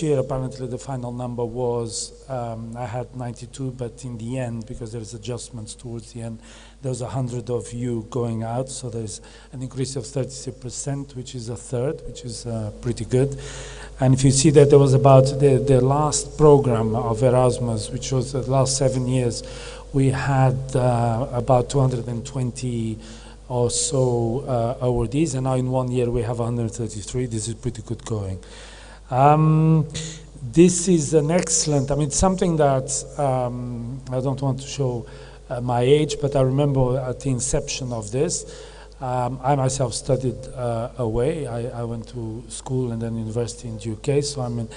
year, apparently the final number was, I had 92, but in the end, because there's adjustments towards the end, there's 100 of you going out, so there's an increase of 36%, which is a third, which is pretty good. And if you see that there was about the last program of Erasmus, which was the last 7 years, we had about 220 or so awardees, and now in 1 year we have 133. This is pretty good going. This is an excellent, I mean, something that I don't want to show my age, but I remember at the inception of this, I myself studied away. I went to school and then university in the UK, so I mean,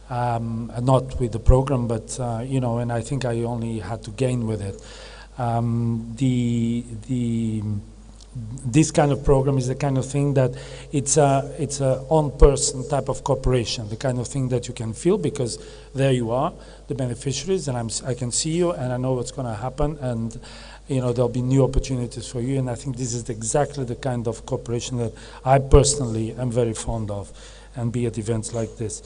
not with the program, but you know, and I think I only had to gain with it. This kind of program is the kind of thing that it's a on-person type of cooperation, the kind of thing that you can feel because there you are, the beneficiaries, and I can see you and I know what's going to happen, and you know there'll be new opportunities for you, and I think this is exactly the kind of cooperation that I personally am very fond of, and be at events like this.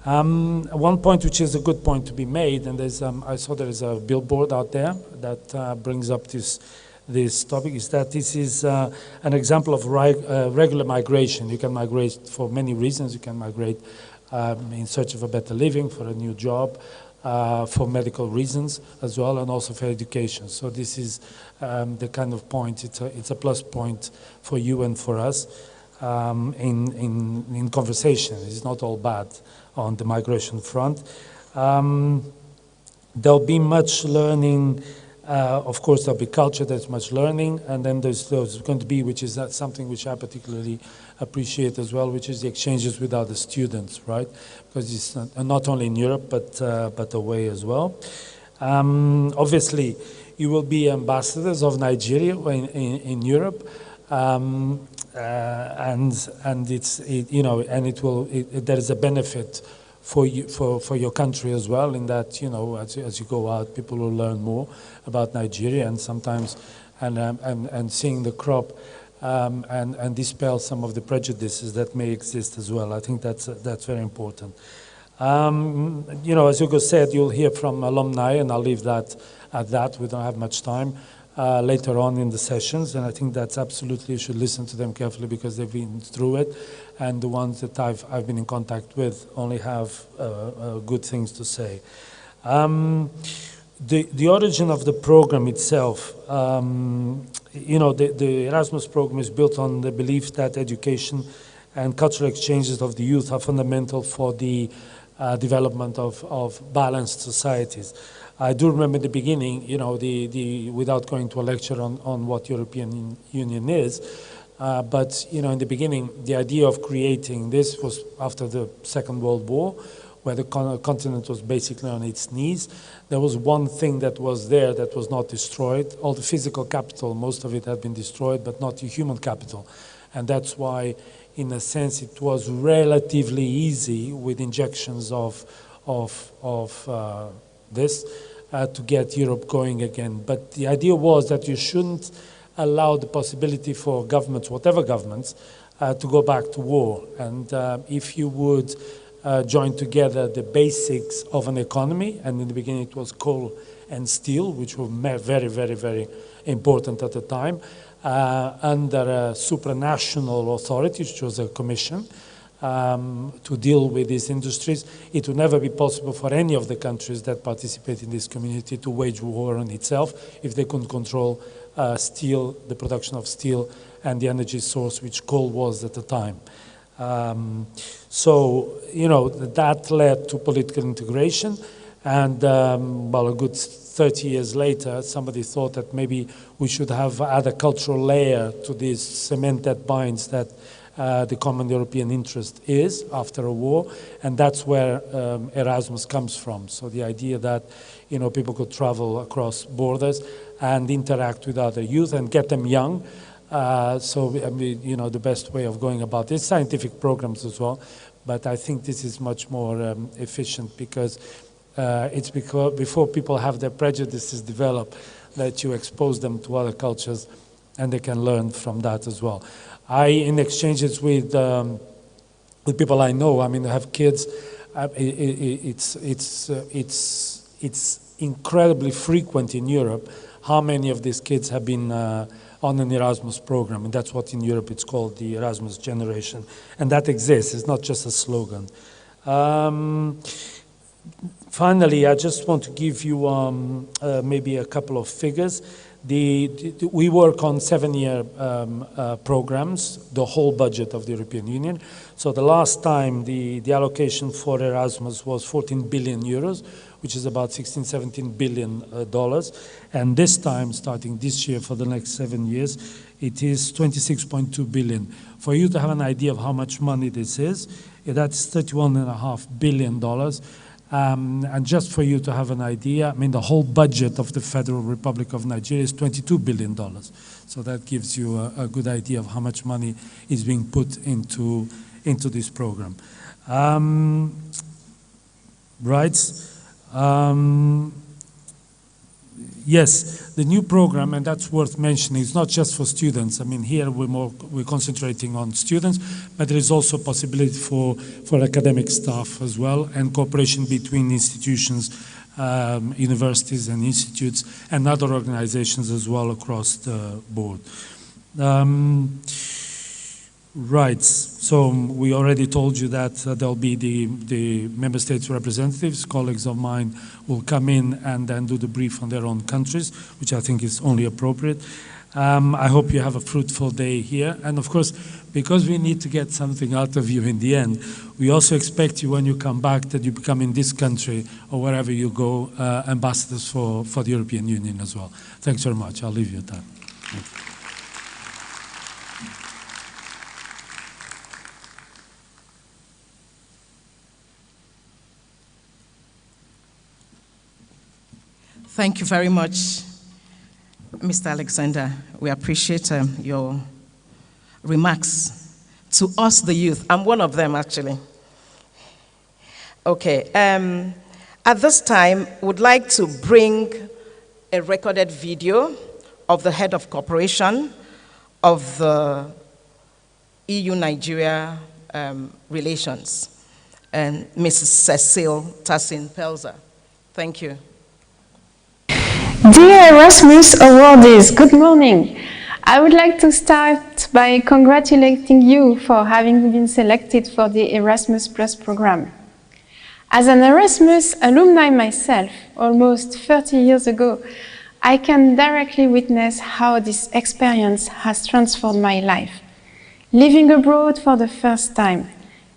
One point which is a good point to be made, and there's I saw there is a billboard out there that brings up this topic, is that this is an example of regular migration. You can migrate for many reasons. You can migrate in search of a better living, for a new job, for medical reasons as well, and also for education. So this is the kind of point, it's a plus point for you and for us in conversation. It's not all bad on the migration front. There'll be much learning. Of course, there'll be culture, there's much learning, and then there's going to be, which is something which I particularly appreciate as well, which is the exchanges with other students, right? Because it's not only in Europe, but away as well. Obviously, you will be ambassadors of Nigeria in Europe, and you know, and there is a benefit for you, for your country as well, in that, you know, as you go out, people will learn more about Nigeria, and sometimes and seeing the crop and dispel some of the prejudices that may exist as well. I think that's very important. You know, as Hugo said, you'll hear from alumni, and I'll leave that at that. We don't have much time later on in the sessions, and I think that's absolutely, you should listen to them carefully because they've been through it, and the ones that I've been in contact with only have good things to say. The origin of the program itself, you know, the Erasmus program is built on the belief that education and cultural exchanges of the youth are fundamental for the development of balanced societies. I do remember the beginning, you know, without going to a lecture on what European Union is, but, you know, in the beginning, the idea of creating this was after the Second World War, where the continent was basically on its knees. There was one thing that was there that was not destroyed. All the physical capital, most of it had been destroyed, but not the human capital. And that's why, in a sense, it was relatively easy with injections of this to get Europe going again. But the idea was that you shouldn't allow the possibility for governments, whatever governments, to go back to war. And if you would join together the basics of an economy, and in the beginning it was coal and steel, which were very, very, very important at the time, under a supranational authority, which was a commission, to deal with these industries, it would never be possible for any of the countries that participate in this community to wage war on itself if they couldn't control steel, the production of steel, and the energy source, which coal was at the time. So, you know, that led to political integration, and well, a good 30 years later, somebody thought that maybe we should have add a cultural layer to this cement that binds that the common European interest is after a war, and that's where Erasmus comes from. So the idea that, you know, people could travel across borders and interact with other youth and get them young. So, I mean, you know, the best way of going about this, scientific programs as well, but I think this is much more efficient because it's because before people have their prejudices develop, that you expose them to other cultures and they can learn from that as well. In exchanges with people I know, I mean, I have kids, it's incredibly frequent in Europe how many of these kids have been on an Erasmus program, and that's what in Europe it's called the Erasmus generation, and that exists. It's not just a slogan. Finally, I just want to give you maybe a couple of figures. We work on 7-year programs, the whole budget of the European Union. So the last time the allocation for Erasmus was 14 billion euros, which is about 16, 17 billion dollars. And this time, starting this year for the next 7 years, it is 26.2 billion. For you to have an idea of how much money this is, that's $31.5 billion. And just for you to have an idea, I mean, the whole budget of the Federal Republic of Nigeria is $22 billion. So that gives you a good idea of how much money is being put into this program. Yes, the new program, and that's worth mentioning, is not just for students. I mean, here we're concentrating on students, but there is also possibility for academic staff as well, and cooperation between institutions, universities and institutes, and other organizations as well across the board. So we already told you that there'll be the member states representatives, colleagues of mine will come in and then do the brief on their own countries, which I think is only appropriate. I hope you have a fruitful day here. And of course, because we need to get something out of you in the end, we also expect you when you come back that you become in this country or wherever you go, ambassadors for the European Union as well. Thanks very much. I'll leave you at that. Thank you. Thank you very much, Mr. Alexander. We appreciate your remarks to us, the youth. I'm one of them, actually. Okay. At this time, would like to bring a recorded video of the head of cooperation of the EU-Nigeria relations, and Mrs. Cecile Tassin-Pelzer. Thank you. Dear Erasmus Awardees, good morning. I would like to start by congratulating you for having been selected for the Erasmus Plus program. As an Erasmus alumni myself, almost 30 years ago, I can directly witness how this experience has transformed my life. Living abroad for the first time,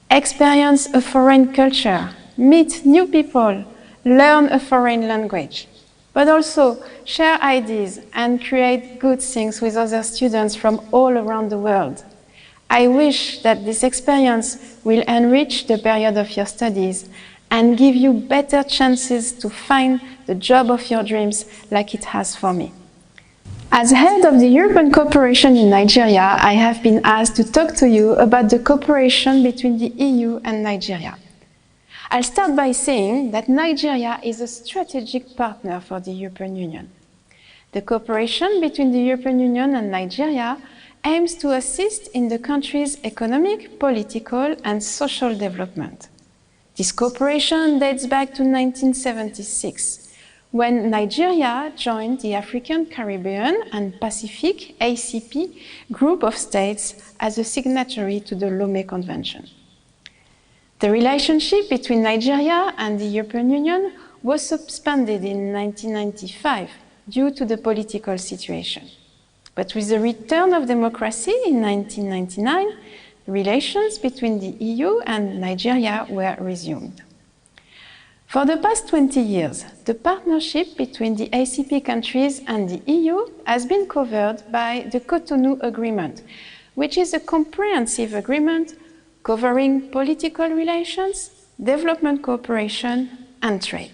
experience a foreign culture, meet new people, learn a foreign language, but also share ideas and create good things with other students from all around the world. I wish that this experience will enrich the period of your studies and give you better chances to find the job of your dreams like it has for me. As head of the European cooperation in Nigeria, I have been asked to talk to you about the cooperation between the EU and Nigeria. I'll start by saying that Nigeria is a strategic partner for the European Union. The cooperation between the European Union and Nigeria aims to assist in the country's economic, political, and social development. This cooperation dates back to 1976, when Nigeria joined the African, Caribbean, and Pacific ACP group of states as a signatory to the Lomé Convention. The relationship between Nigeria and the European Union was suspended in 1995 due to the political situation. But with the return of democracy in 1999, relations between the EU and Nigeria were resumed. For the past 20 years, the partnership between the ACP countries and the EU has been covered by the Cotonou Agreement, which is a comprehensive agreement covering political relations, development cooperation, and trade.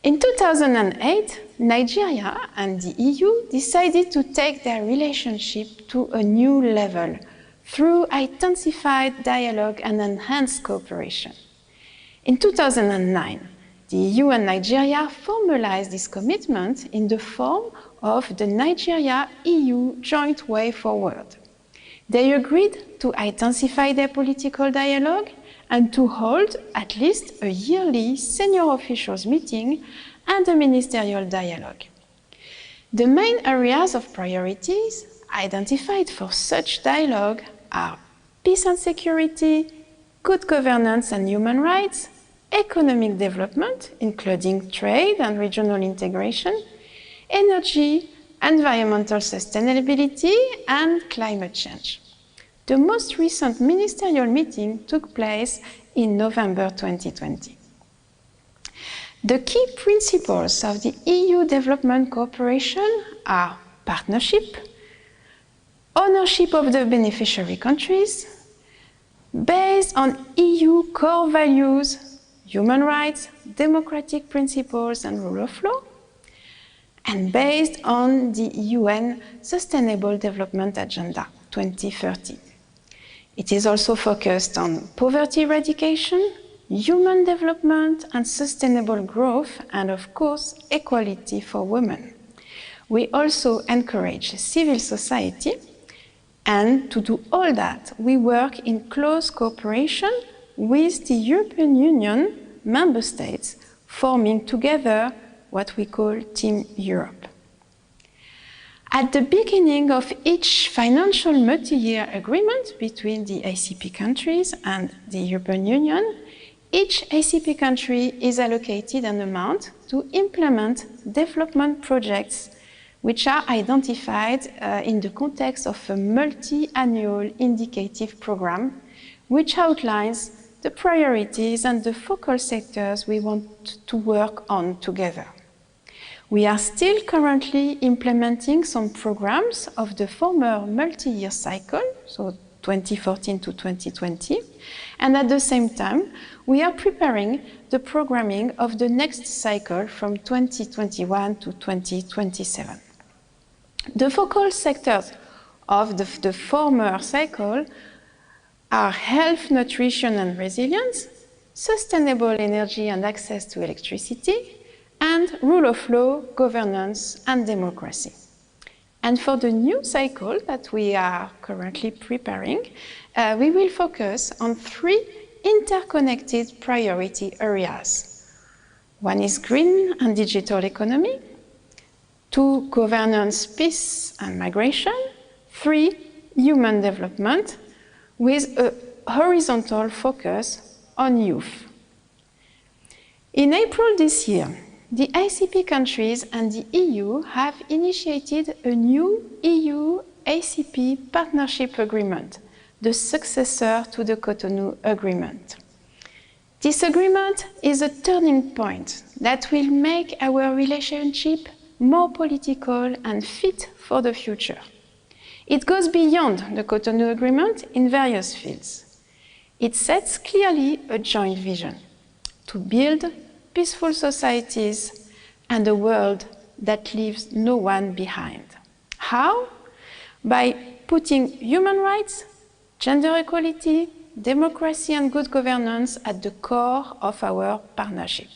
In 2008, Nigeria and the EU decided to take their relationship to a new level through intensified dialogue and enhanced cooperation. In 2009, the EU and Nigeria formalized this commitment in the form of the Nigeria-EU Joint Way Forward. They agreed to intensify their political dialogue and to hold at least a yearly senior officials meeting and a ministerial dialogue. The main areas of priorities identified for such dialogue are peace and security, good governance and human rights, economic development, including trade and regional integration, energy, environmental sustainability, and climate change. The most recent ministerial meeting took place in November 2020. The key principles of the EU development cooperation are partnership, ownership of the beneficiary countries, based on EU core values, human rights, democratic principles and rule of law, and based on the UN Sustainable Development Agenda 2030. It is also focused on poverty eradication, human development and sustainable growth, and of course, equality for women. We also encourage civil society, and to do all that, we work in close cooperation with the European Union member states, forming together what we call Team Europe. At the beginning of each financial multi-year agreement between the ACP countries and the European Union, each ACP country is allocated an amount to implement development projects which are identified in the context of a multi-annual indicative program which outlines the priorities and the focal sectors we want to work on together. We are still currently implementing some programs of the former multi-year cycle, so 2014 to 2020, and at the same time, we are preparing the programming of the next cycle from 2021 to 2027. The focal sectors of the former cycle are health, nutrition and resilience, sustainable energy and access to electricity, and rule of law, governance and democracy. And for the new cycle that we are currently preparing, we will focus on 3 interconnected priority areas. One is green and digital economy, 2, governance, peace and migration, 3, human development, with a horizontal focus on youth. In April this year, the ACP countries and the EU have initiated a new EU-ACP partnership agreement, the successor to the Cotonou Agreement. This agreement is a turning point that will make our relationship more political and fit for the future. It goes beyond the Cotonou Agreement in various fields. It sets clearly a joint vision to build peaceful societies and a world that leaves no one behind. How? By putting human rights, gender equality, democracy and good governance at the core of our partnership.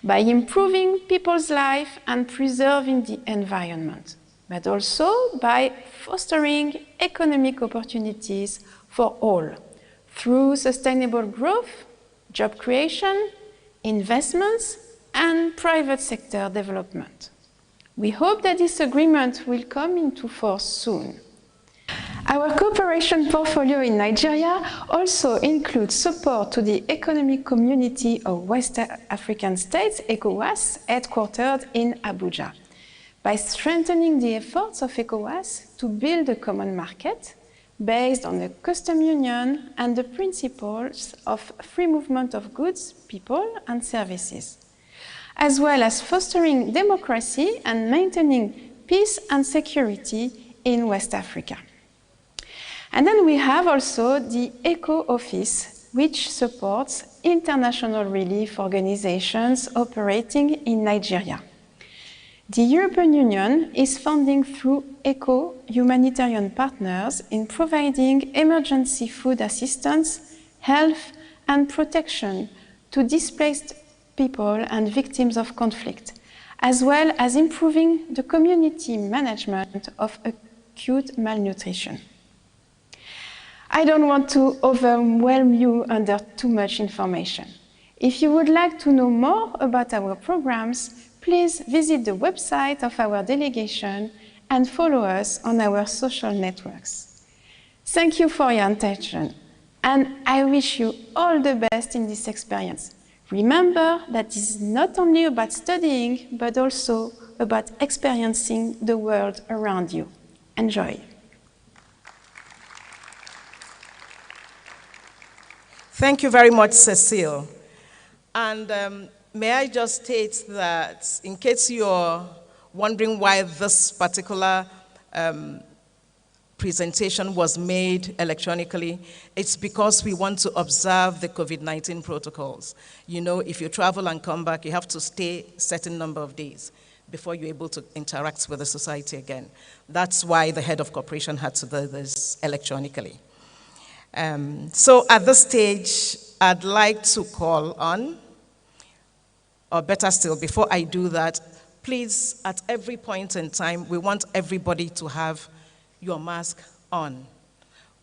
By improving people's life and preserving the environment, but also by fostering economic opportunities for all through sustainable growth, job creation, investments, and private sector development. We hope that this agreement will come into force soon. Our cooperation portfolio in Nigeria also includes support to the Economic Community of West African States, ECOWAS, headquartered in Abuja. By strengthening the efforts of ECOWAS to build a common market based on a custom union and the principles of free movement of goods, people and services, as well as fostering democracy and maintaining peace and security in West Africa. And then we have also the ECHO Office, which supports international relief organizations operating in Nigeria. The European Union is funding through ECHO humanitarian partners in providing emergency food assistance, health and protection to displaced people and victims of conflict, as well as improving the community management of acute malnutrition. I don't want to overwhelm you under too much information. If you would like to know more about our programs, please visit the website of our delegation and follow us on our social networks. Thank you for your attention, and I wish you all the best in this experience. Remember that this is not only about studying, but also about experiencing the world around you. Enjoy. Thank you very much, Cecile. And may I just state that in case you're wondering why this particular presentation was made electronically, it's because we want to observe the COVID-19 protocols. You know, if you travel and come back, you have to stay a certain number of days before you're able to interact with the society again. That's why the head of corporation had to do this electronically. So at this stage, I'd like to call on, or better still, before I do that, please, at every point in time, we want everybody to have your mask on.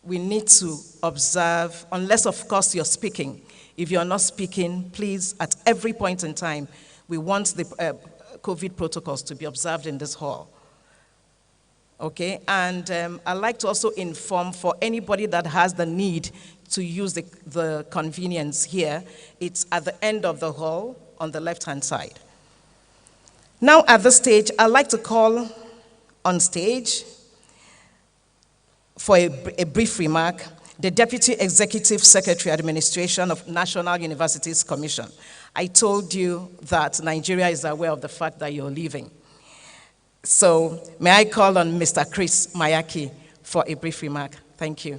We need to observe, unless of course you're speaking. If you're not speaking, please, at every point in time, we want the COVID protocols to be observed in this hall. Okay, and I'd like to also inform for anybody that has the need to use the convenience here, it's at the end of the hall on the left-hand side. Now at this stage, I'd like to call on stage for a brief remark, the Deputy Executive Secretary Administration of National Universities Commission. I told you that Nigeria is aware of the fact that you're leaving. So may I call on Mr. Chris Mayaki for a brief remark. Thank you.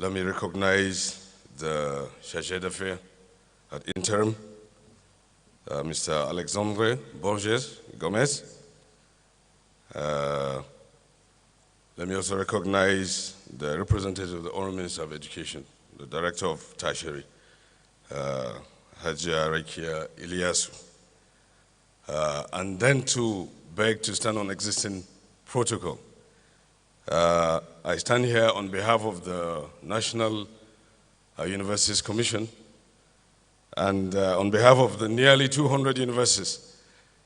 Let me recognize the chargé d'affaires at interim, Mr. Alexandre Borges Gomez. Let me also recognize the representative of the Honorable Minister of Education, the Director of Tertiary, Hajia Rakia Iliasu. And then to beg to stand on existing protocol. I stand here on behalf of the National Universities Commission and on behalf of the nearly 200 universities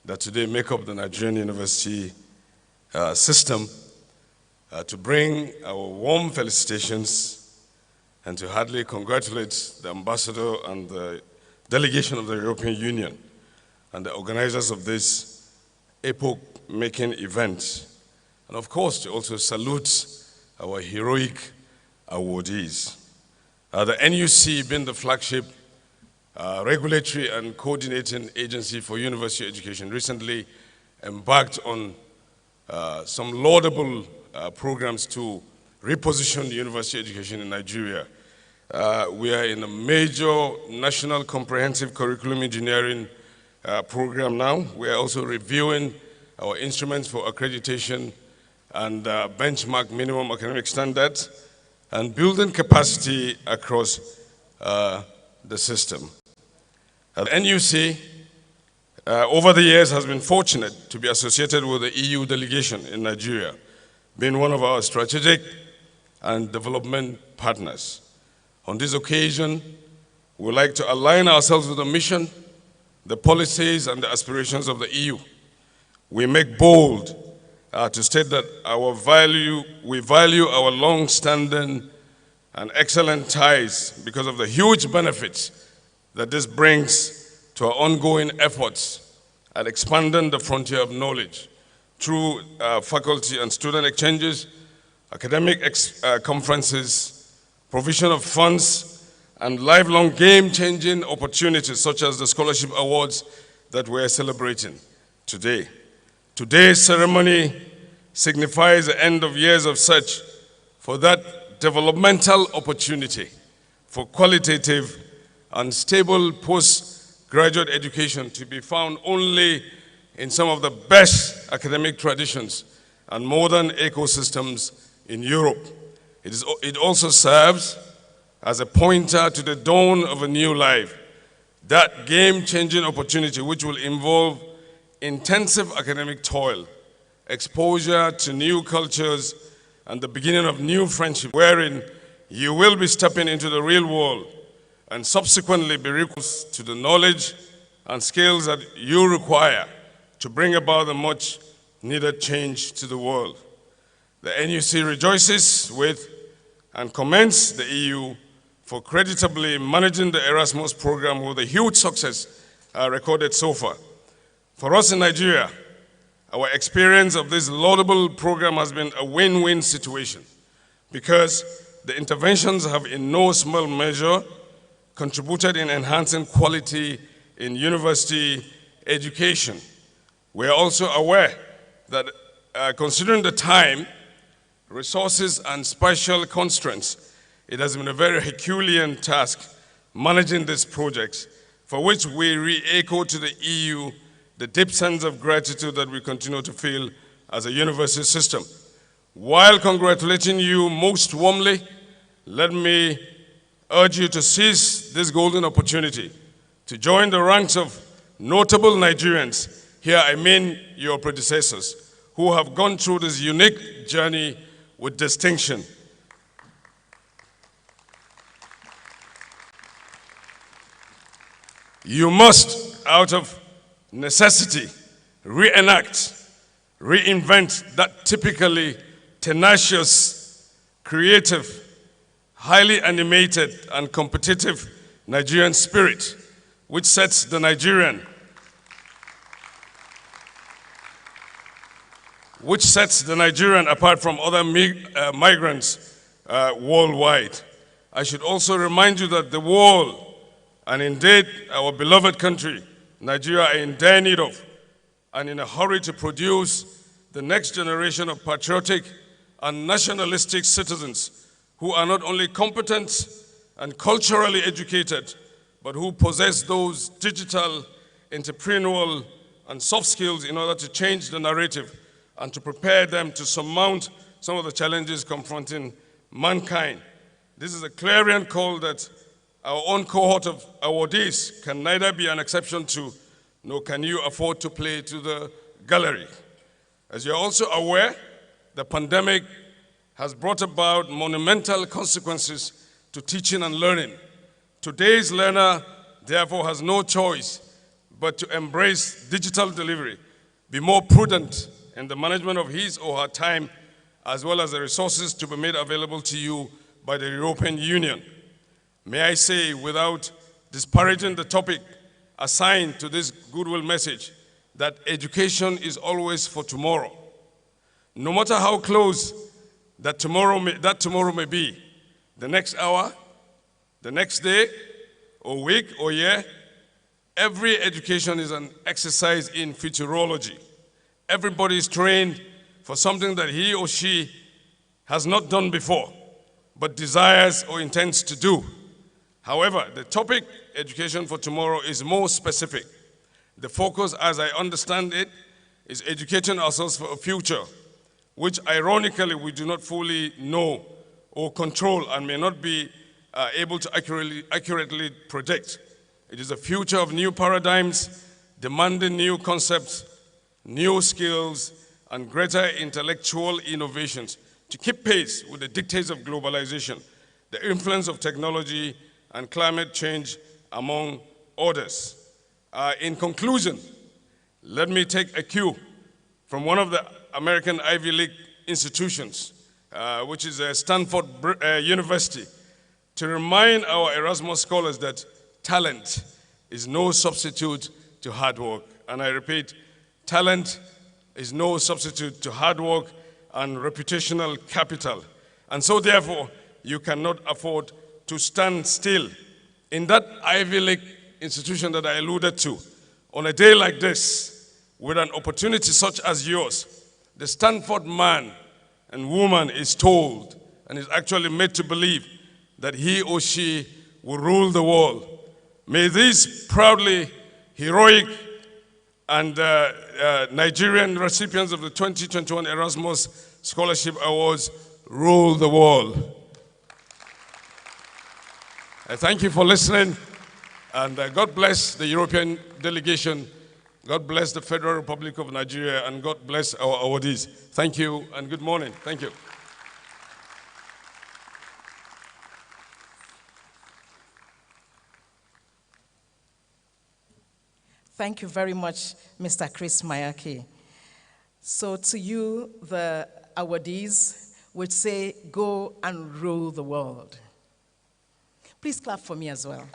that today make up the Nigerian university system to bring our warm felicitations and to heartily congratulate the ambassador and the delegation of the European Union and the organizers of this epoch-making event. And of course, to also salute our heroic awardees. The NUC being the flagship regulatory and coordinating agency for university education recently embarked on some laudable programs to reposition university education in Nigeria. We are in a major national comprehensive curriculum engineering program now. We are also reviewing our instruments for accreditation and benchmark minimum academic standards and building capacity across the system. The NUC, over the years, has been fortunate to be associated with the EU delegation in Nigeria, being one of our strategic and development partners. On this occasion, we would like to align ourselves with the mission, the policies, and the aspirations of the EU. We make bold to state that we value our long-standing and excellent ties because of the huge benefits that this brings to our ongoing efforts at expanding the frontier of knowledge through faculty and student exchanges, academic conferences, provision of funds, and lifelong game-changing opportunities such as the scholarship awards that we are celebrating today. Today's ceremony signifies the end of years of search for that developmental opportunity for qualitative and stable postgraduate education to be found only in some of the best academic traditions and modern ecosystems in Europe. It also serves as a pointer to the dawn of a new life, that game-changing opportunity which will involve intensive academic toil, exposure to new cultures, and the beginning of new friendship, wherein you will be stepping into the real world and subsequently be recourse to the knowledge and skills that you require to bring about the much needed change to the world. The NUC rejoices with and commends the EU for creditably managing the Erasmus program with a huge success recorded so far. For us in Nigeria, our experience of this laudable program has been a win-win situation because the interventions have in no small measure contributed in enhancing quality in university education. We are also aware that considering the time, resources, and spatial constraints, it has been a very Herculean task managing these projects, for which we re-echo to the EU the deep sense of gratitude that we continue to feel as a university system. While congratulating you most warmly, let me urge you to seize this golden opportunity to join the ranks of notable Nigerians, here I mean your predecessors, who have gone through this unique journey with distinction. You must, out of necessity, reenact, reinvent that typically tenacious, creative, highly animated, and competitive Nigerian spirit, which sets the Nigerian apart from other migrants worldwide. I should also remind you that the world, and indeed our beloved country, Nigeria, are in dire need of and in a hurry to produce the next generation of patriotic and nationalistic citizens who are not only competent and culturally educated, but who possess those digital, entrepreneurial, and soft skills in order to change the narrative and to prepare them to surmount some of the challenges confronting mankind. This is a clarion call that our own cohort of awardees can neither be an exception to, nor can you afford to play to the gallery. As you're also aware, the pandemic has brought about monumental consequences to teaching and learning. Today's learner, therefore, has no choice but to embrace digital delivery, be more prudent in the management of his or her time, as well as the resources to be made available to you by the European Union. May I say, without disparaging the topic assigned to this goodwill message, that education is always for tomorrow. No matter how close that tomorrow may be, the next hour, the next day, or week, or year, every education is an exercise in futurology. Everybody is trained for something that he or she has not done before, but desires or intends to do. However, the topic, education for tomorrow, is more specific. The focus, as I understand it, is educating ourselves for a future, which ironically we do not fully know or control and may not be able to accurately predict. It is a future of new paradigms, demanding new concepts, new skills, and greater intellectual innovations to keep pace with the dictates of globalization, the influence of technology, and climate change, among others. In conclusion, let me take a cue from one of the American Ivy League institutions, which is Stanford University, to remind our Erasmus scholars that talent is no substitute to hard work. And I repeat, talent is no substitute to hard work and reputational capital. And so therefore, you cannot afford to stand still. In that Ivy League institution that I alluded to, on a day like this, with an opportunity such as yours, the Stanford man and woman is told and is actually made to believe that he or she will rule the world. May these proudly heroic and Nigerian recipients of the 2021 Erasmus Scholarship Awards rule the world. I thank you for listening, and God bless the European delegation. God bless the Federal Republic of Nigeria, and God bless our awardees. Thank you, and good morning. Thank you. Thank you very much, Mr. Chris Mayaki. So to you, the awardees would say, go and rule the world. Please clap for me as well.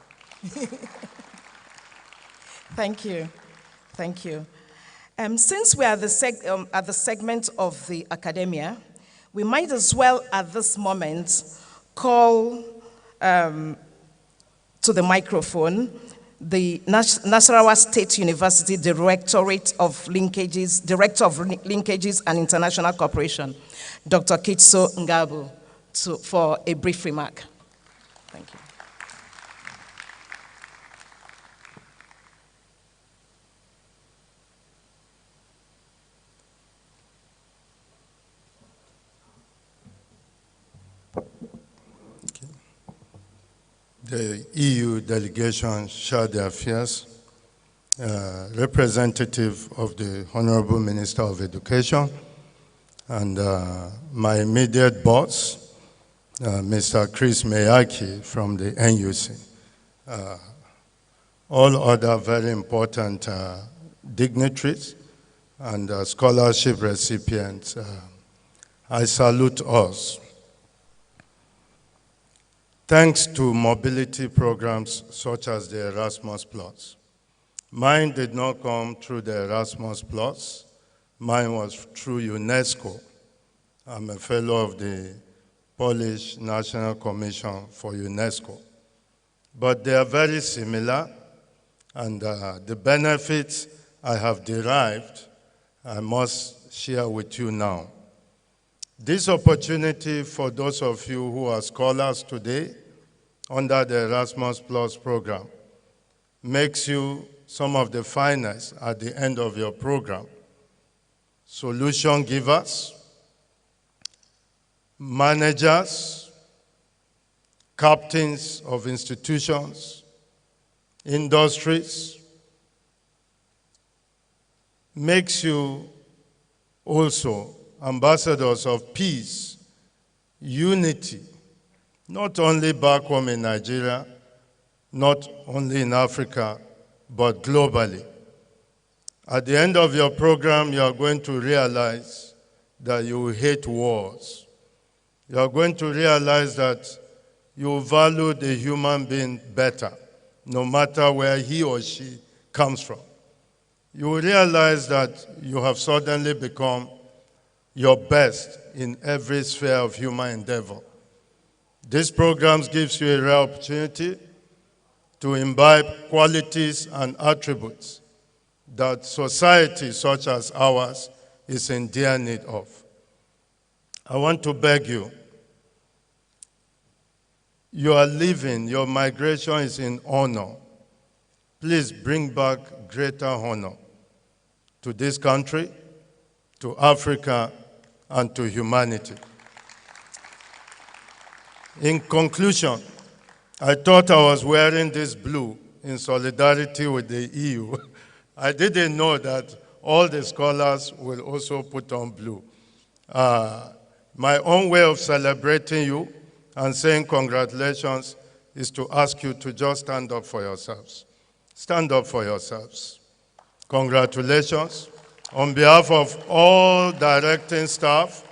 Thank you. Thank you. Since we are at the segment of the academia, we might as well at this moment call to the microphone the Nasarawa State University Director of Linkages and International Cooperation, Dr. Kitso Ngabu, for a brief remark. Thank you. The EU delegation shared their fears, representative of the Honorable Minister of Education, and my immediate boss, Mr. Chris Mayaki from the NUC. All other very important dignitaries and scholarship recipients, I salute us. Thanks to mobility programs such as the Erasmus Plus. Mine did not come through the Erasmus Plus. Mine was through UNESCO. I'm a fellow of the Polish National Commission for UNESCO. But they are very similar, and the benefits I have derived, I must share with you now. This opportunity for those of you who are scholars today under the Erasmus Plus program makes you some of the finest at the end of your program. Solution givers, managers, captains of institutions, industries, makes you also ambassadors of peace, unity, not only back home in Nigeria, not only in Africa, but globally. At the end of your program, you are going to realize that you hate wars. You are going to realize that you value the human being better, no matter where he or she comes from. You will realize that you have suddenly become your best in every sphere of human endeavor. This program gives you a rare opportunity to imbibe qualities and attributes that society such as ours is in dire need of. I want to beg you, you are living, your migration is in honor. Please bring back greater honor to this country, to Africa, and to humanity. In conclusion, I thought I was wearing this blue in solidarity with the EU. I didn't know that all the scholars will also put on blue. My own way of celebrating you and saying congratulations is to ask you to just stand up for yourselves. Stand up for yourselves. Congratulations. On behalf of all directing staff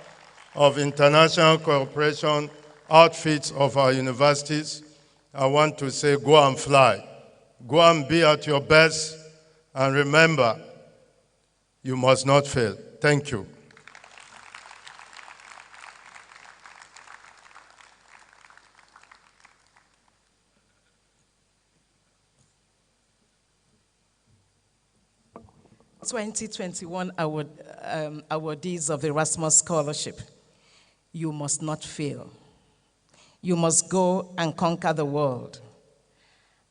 of international cooperation outfits of our universities, I want to say go and fly. Go and be at your best, and remember, you must not fail. Thank you. The 2021 awardees of the Erasmus Scholarship. You must not fail. You must go and conquer the world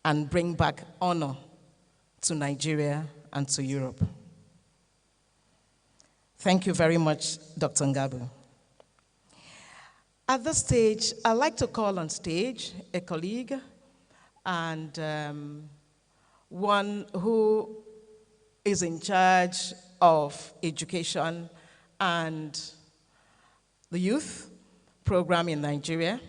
and bring back honor to Nigeria and to Europe. Thank you very much, Dr. Ngabu. At this stage, I'd like to call on stage a colleague and one who is in charge of education and the youth program in Nigeria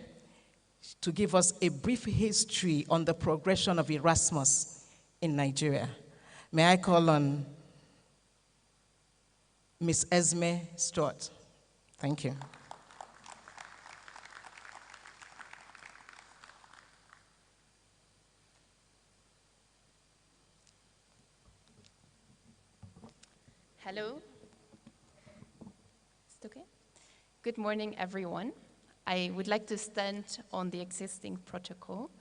to give us a brief history on the progression of Erasmus in Nigeria. May I call on Ms. Esme Stewart? Thank you. Hello. Is it okay? Good morning, everyone. I would like to stand on the existing protocol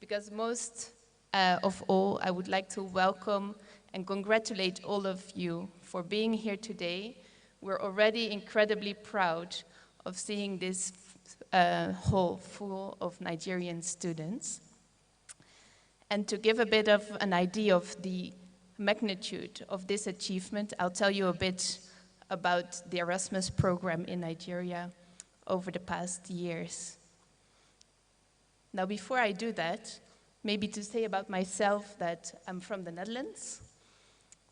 because most of all, I would like to welcome and congratulate all of you for being here today. We're already incredibly proud of seeing this hall full of Nigerian students. And to give a bit of an idea of the magnitude of this achievement, I'll tell you a bit about the Erasmus program in Nigeria over the past years. Now, before I do that, maybe to say about myself that I'm from the Netherlands.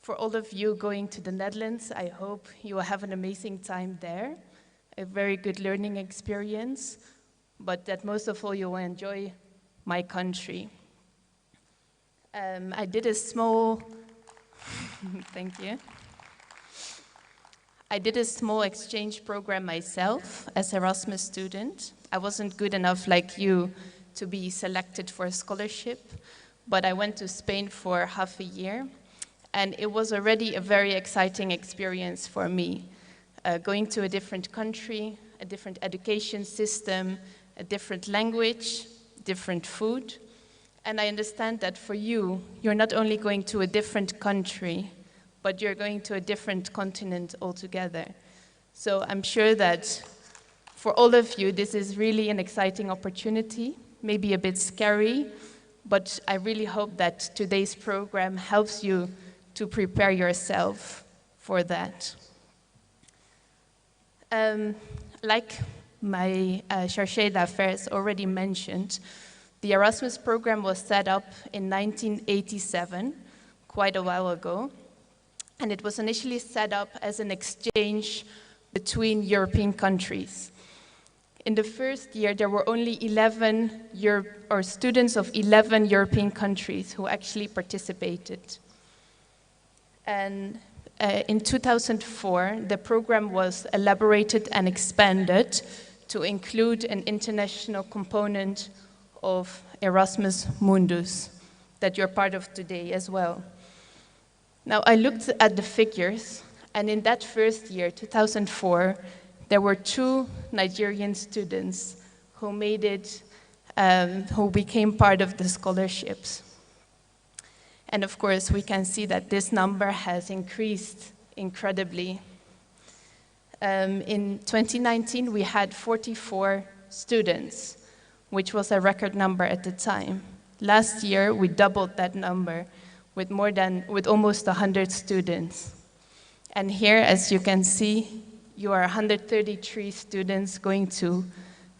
For all of you going to the Netherlands, I hope you will have an amazing time there, a very good learning experience, but that most of all you will enjoy my country. I did a small thank you. I did a small exchange program myself as Erasmus student. I wasn't good enough like you to be selected for a scholarship, but I went to Spain for half a year, and it was already a very exciting experience for me. Going to a different country, a different education system, a different language, different food. And I understand that for you, you're not only going to a different country, but you're going to a different continent altogether. So I'm sure that for all of you, this is really an exciting opportunity, maybe a bit scary, but I really hope that today's program helps you to prepare yourself for that. Like my chargé d'affaires already mentioned, the Erasmus program was set up in 1987, quite a while ago, and it was initially set up as an exchange between European countries. In the first year, there were only students of 11 European countries who actually participated. And in 2004, the program was elaborated and expanded to include an international component of Erasmus Mundus that you're part of today as well. Now, I looked at the figures, and in that first year, 2004, there were 2 Nigerian students who made it, who became part of the scholarships. And of course, we can see that this number has increased incredibly. In 2019, we had 44 students, which was a record number at the time. Last year, we doubled that number with almost 100 students. And here, as you can see, you are 133 students going to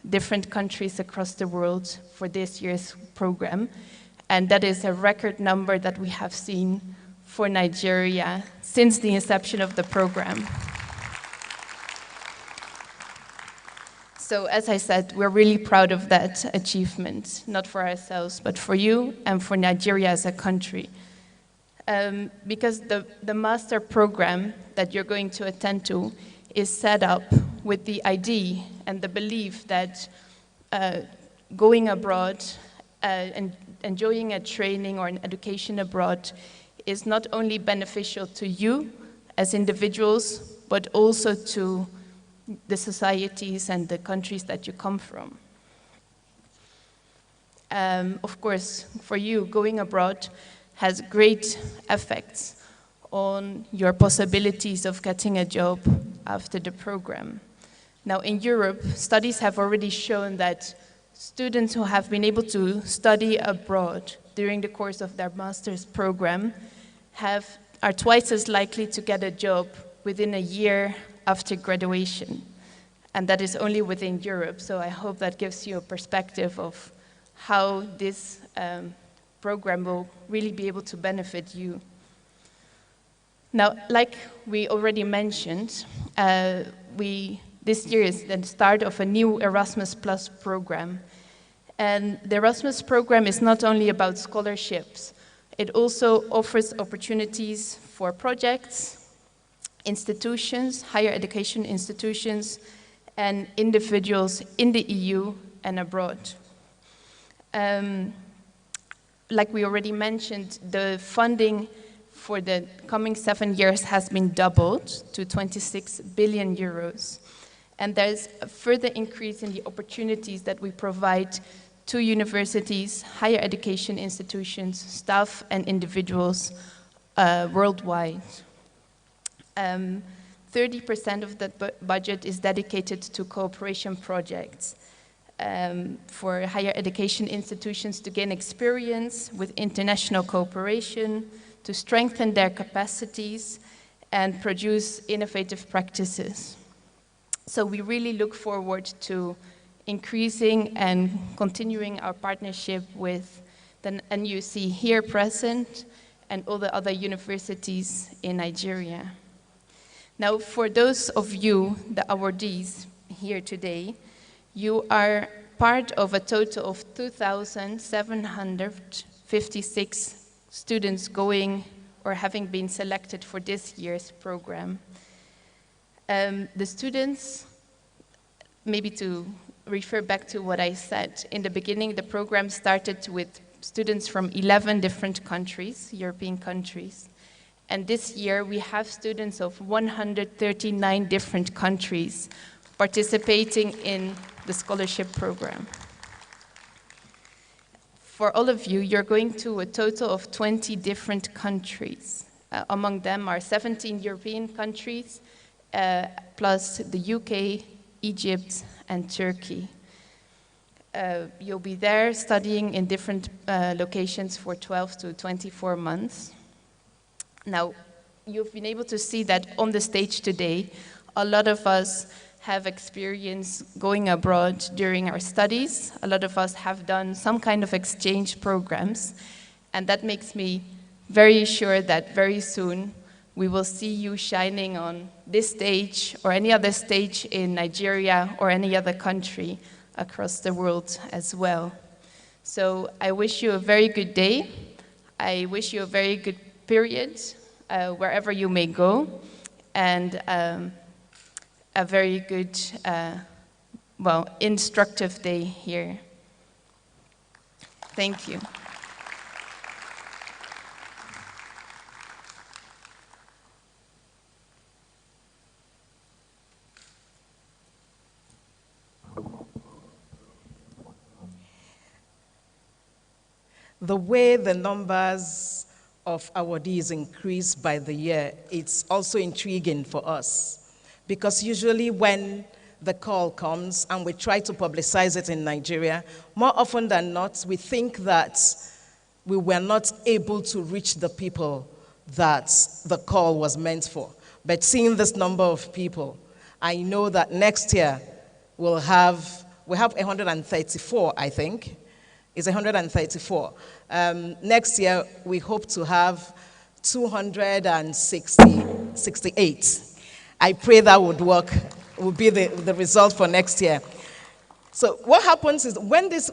different countries across the world for this year's program. And that is a record number that we have seen for Nigeria since the inception of the program. So as I said, we're really proud of that achievement, not for ourselves, but for you and for Nigeria as a country. Because the master program that you're going to attend to is set up with the idea and the belief that going abroad and enjoying a training or an education abroad is not only beneficial to you as individuals, but also to the societies and the countries that you come from. Of course, for you, going abroad has great effects on your possibilities of getting a job after the program. Now, in Europe, studies have already shown that students who have been able to study abroad during the course of their master's program are twice as likely to get a job within a year after graduation. and that is only within Europe. So I hope that gives you a perspective of how this program will really be able to benefit you. Now, like we already mentioned, this year is the start of a new Erasmus Plus program. And the Erasmus program is not only about scholarships, it also offers opportunities for projects, institutions, higher education institutions, and individuals in the EU and abroad. Like we already mentioned, the funding for the coming 7 years has been doubled to 26 billion euros. And there's a further increase in the opportunities that we provide to universities, higher education institutions, staff, and individuals worldwide. 30% of that budget is dedicated to cooperation projects for higher education institutions to gain experience with international cooperation, to strengthen their capacities, and produce innovative practices. So we really look forward to increasing and continuing our partnership with the NUC here present and all the other universities in Nigeria. Now, for those of you, the awardees here today, you are part of a total of 2,756 students going or having been selected for this year's program. The students, maybe to refer back to what I said, in the beginning the program started with students from 11 different countries, European countries. And this year we have students of 139 different countries participating in the scholarship program. For all of you, you're going to a total of 20 different countries. Among them are 17 European countries, plus the UK, Egypt, and Turkey. You'll be there studying in different locations for 12 to 24 months. Now, you've been able to see that on the stage today, a lot of us have experience going abroad during our studies. A lot of us have done some kind of exchange programs, and that makes me very sure that very soon we will see you shining on this stage or any other stage in Nigeria or any other country across the world as well. So I wish you a very good day. I wish you a very good period wherever you may go, and a very good, instructive day here. Thank you. The way the numbers of awardees increase by the year, it's also intriguing for us. Because usually when the call comes and we try to publicize it in Nigeria, more often than not, we think that we were not able to reach the people that the call was meant for. But seeing this number of people, I know that next year we have 134, I think. It's 134. Next year, we hope to have 268. I pray that would work, would be the result for next year. So what happens is when this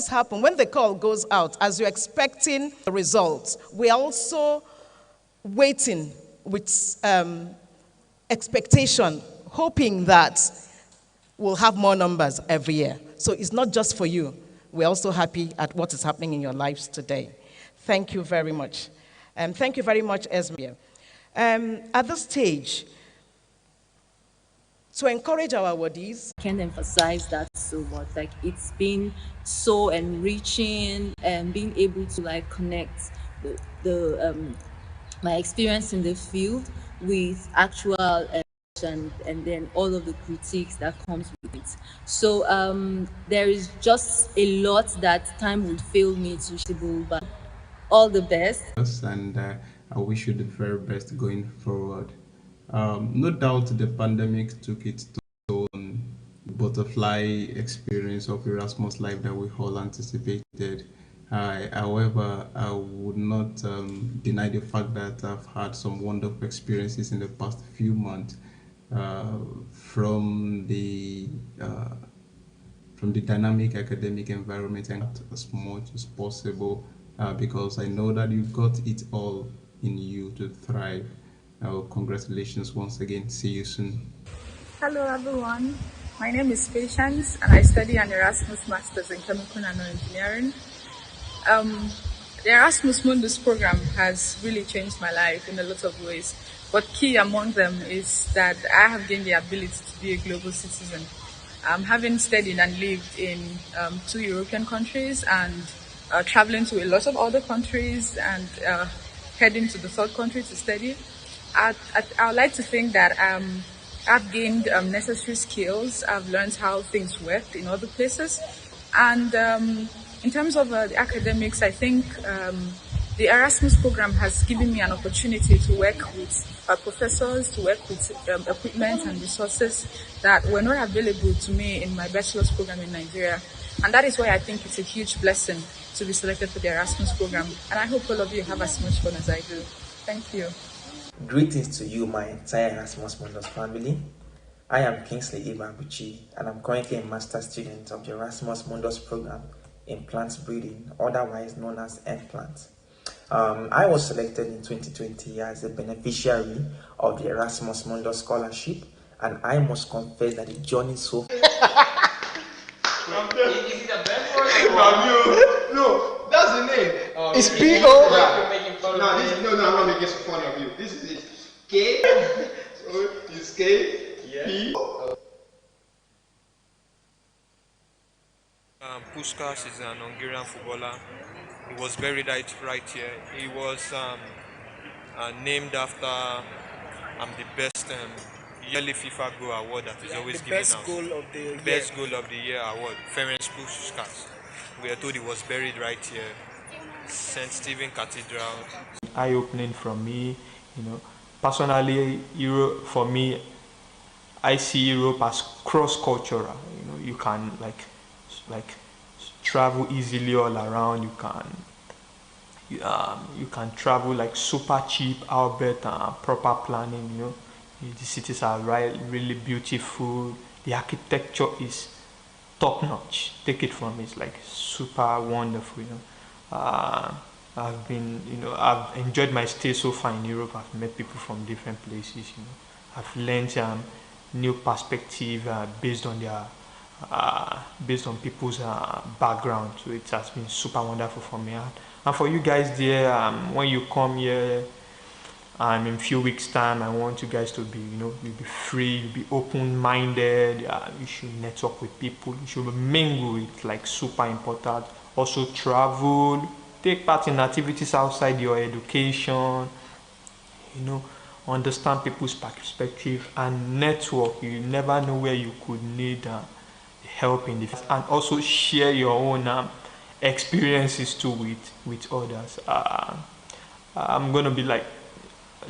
happens, when the call goes out, as you're expecting the results, we're also waiting with expectation, hoping that we'll have more numbers every year. So it's not just for you. We're also happy at what is happening in your lives today. Thank you very much. Thank you very much, Esme. At this stage, to encourage our awardees. I can't emphasize that so much. Like, it's been so enriching and being able to like connect my experience in the field with actual and then all of the critiques that comes with it. So there is just a lot that time would fail me to do, but all the best. And I wish you the very best going forward. No doubt the pandemic took its toll on butterfly experience of Erasmus life that we all anticipated. However, I would not deny the fact that I've had some wonderful experiences in the past few months from the dynamic academic environment, and as much as possible because I know that you've got it all in you to thrive. Congratulations once again. See you soon. Hello everyone, my name is Patience and I study an Erasmus Masters in Chemical Nanoengineering. The Erasmus Mundus program has really changed my life in a lot of ways, but key among them is that I have gained the ability to be a global citizen. Having studied and lived in 2 European countries and traveling to a lot of other countries and heading to the third country to study, I would like to think that I've gained necessary skills. I've learned how things work in other places. And in terms of the academics, I think the Erasmus program has given me an opportunity to work with professors, to work with equipment and resources that were not available to me in my bachelor's program in Nigeria. And that is why I think it's a huge blessing to be selected for the Erasmus program. And I hope all of you have as much fun as I do. Thank you. Greetings to you, my entire Erasmus Mundus family. I am Kingsley Ibabuchi, and I'm currently a master's student of the Erasmus Mundus program in plant breeding, otherwise known as eggplant. I was selected in 2020 as a beneficiary of the Erasmus Mundus scholarship, and I must confess that the journey so far. Is it a best one? No, that's the name. It's P.O. No, I'm not making fun of you. This is it. K. So it's K. Yeah. P. Puskas is an Hungarian footballer. He was buried right here. He was named after the best yearly FIFA Goal Award that is always given out. Best Goal of the Year award, Ferenc Puskas. We are told he was buried right here, St. Stephen Cathedral. Eye-opening from me, personally, Europe for me, I see Europe as cross-cultural. You can like travel easily all around. You can travel like super cheap, albeit proper planning. The cities are really beautiful. The architecture is top notch. Take it from me, it's like super wonderful. I've enjoyed my stay so far in Europe. I've met people from different places. I've learned new perspective based on people's background. So it has been super wonderful for me. And for you guys there, when you come here, in a few weeks' time, I want you guys to be, you'll be free, you'll be open-minded. You should network with people. You should mingle. It's like super important. Also travel. Take part in activities outside your education, understand people's perspective and network. You never know where you could need help in this, and also share your own experiences too with others. I'm gonna be like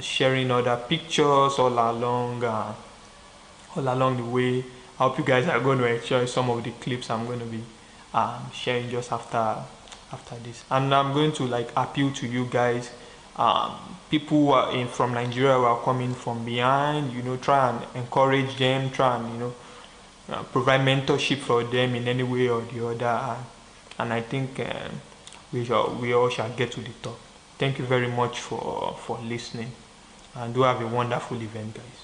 sharing other pictures all along the way. I hope you guys are going to enjoy some of the clips I'm going to be sharing just after this. And I'm going to appeal to you guys, people who are from Nigeria, who are coming from behind, try and encourage them, try and provide mentorship for them in any way or the other, and I think we all shall get to the top. Thank you very much for listening, and do have a wonderful event, guys.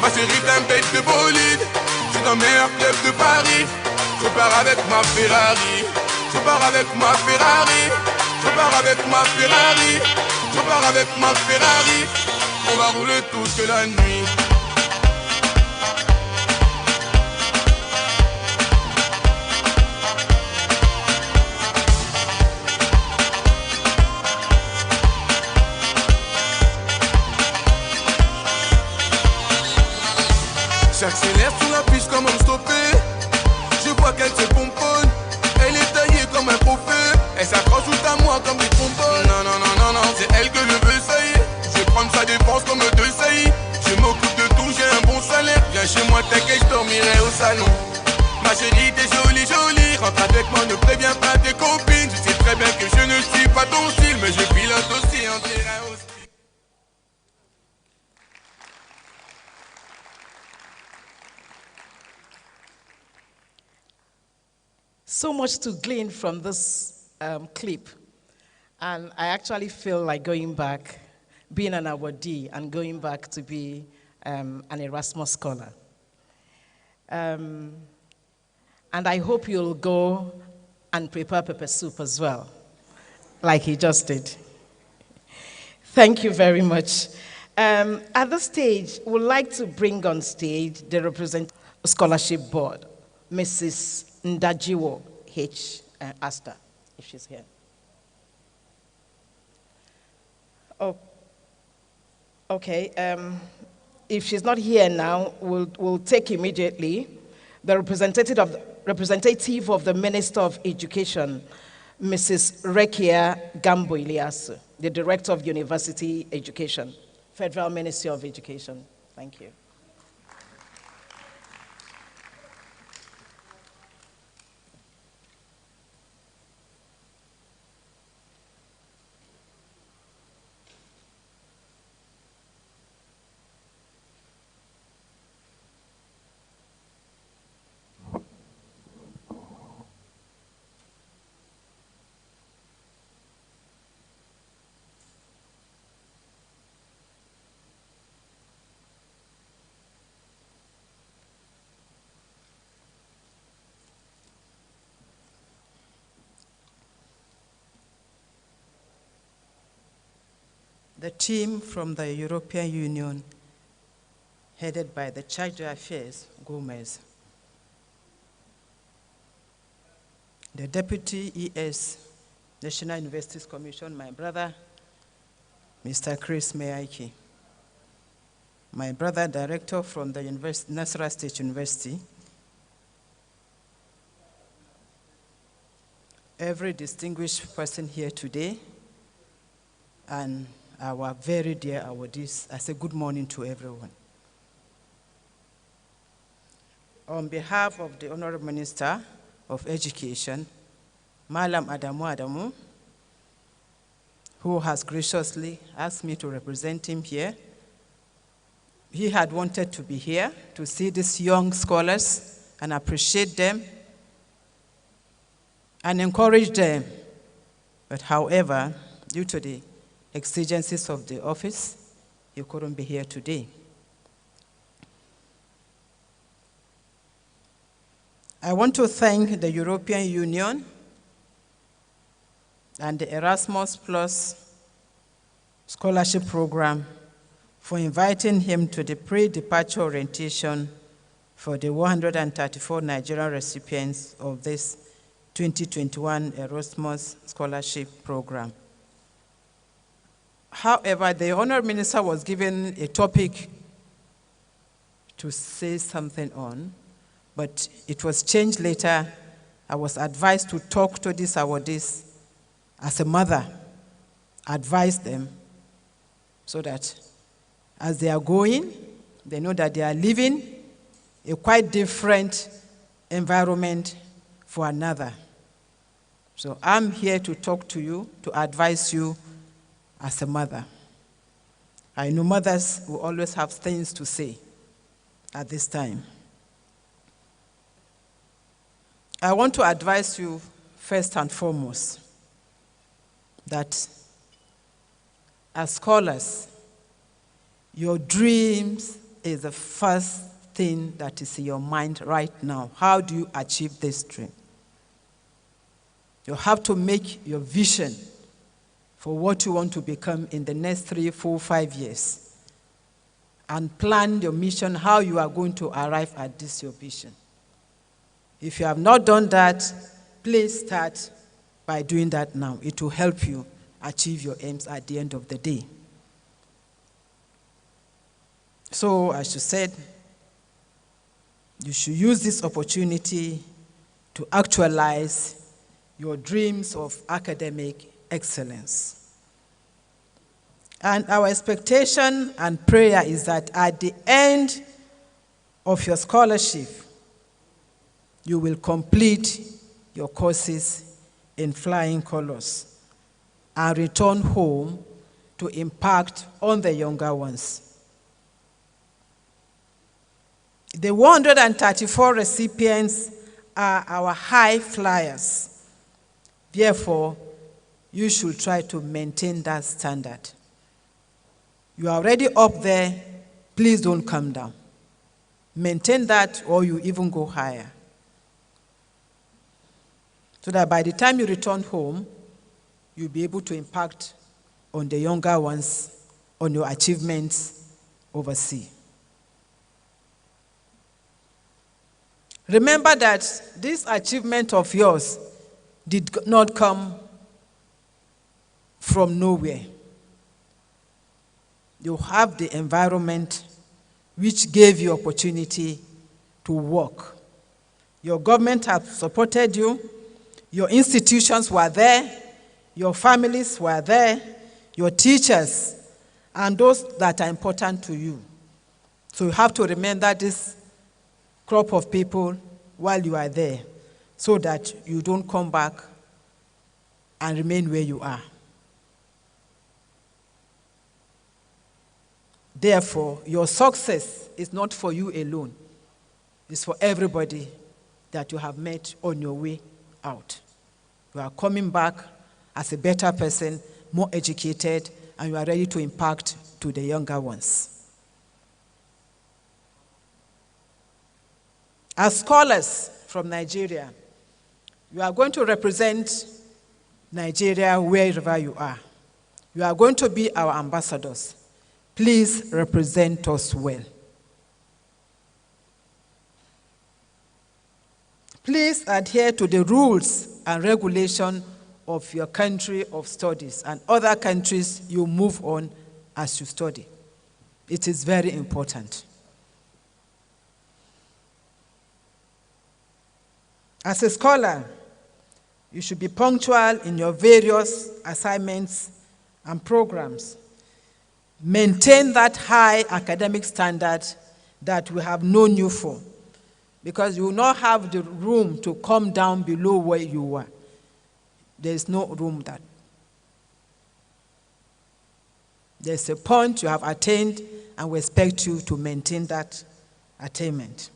Ma chérie t'embête de bolide. Je suis dans le meilleur club de Paris. Je pars avec ma Ferrari. Je pars avec ma Ferrari. Je pars avec ma Ferrari. Je pars avec ma Ferrari. On va rouler toute la nuit. dépense comme deux saillies. Je m'occupe de tout, j'ai un bon salaire. Viens chez moi, t'inquiète, je dormirai au salon. Ma chérie, t'es jolie, jolie. Rentre avec moi, ne préviens pas tes copines. Tu sais très bien que je ne suis pas ton style, mais je pilote aussi un terrain hostile. So much to glean from this clip. And I actually feel like going back, being an awardee, and going back to be an Erasmus scholar. And I hope you'll go and prepare pepper soup as well, like he just did. Thank you very much. At this stage, we'd like to bring on stage the representative scholarship board, Mrs. Ndajiwo H. Asta, if she's here. Oh, okay. If she's not here now, we'll take immediately the representative of the Minister of Education, Mrs. Rekia Gambo Iliasu, the Director of University Education, Federal Ministry of Education. Thank you. The team from the European Union, headed by the Charge d'Affaires, Gomez, the Deputy ES, National Universities Commission, my brother, Mr. Chris Meaiki, my brother, Director from the Nasarawa State University, every distinguished person here today, and our very dear awardees, I say good morning to everyone. On behalf of the Honorable Minister of Education, Malam Adamu, who has graciously asked me to represent him here, he had wanted to be here to see these young scholars and appreciate them and encourage them. But however, due to the exigencies of the office, you couldn't be here today. I want to thank the European Union and the Erasmus Plus scholarship program for inviting him to the pre-departure orientation for the 134 Nigerian recipients of this 2021 Erasmus scholarship program. However, the Honorable Minister was given a topic to say something on, but it was changed later. I was advised to talk to these awardees as a mother, advise them so that as they are going, they know that they are living a quite different environment for another. So I'm here to talk to you, to advise you as a mother. I know mothers will always have things to say at this time. I want to advise you first and foremost that as scholars, your dreams is the first thing that is in your mind right now. How do you achieve this dream? You have to make your vision for what you want to become in the next 3, 4, 5 years. And plan your mission, how you are going to arrive at this your vision. If you have not done that, please start by doing that now. It will help you achieve your aims at the end of the day. So, as you said, you should use this opportunity to actualize your dreams of academic excellence. And our expectation and prayer is that at the end of your scholarship, you will complete your courses in flying colors and return home to impact on the younger ones. The 134 recipients are our high flyers. Therefore, you should try to maintain that standard. You are already up there, please don't come down. Maintain that, or you even go higher. So that by the time you return home, you'll be able to impact on the younger ones, on your achievements overseas. Remember that this achievement of yours did not come from nowhere. You have the environment which gave you opportunity to work. Your government has supported you, your institutions were there, your families were there, your teachers, and those that are important to you. So you have to remember this crop of people while you are there, so that you don't come back and remain where you are. Therefore, your success is not for you alone. It's for everybody that you have met on your way out. You are coming back as a better person, more educated, and you are ready to impact to the younger ones. As scholars from Nigeria, you are going to represent Nigeria wherever you are. You are going to be our ambassadors. Please represent us well. Please adhere to the rules and regulations of your country of studies and other countries you move on as you study. It is very important. As a scholar, you should be punctual in your various assignments and programs. Maintain that high academic standard that we have known you for, because you will not have the room to come down below where you were. There is no room that. There's a point you have attained, and we expect you to maintain that attainment.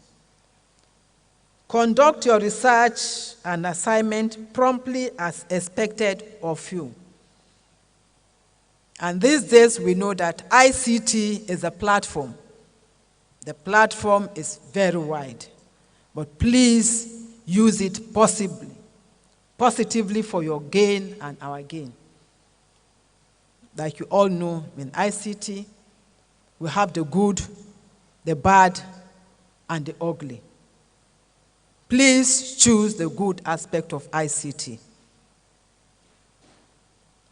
Conduct your research and assignment promptly as expected of you. And these days we know that ICT is a platform. The platform is very wide, but please use it positively for your gain and our gain. Like you all know, in ICT, we have the good, the bad, and the ugly. Please choose the good aspect of ICT.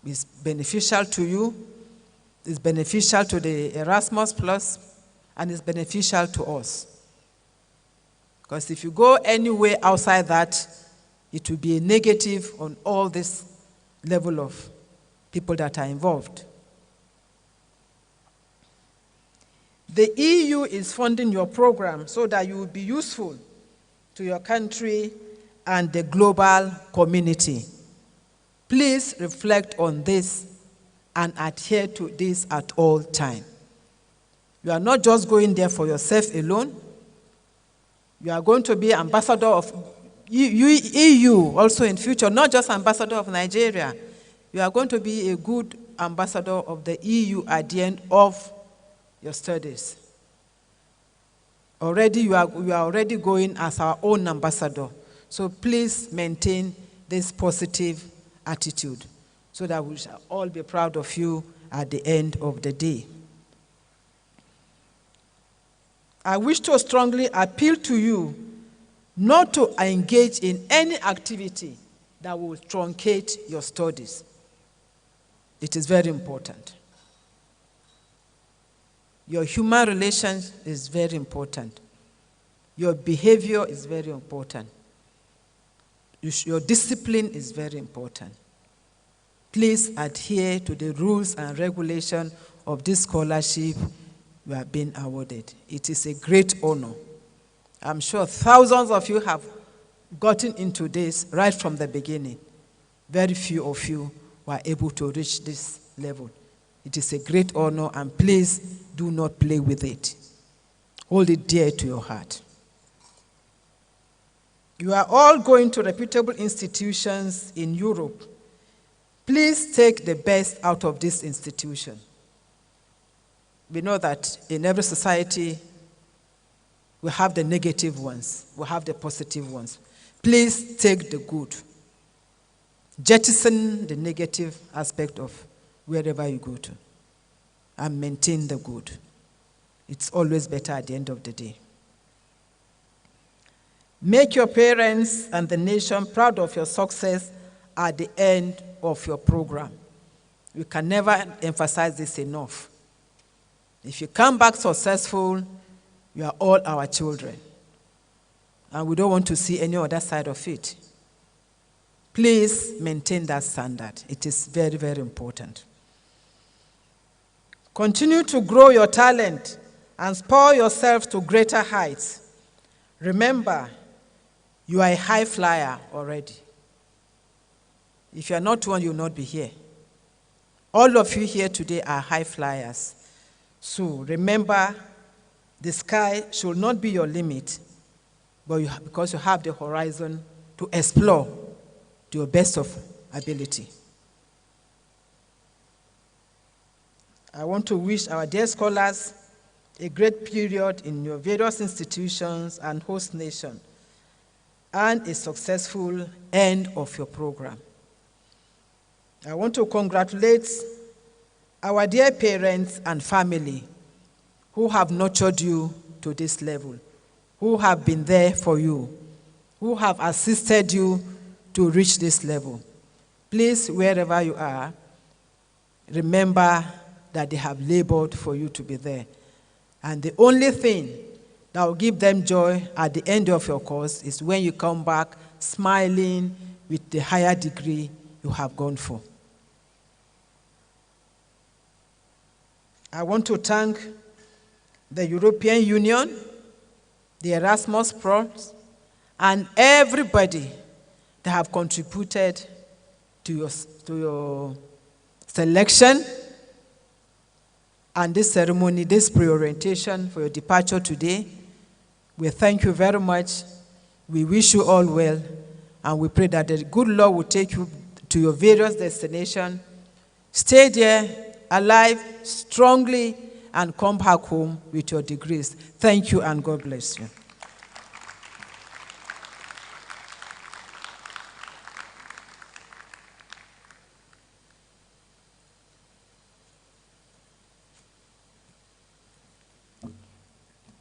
It's beneficial to you, it's beneficial to the Erasmus Plus, and it's beneficial to us. Because if you go anywhere outside that, it will be a negative on all this level of people that are involved. The EU is funding your program so that you will be useful to your country and the global community. Please reflect on this and adhere to this at all times. You are not just going there for yourself alone. You are going to be ambassador of EU also in future, not just ambassador of Nigeria. You are going to be a good ambassador of the EU at the end of your studies. Already you are already going as our own ambassador. So please maintain this positive attitude so that we shall all be proud of you at the end of the day. I wish to strongly appeal to you not to engage in any activity that will truncate your studies. It is very important. Your human relations is very important. Your behavior is very important. Your discipline is very important. Please adhere to the rules and regulations of this scholarship you have been awarded. It is a great honor. I'm sure thousands of you have gotten into this right from the beginning. Very few of you were able to reach this level. It is a great honor, and please do not play with it. Hold it dear to your heart. You are all going to reputable institutions in Europe. Please take the best out of this institution. We know that in every society, we have the negative ones, we have the positive ones. Please take the good. Jettison the negative aspect of wherever you go to, and maintain the good. It's always better at the end of the day. Make your parents and the nation proud of your success at the end of your program. We can never emphasize this enough. If you come back successful, you are all our children. And we don't want to see any other side of it. Please maintain that standard. It is very, very important. Continue to grow your talent and spur yourself to greater heights. Remember, you are a high flyer already. If you are not one, you will not be here. All of you here today are high flyers. So remember, the sky should not be your limit, but because you have the horizon to explore to your best of ability. I want to wish our dear scholars a great period in your various institutions and host nation, and a successful end of your program. I want to congratulate our dear parents and family who have nurtured you to this level, who have been there for you, who have assisted you to reach this level. Please, wherever you are, remember that they have labored for you to be there. And the only thing that will give them joy at the end of your course is when you come back smiling with the higher degree you have gone for. I want to thank the European Union, the Erasmus Pros, and everybody that have contributed to your selection and this ceremony, this pre-orientation for your departure today. We thank you very much. We wish you all well, and we pray that the good Lord will take you to your various destinations. Stay there, alive, strongly, and come back home with your degrees. Thank you, and God bless you.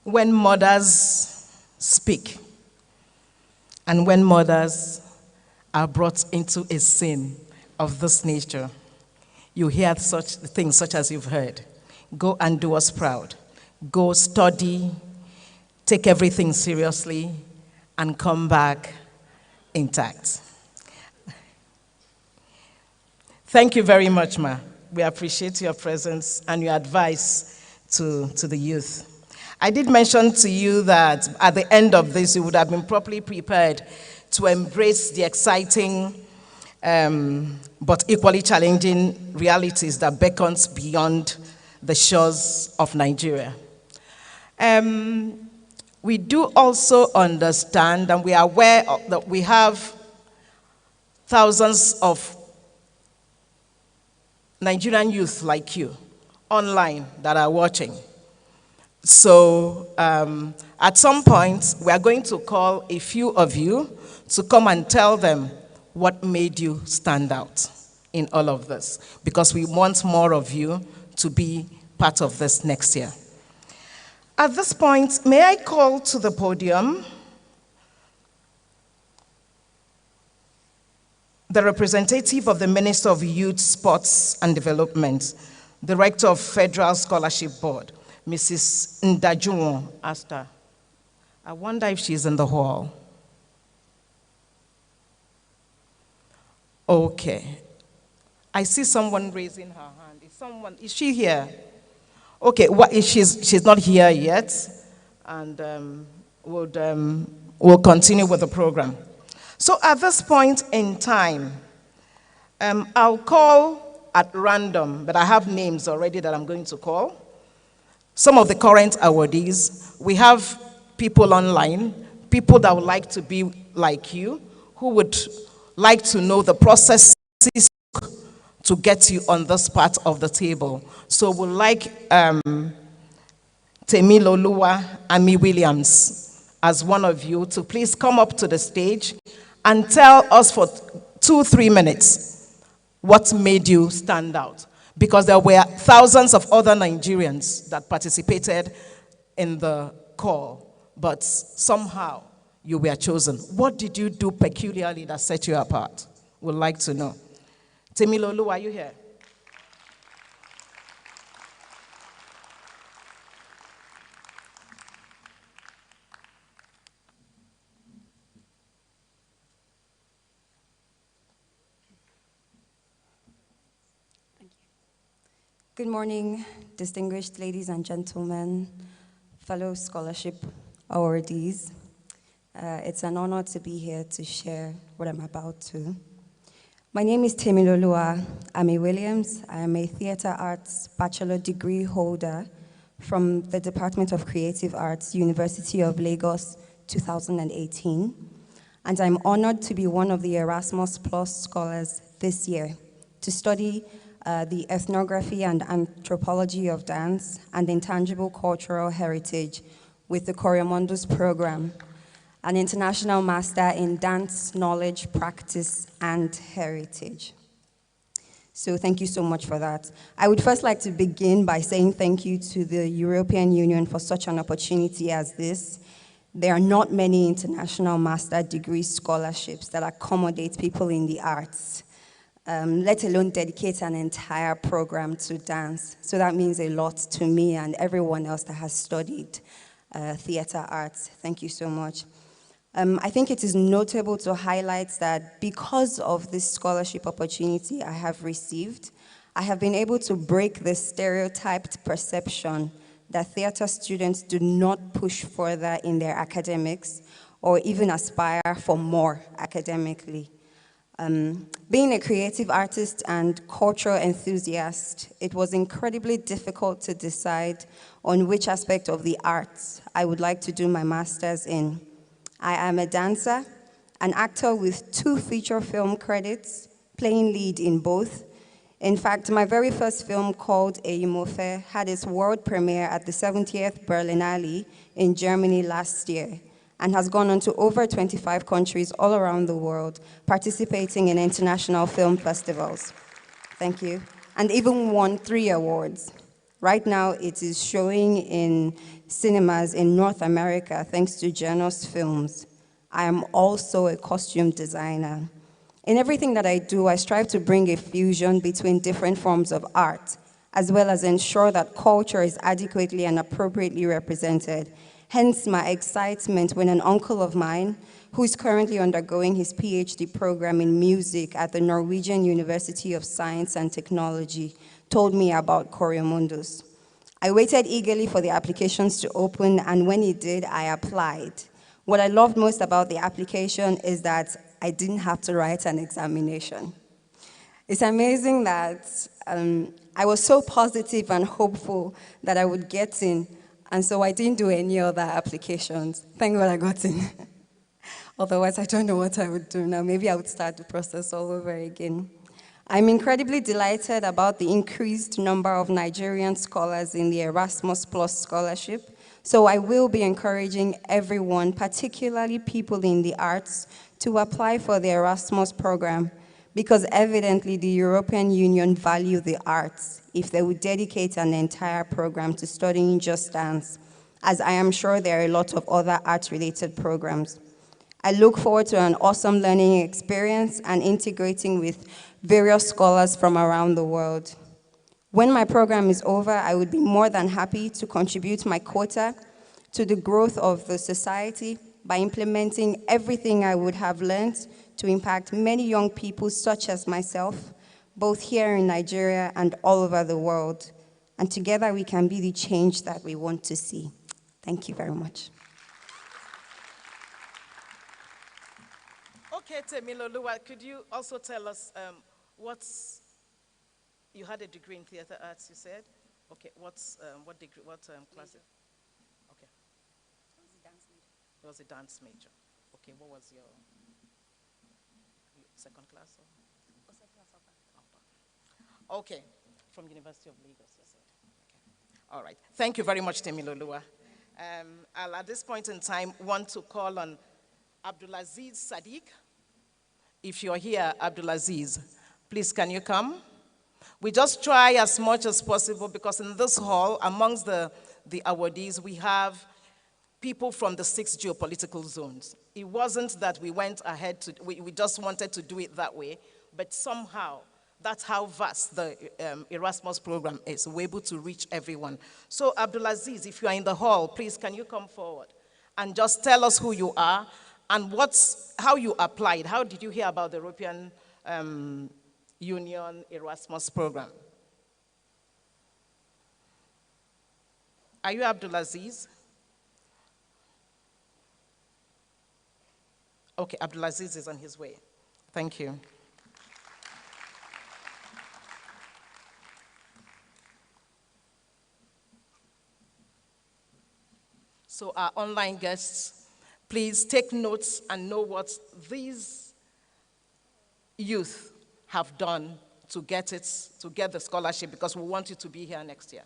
When mothers speak, and when mothers are brought into a scene of this nature, you hear such things such as you've heard. Go and do us proud. Go study, take everything seriously, and come back intact. Thank you very much, Ma. We appreciate your presence and your advice to the youth. I did mention to you that at the end of this, you would have been properly prepared to embrace the exciting but equally challenging realities that beckons beyond the shores of Nigeria. We do also understand, and we are aware that we have thousands of Nigerian youth like you online that are watching. So at some point, we are going to call a few of you to come and tell them what made you stand out in all of this, because we want more of you to be part of this next year. At this point, may I call to the podium the representative of the Minister of Youth, Sports and Development, Director of Federal Scholarship Board, Mrs. Ndajuwon Asta. I wonder if she's in the hall. Okay. I see someone raising her hand. Is she here? Okay, she's not here yet, and we'll continue with the program. So at this point in time, I'll call at random, but I have names already that I'm going to call. Some of the current awardees, we have people online, people that would like to be like you, who would like to know the processes to get you on this part of the table. So we'd like Temiloluwa Ami Williams as one of you to please come up to the stage and tell us for 2-3 minutes what made you stand out. Because there were thousands of other Nigerians that participated in the call, but somehow you were chosen. What did you do peculiarly that set you apart? We'd like to know. Temilolu, are you here? Good morning, distinguished ladies and gentlemen, fellow scholarship awardees. It's an honor to be here to share what I'm about to. My name is Temiloluwa Ami Williams. I am a theater arts bachelor degree holder from the Department of Creative Arts, University of Lagos, 2018. And I'm honored to be one of the Erasmus Plus scholars this year to study the ethnography and anthropology of dance and intangible cultural heritage with the Corriamondus program, an international master in dance, knowledge, practice, and heritage. So thank you so much for that. I would first like to begin by saying thank you to the European Union for such an opportunity as this. There are not many international master degree scholarships that accommodate people in the arts. Let alone dedicate an entire program to dance. So that means a lot to me and everyone else that has studied theater arts. Thank you so much. I think it is notable to highlight that because of this scholarship opportunity I have received, I have been able to break the stereotyped perception that theater students do not push further in their academics or even aspire for more academically. Being a creative artist and cultural enthusiast, it was incredibly difficult to decide on which aspect of the arts I would like to do my master's in. I am a dancer, an actor with 2 feature film credits, playing lead in both. In fact, my very first film called Eyimofe had its world premiere at the 70th Berlinale in Germany last year, and has gone on to over 25 countries all around the world, participating in international film festivals. Thank you. And even won 3 awards. Right now, it is showing in cinemas in North America, thanks to Janus Films. I am also a costume designer. In everything that I do, I strive to bring a fusion between different forms of art, as well as ensure that culture is adequately and appropriately represented. Hence my excitement when an uncle of mine, who is currently undergoing his PhD program in music at the Norwegian University of Science and Technology, told me about Corriamondus. I waited eagerly for the applications to open, and when it did, I applied. What I loved most about the application is that I didn't have to write an examination. It's amazing that I was so positive and hopeful that I would get in, and so I didn't do any other applications. Thank God I got in. Otherwise, I don't know what I would do now. Maybe I would start the process all over again. I'm incredibly delighted about the increased number of Nigerian scholars in the Erasmus Plus scholarship. So I will be encouraging everyone, particularly people in the arts, to apply for the Erasmus program, because evidently the European Union value the arts if they would dedicate an entire program to studying just dance, as I am sure there are a lot of other art-related programs. I look forward to an awesome learning experience and integrating with various scholars from around the world. When my program is over, I would be more than happy to contribute my quota to the growth of the society by implementing everything I would have learned to impact many young people such as myself both here in Nigeria and all over the world. And together we can be the change that we want to see. Thank you very much. Okay, Temiloluwa, could you also tell us you had a degree in theater arts, you said? Okay, what degree, what class? Okay. It was a dance major. Okay, what was your second class? Or? Second class upper. Okay, from University of Lagos, you said. Okay. All right. Thank you very much, Temiloluwa. I'll, at this point in time, want to call on Abdulaziz Sadiq. If you're here, Abdulaziz, please can you come? We just try as much as possible because in this hall, amongst the awardees, we have people from the 6 geopolitical zones. It wasn't that we went ahead we just wanted to do it that way, but somehow, that's how vast the Erasmus program is. We're able to reach everyone. So Abdulaziz, if you are in the hall, please can you come forward and just tell us who you are and how you applied. How did you hear about the European Union Erasmus program? Are you Abdulaziz? Okay, Abdulaziz is on his way. Thank you. So our online guests, please take notes and know what these youth have done to get the scholarship, because we want you to be here next year.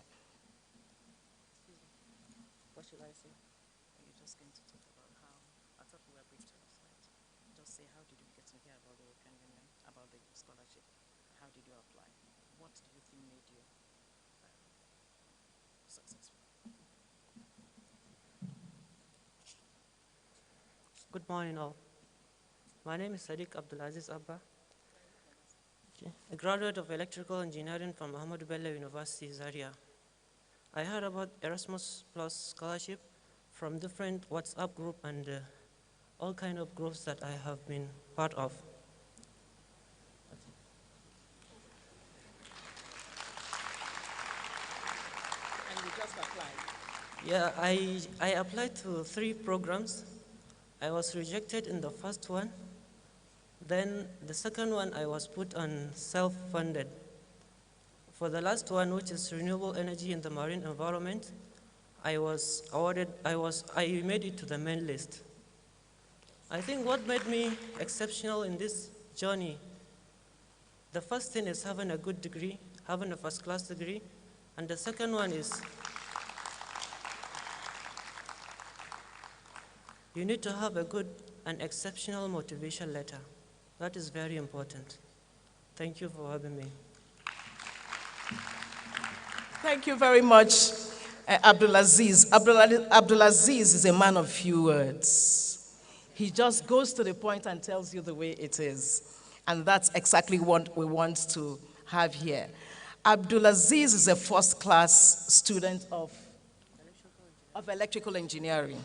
What should I say? Are you just going to talk about how? I thought we were briefed last night. Just say, how did you get to hear about the European Union, about the scholarship? How did you apply? What do you think made you successful? Good morning, all. My name is Sadiq Abdulaziz Abba, a graduate of electrical engineering from Ahmadu Bello University, Zaria. I heard about Erasmus Plus scholarship from different WhatsApp group and all kind of groups that I have been part of. And you just applied? Yeah, I applied to 3 programs. I was rejected in the first one. Then the second one, I was put on self-funded. For the last one, which is renewable energy in the marine environment, I was awarded, I made it to the main list. I think what made me exceptional in this journey, the first thing is having a good degree, having a first-class degree, and the second one is you need to have a good and exceptional motivation letter. That is very important. Thank you for having me. Thank you very much, Abdulaziz. Abdulaziz is a man of few words. He just goes to the point and tells you the way it is. And that's exactly what we want to have here. Abdulaziz is a first-class student of electrical engineering.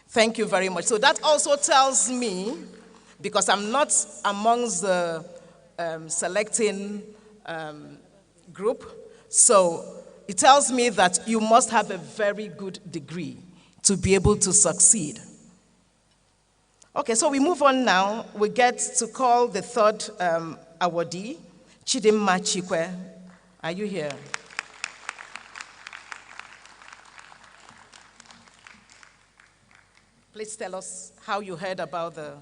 Thank you very much. So that also tells me, because I'm not amongst the selecting group, so it tells me that you must have a very good degree to be able to succeed. Okay, so we move on now. We get to call the third awardee, Chidimma Chikwe. Are you here? Please tell us how you heard about the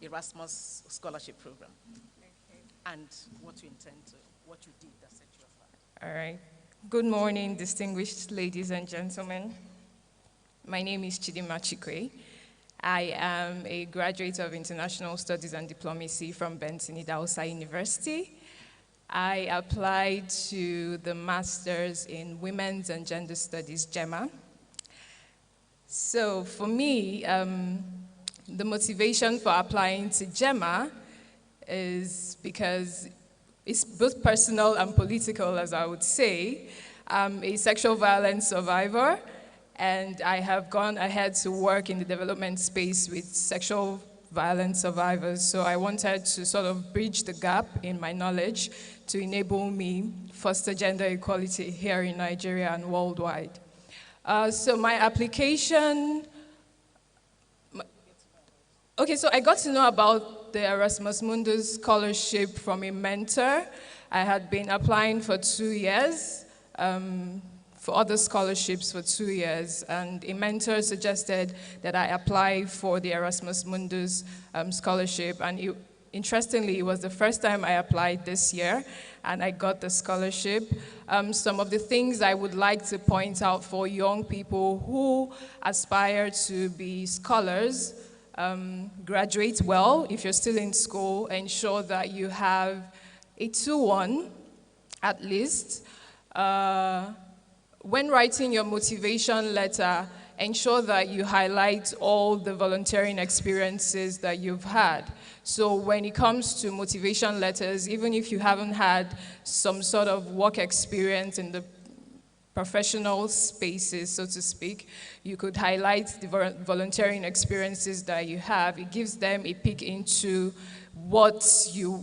Erasmus scholarship program, and what you intend to, what you did that set you apart. All right. Good morning, distinguished ladies and gentlemen. My name is Chidimma Chikwe. I am a graduate of International Studies and Diplomacy from Benson Idahosa University. I applied to the Masters in Women's and Gender Studies, GEMA. So for me, the motivation for applying to GEMA is because it's both personal and political, as I would say. I'm a sexual violence survivor, and I have gone ahead to work in the development space with sexual violence survivors. So I wanted to sort of bridge the gap in my knowledge to enable me foster gender equality here in Nigeria and worldwide. So my application, okay, so I got to know about the Erasmus Mundus scholarship from a mentor. I had been applying for 2 years, for other scholarships for 2 years, and a mentor suggested that I apply for the Erasmus Mundus scholarship, and interestingly, it was the first time I applied this year, and I got the scholarship. Some of the things I would like to point out for young people who aspire to be scholars: graduate well. If you're still in school, ensure that you have a 2-1 at least. When writing your motivation letter, ensure that you highlight all the volunteering experiences that you've had. So when it comes to motivation letters, even if you haven't had some sort of work experience in the professional spaces, so to speak, you could highlight the volunteering experiences that you have. It gives them a peek into what you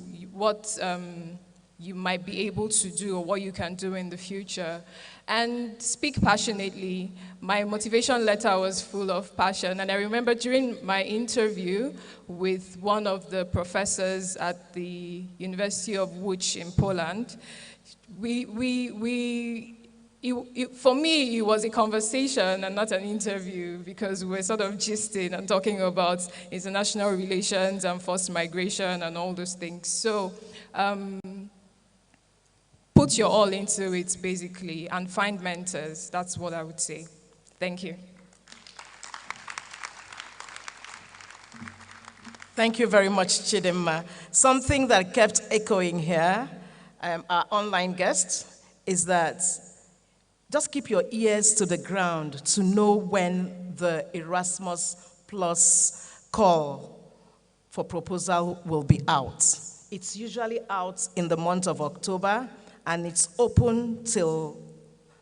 might be able to do or what you can do in the future. And speak passionately. My motivation letter was full of passion, and I remember during my interview with one of the professors at the University of Łódź in Poland, for me, it was a conversation and not an interview, because we were sort of gisting and talking about international relations and forced migration and all those things. So put your all into it, basically, and find mentors. That's what I would say. Thank you. Thank you very much, Chidimma. Something that kept echoing here, our online guests, is that just keep your ears to the ground to know when the Erasmus Plus call for proposal will be out. It's usually out in the month of October, and it's open till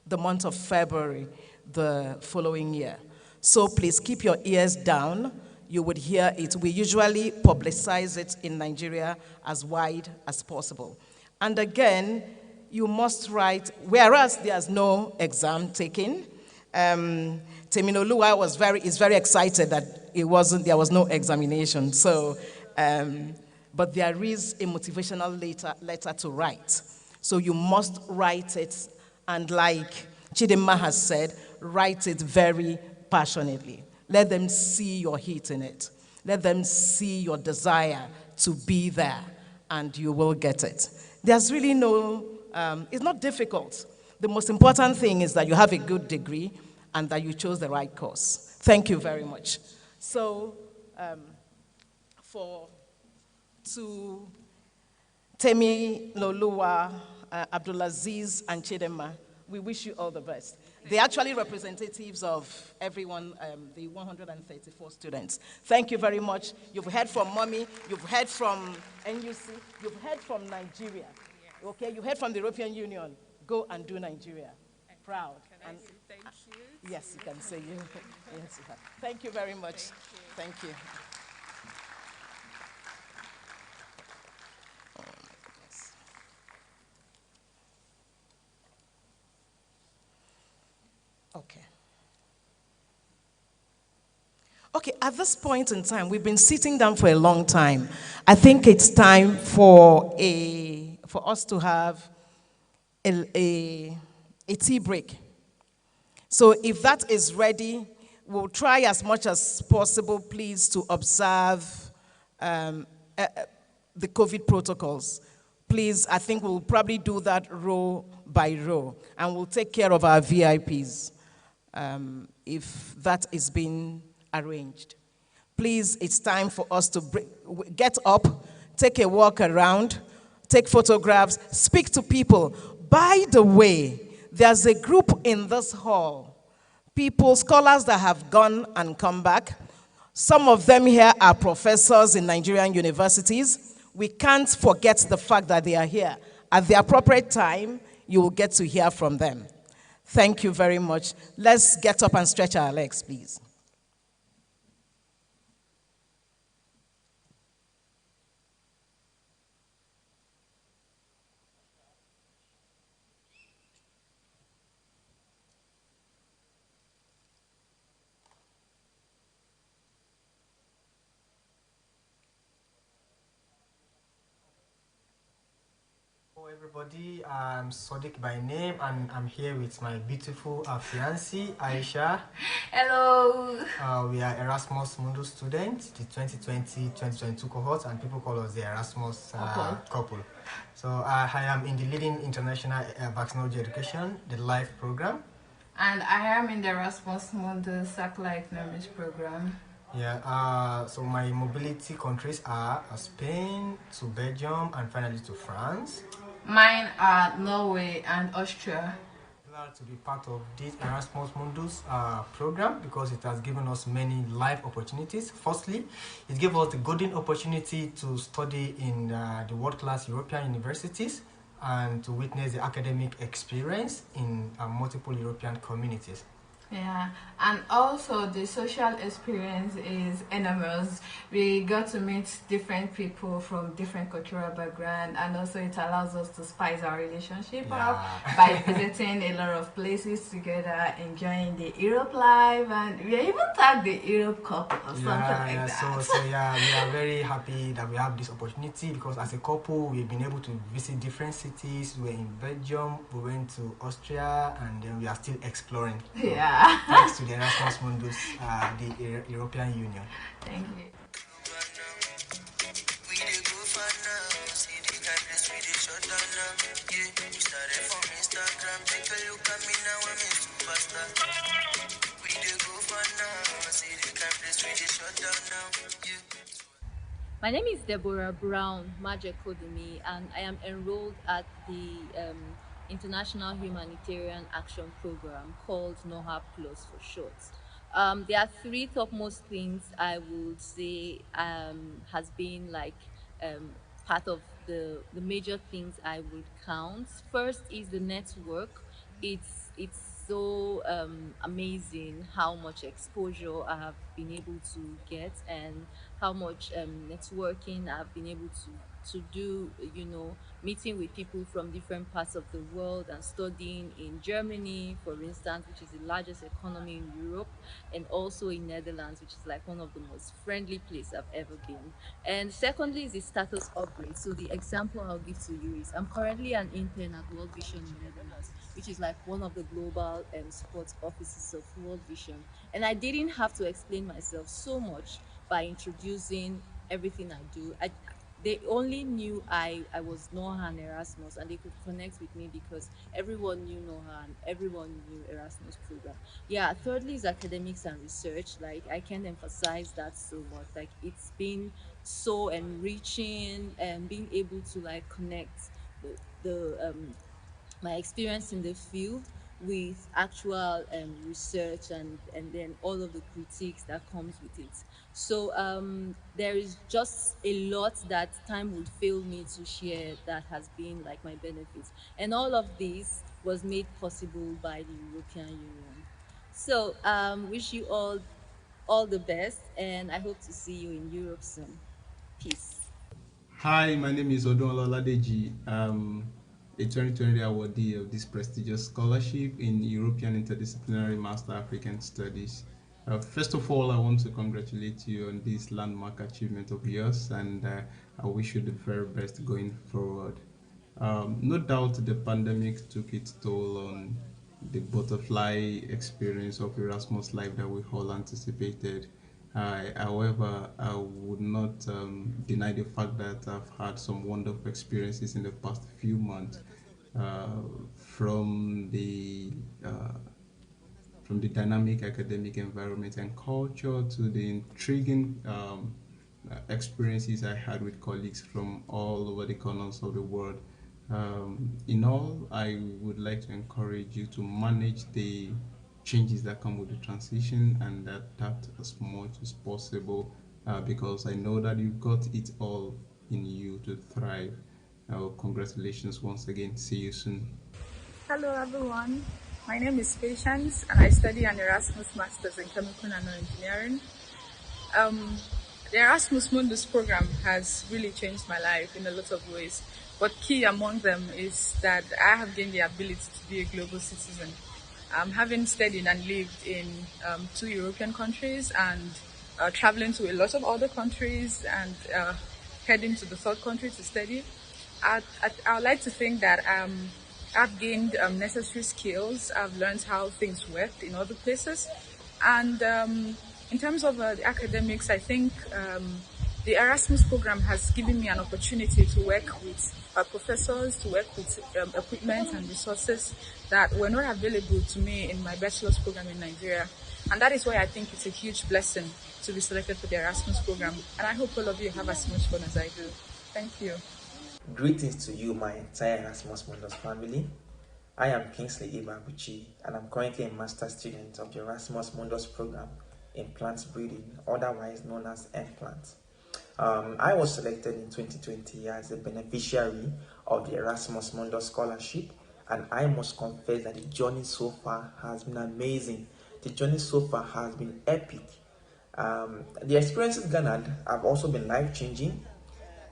the month of February the following year. So please keep your ears down. You would hear it. We usually publicize it in Nigeria as wide as possible. And again, you must write, whereas there's no exam taken. Teminoluwa is very excited that there was no examination. So, but there is a motivational letter to write. So you must write it, and like Chidimma has said, write it very passionately. Let them see your heat in it. Let them see your desire to be there, and you will get it. There's really no, it's not difficult. The most important thing is that you have a good degree and that you chose the right course. Thank you very much. So, to Temiloluwa, Abdulaziz, and Chidimma, we wish you all the best. They're actually representatives of everyone, the 134 students. Thank you very much. You've heard from Mommy, you've heard from NUC, you've heard from Nigeria. Yes. Okay, you heard from the European Union. Go and do Nigeria. Proud. Can I say thank you? Yes, you can say you. Yes, you have. Thank you very much. Thank you. Okay. Okay, at this point in time, we've been sitting down for a long time. I think it's time for us to have a tea break. So if that is ready, we'll try as much as possible, please, to observe the COVID protocols. Please, I think we'll probably do that row by row, and we'll take care of our VIPs. If that is being arranged. Please, it's time for us to get up, take a walk around, take photographs, speak to people. By the way, there's a group in this hall, scholars that have gone and come back. Some of them here are professors in Nigerian universities. We can't forget the fact that they are here. At the appropriate time, you will get to hear from them. Thank you very much. Let's get up and stretch our legs, please. everybody. I'm Sodiq by name, and I'm here with my beautiful fiancée, Aisha. Hello. We are Erasmus Mundus students, the 2020-2022 cohort, and people call us the Erasmus couple. So I am in the leading international vaccinology education, the LIFE program. And I am in the Erasmus Mundus Circular Economics program. Yeah, so my mobility countries are Spain to Belgium and finally to France. Mine are Norway and Austria. Glad to be part of this Erasmus Mundus program because it has given us many life opportunities. Firstly, it gave us the golden opportunity to study in the world-class European universities and to witness the academic experience in multiple European communities. Yeah, and also the social experience is enormous. We got to meet different people from different cultural background, and also it allows us to spice our relationship up by visiting a lot of places together, enjoying the Europe life, and we even tagged the Europe couple or something like that. So we are very happy that we have this opportunity because as a couple we've been able to visit different cities. We were in Belgium, we went to Austria, and then we are still exploring. Yeah. Thanks to the Erasmus Mundus, the European Union. Thank you. My name is Deborah Brown Majekodumi, and I am enrolled at the International Humanitarian Action Program called NOHA Plus for short. There are three topmost things I would say has been like part of the major things I would count. First is the network. It's so amazing how much exposure I have been able to get and how much networking I've been able to do, meeting with people from different parts of the world and studying in Germany, for instance, which is the largest economy in Europe, and also in Netherlands, which is like one of the most friendly places I've ever been. And secondly is the status upgrade. So the example I'll give to you is I'm currently an intern at World Vision in Netherlands, which is like one of the global support offices of World Vision. And I didn't have to explain myself so much by introducing everything I do. They only knew I was Noha and Erasmus, and they could connect with me because everyone knew Noha and everyone knew Erasmus program. Yeah, thirdly is academics and research. Like, I can't emphasize that so much. Like, it's been so enriching and being able to like connect the my experience in the field with actual research and then all of the critiques that comes with it. So there is just a lot that time would fail me to share that has been like my benefits. And all of this was made possible by the European Union. So wish you all the best, and I hope to see you in Europe soon. Peace. Hi, my name is Odon Olaladeji. I'm a 2020 awardee of this prestigious scholarship in European Interdisciplinary Master African Studies. First of all, I want to congratulate you on this landmark achievement of yours, and I wish you the very best going forward. No doubt the pandemic took its toll on the butterfly experience of Erasmus life that we all anticipated. However, I would not deny the fact that I've had some wonderful experiences in the past few months, from the dynamic academic environment and culture to the intriguing experiences I had with colleagues from all over the corners of the world. In all, I would like to encourage you to manage the changes that come with the transition and adapt as much as possible, because I know that you've got it all in you to thrive. Congratulations once again. See you soon. Hello everyone, my name is Patience and I study an Erasmus Masters in Chemical Nanoengineering. The Erasmus Mundus program has really changed my life in a lot of ways, but key among them is that I have gained the ability to be a global citizen. Having studied and lived in 2 European countries and traveling to a lot of other countries and heading to the third country to study, I would like to think that I've gained necessary skills. I've learned how things work in other places. And in terms of the academics, I think the Erasmus program has given me an opportunity to work with professors, to work with equipment and resources that were not available to me in my bachelor's program in Nigeria. And that is why I think it's a huge blessing to be selected for the Erasmus program. And I hope all of you have as much fun as I do. Thank you. Greetings to you, my entire Erasmus Mundus family. I am Kingsley Ibabuchi, and I'm currently a master student of the Erasmus Mundus program in plant breeding, otherwise known as Plant. I was selected in 2020 as a beneficiary of the Erasmus Mundus scholarship, and I must confess that the journey so far has been amazing. The journey so far has been epic. The experiences garnered have also been life-changing.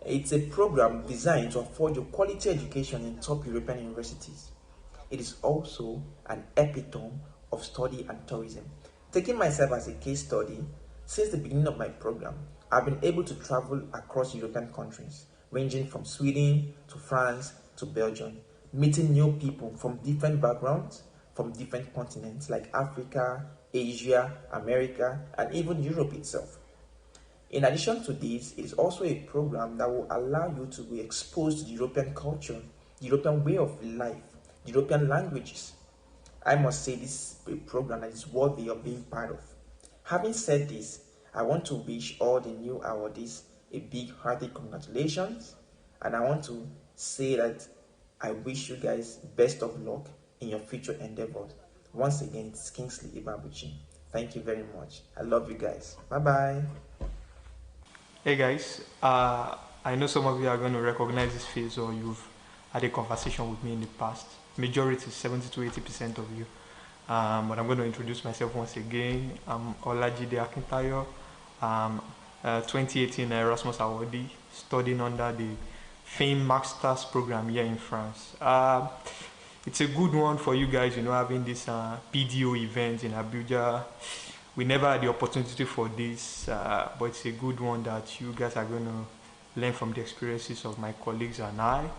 It's a program designed to afford you quality education in top European universities. It is also an epitome of study and tourism. Taking myself as a case study, since the beginning of my program, I've been able to travel across European countries, ranging from Sweden to France to Belgium, meeting new people from different backgrounds, from different continents like Africa, Asia, America, and even Europe itself. In addition to this, it is also a program that will allow you to be exposed to the European culture, the European way of life, the European languages. I must say this is a program that is worthy of being part of. Having said this, I want to wish all the new awardees a big hearty congratulations, and I want to say that I wish you guys best of luck in your future endeavors. Once again, it's Kingsley Ibabuchi. Thank you very much. I love you guys. Bye-bye. Hey guys, I know some of you are going to recognize this face or you've had a conversation with me in the past. Majority, 70 to 80% of you. But I'm going to introduce myself once again. I'm Olajide Akintayo. 2018 Erasmus Awardee, studying under the Fame Masters program here in France. It's a good one for you guys, having this PDO event in Abuja. We never had the opportunity for this, but it's a good one that you guys are going to learn from the experiences of my colleagues and I.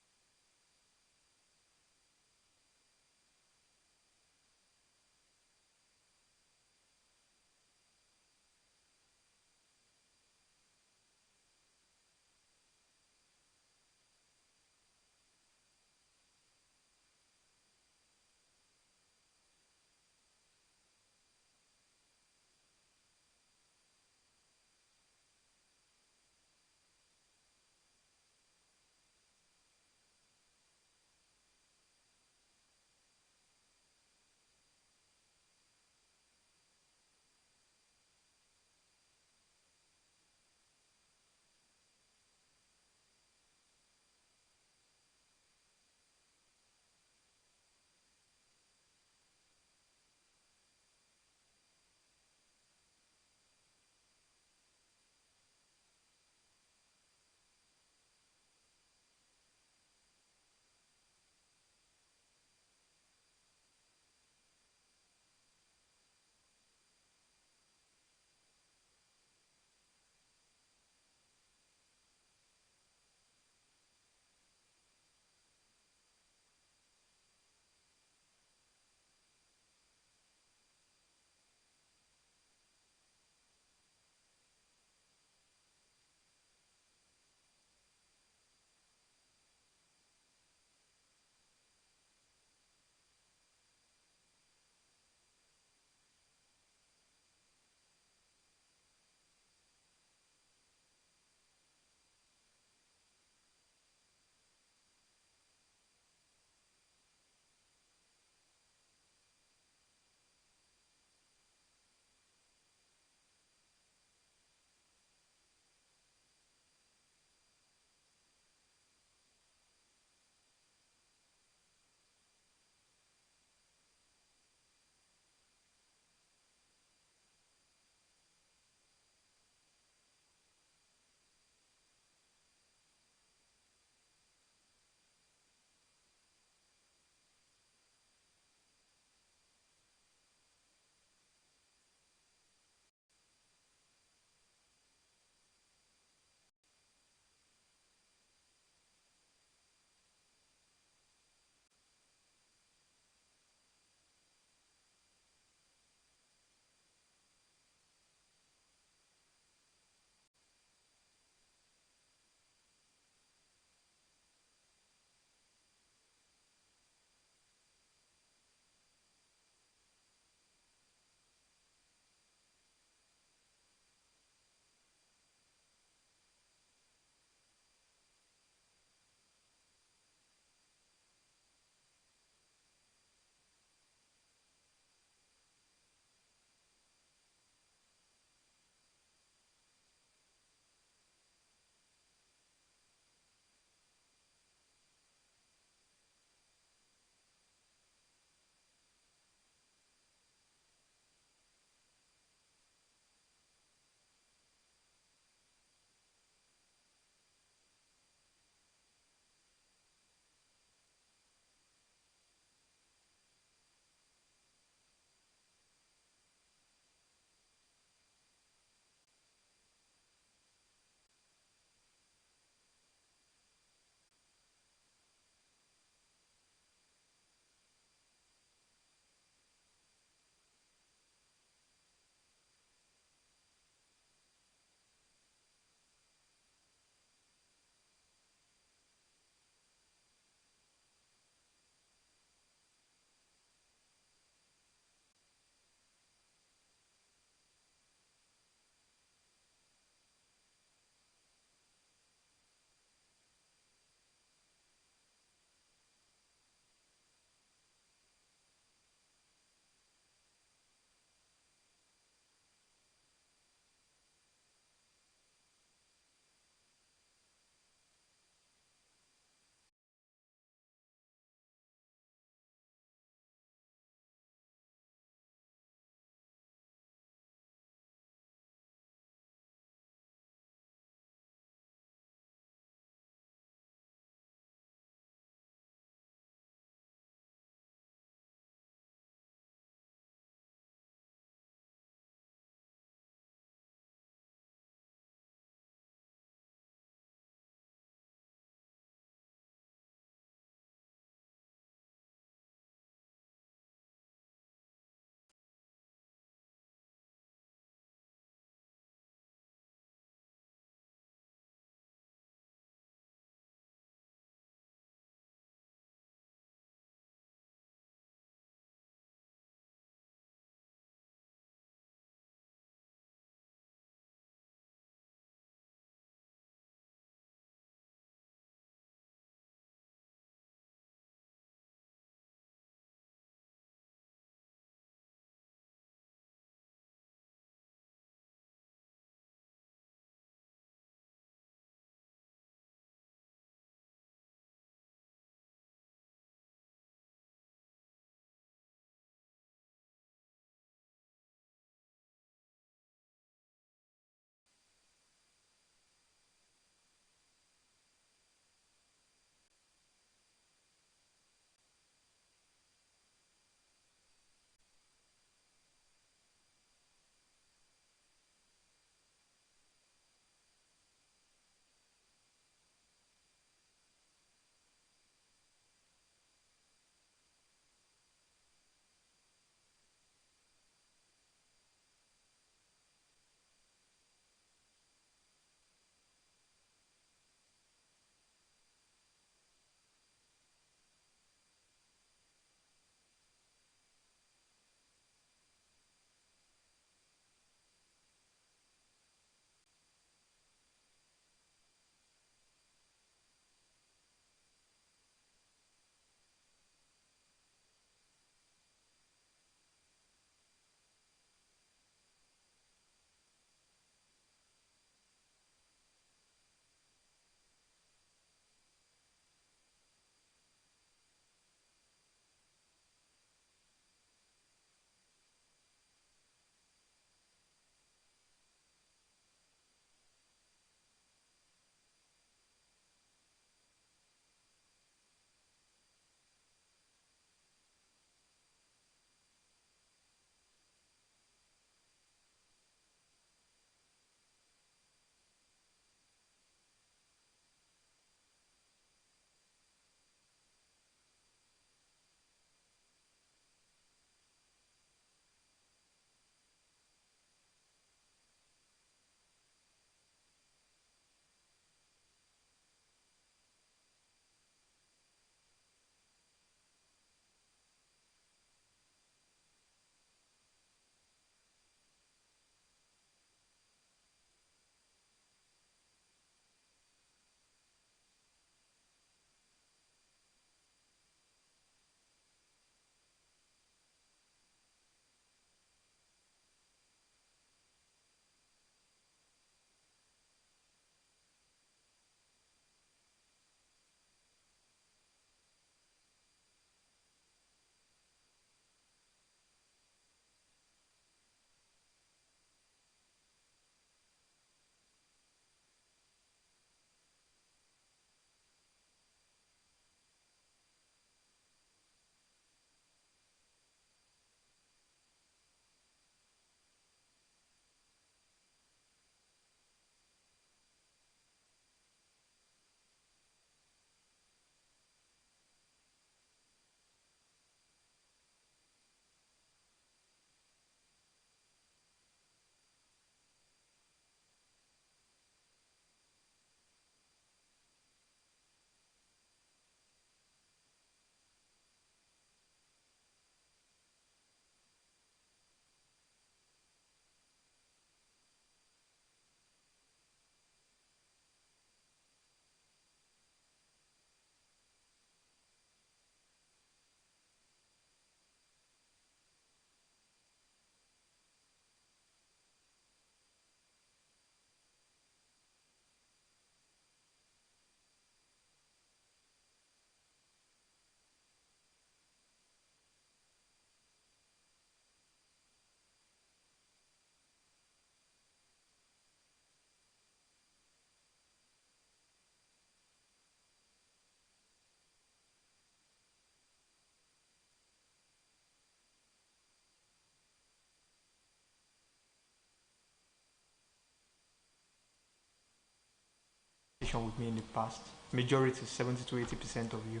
interaction with me in the past. Majority, 70 to 80% of you.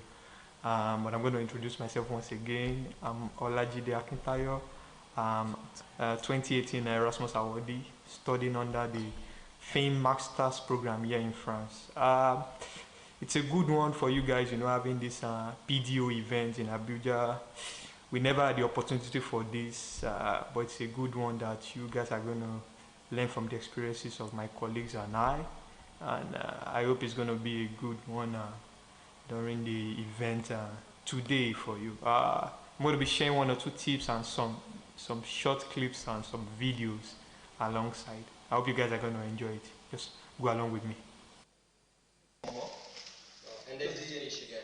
But I'm going to introduce myself once again. I'm Olajide Akintayo, 2018 Erasmus Awardee, studying under the Fame Masters program here in France. It's a good one for you guys, having this PDO event in Abuja. We never had the opportunity for this, but it's a good one that you guys are going to learn from the experiences of my colleagues and I. And I hope it's going to be a good one during the event today for you. I'm going to be sharing one or two tips and some short clips and some videos alongside. I hope you guys are going to enjoy it. Just go along with me. And then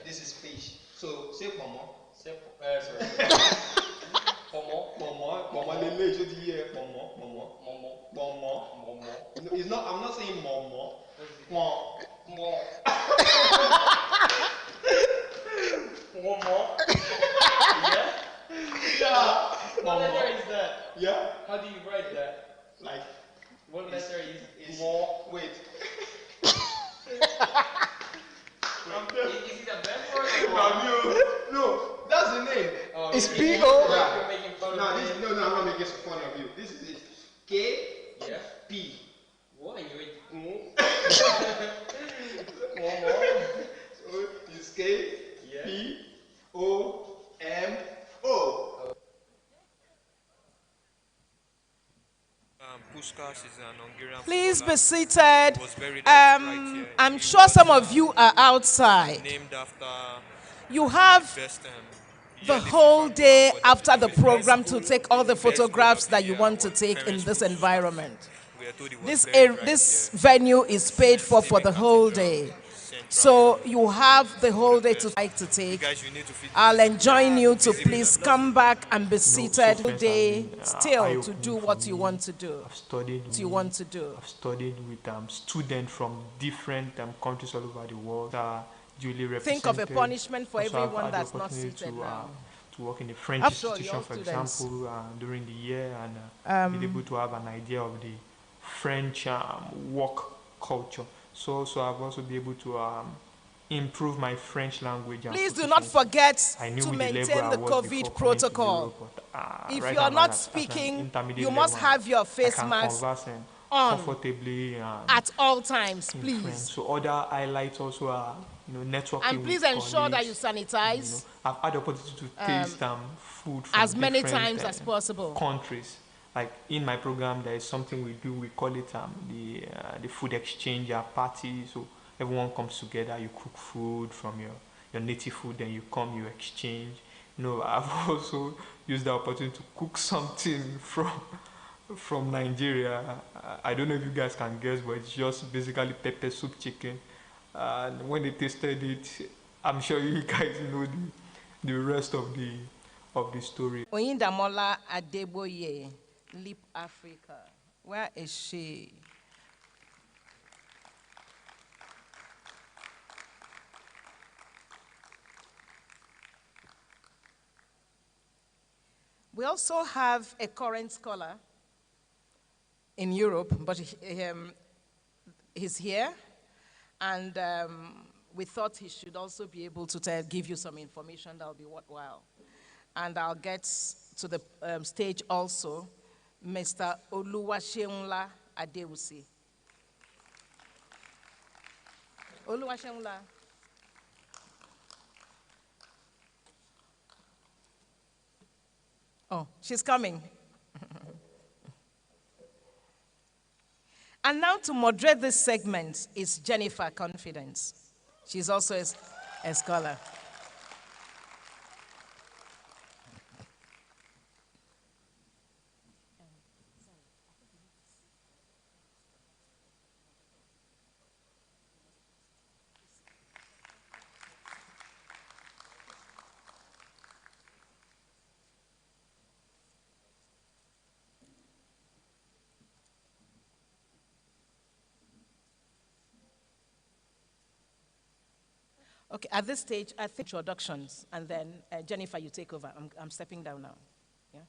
this is fish. So say pomo. Sorry. Pomo. Pomo. Lele. So the pomo. Momo. It's not. I'm not saying momo. Mo. Momo. Yeah. Yeah. What letter is that? Yeah. How do you write that? Like. What letter is more? Wait. Is it a bad word? No, that's the name. Oh, it's P-O. You're making fun of me. No, I'm not making fun of you. This is it. K. Yeah. P. What? You More. So it's K. Yeah. P. O. M. O. Puskas is an Hungarian Please be footballer. seated. He was buried right here. I'm He sure was, some of you are outside. named after You have the best the yearly whole FIFA day award, after the best goal- program to take all the best goal of photographs the that you year want to award. take in Parents this Push. environment. We are told he was This, buried right this here. venue is paid for Stephen the whole Cathedral, day. Central So Europe. you have the whole day to like to You take. guys, you need to fit I'll this. enjoin you to Visit please them. come back and be seated all friends day have been, still to eye-opening do for what you me. want to do. I've studied What you want to do. I've studied with students from different countries all over the world. Duly represented. Think of a punishment for Also, I've everyone had the that's not opportunity seated now. to work in a French After all, institution, you're all for students. example, during the year, and be able to have an idea of the French work culture. So I've also been able to improve my French language. And Please do not forget to with maintain the level I was before COVID coming to protocol. Europe, but, If right you are now, not as an speaking, intermediate you must level, have your I face can mask converse on comfortably at all times, in please. French. So other highlights also are, networking And please with ensure that colleagues. you sanitize I've had the opportunity to taste food from as many different, times as possible. countries. Like in my program, there is something we do. We call it the food exchange party. So everyone comes together. You cook food from your native food, then you come, you exchange. I've also used the opportunity to cook something from Nigeria. I don't know if you guys can guess, but it's just basically pepper soup chicken. And when they tasted it, I'm sure you guys know the rest of the story. Oyindamola Adeboye, Leap Africa. Where is she? We also have a current scholar in Europe, but he's here, and we thought he should also be able to give you some information that will be worthwhile. And I'll get to the stage also, Mr. Oluwaseunla Adewusi. Oluwaseunla. Oh, she's coming. And now to moderate this segment is Jennifer Confidence. She's also a scholar. Okay, at this stage, I think introductions, and then Jennifer, you take over. I'm stepping down now. Yeah.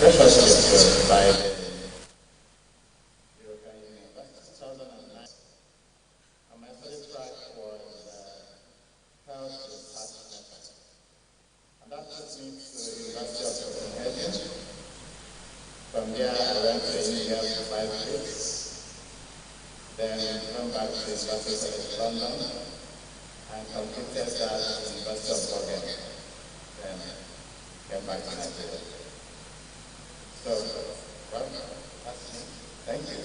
Fellowship by the European Union. That's 2009. And my study track was health research method. And that took me to the University of Copenhagen. From there, I went to India for 5 weeks. Then went back to the University of London and completed that at the University of Bergen. Then came back to Nigeria. So, well, that's me. Thank you.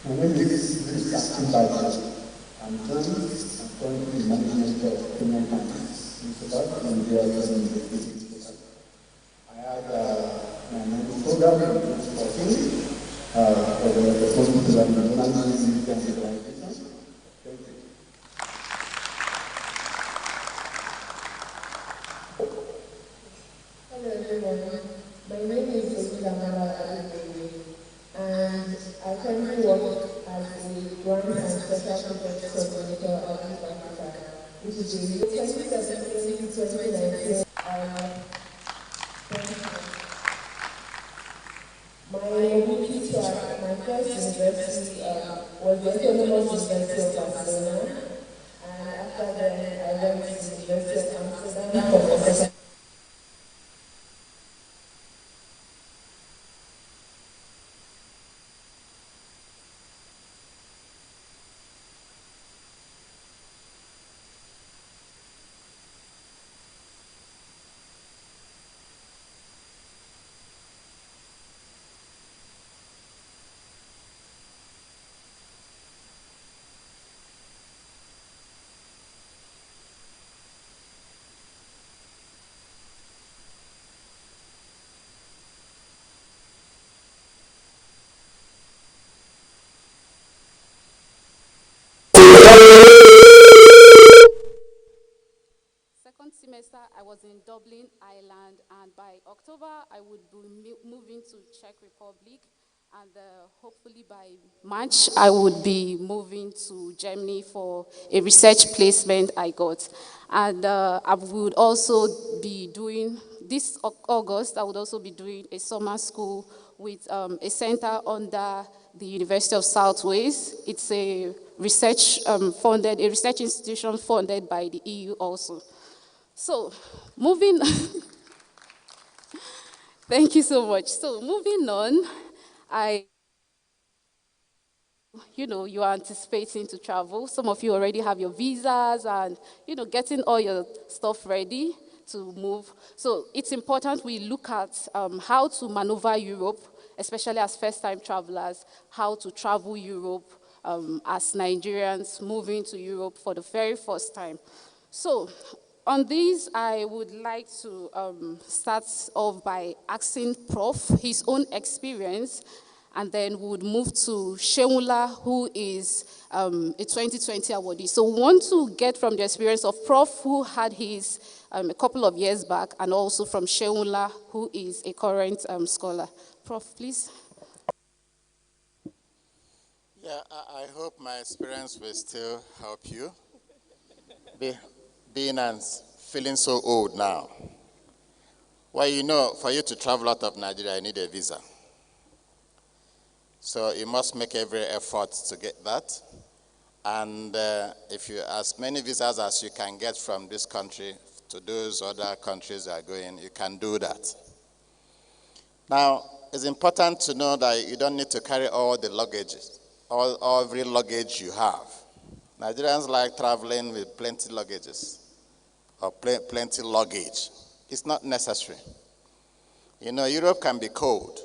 My name is Mr. Mbadi. I'm currently in management of Kenyan finance. It's about Nigeria University. I had my main program in 2014 for the post-development civilization. Thank you. Hello everyone, my name is Olamala Adebayo, and I currently work as a grant and special projects coordinator at Youth Africa, which is a 2017 to 2019. My mobility track, my first university was the Autonomous University of Barcelona, and after that I went to the University of Amsterdam for my second. Second semester, I was in Dublin, Ireland, and by October, I would be moving to Czech Republic And hopefully by March, I would be moving to Germany for a research placement I got. And I would also be doing, this August, I would also be doing a summer school with a center under the University of South Wales. It's a research a research institution funded by the EU also. So, moving, thank you so much. So, moving on, you are anticipating to travel. Some of you already have your visas and, getting all your stuff ready to move. So it's important we look at how to maneuver Europe, especially as first-time travelers, how to travel Europe as Nigerians moving to Europe for the very first time. So on this, I would like to start off by asking Prof his own experience, and then we would move to Sheula, who is a 2020 awardee. So we want to get from the experience of Prof, who had his a couple of years back, and also from Sheula, who is a current scholar. Prof, please. Yeah, I hope my experience will still help you. Being and feeling so old now. Well, for you to travel out of Nigeria, you need a visa. So you must make every effort to get that. And if you as many visas as you can get from this country to those other countries you are going, you can do that. Now, it's important to know that you don't need to carry all the luggage, every luggage you have. Nigerians like traveling with plenty luggages or plenty luggage. It's not necessary. Europe can be cold.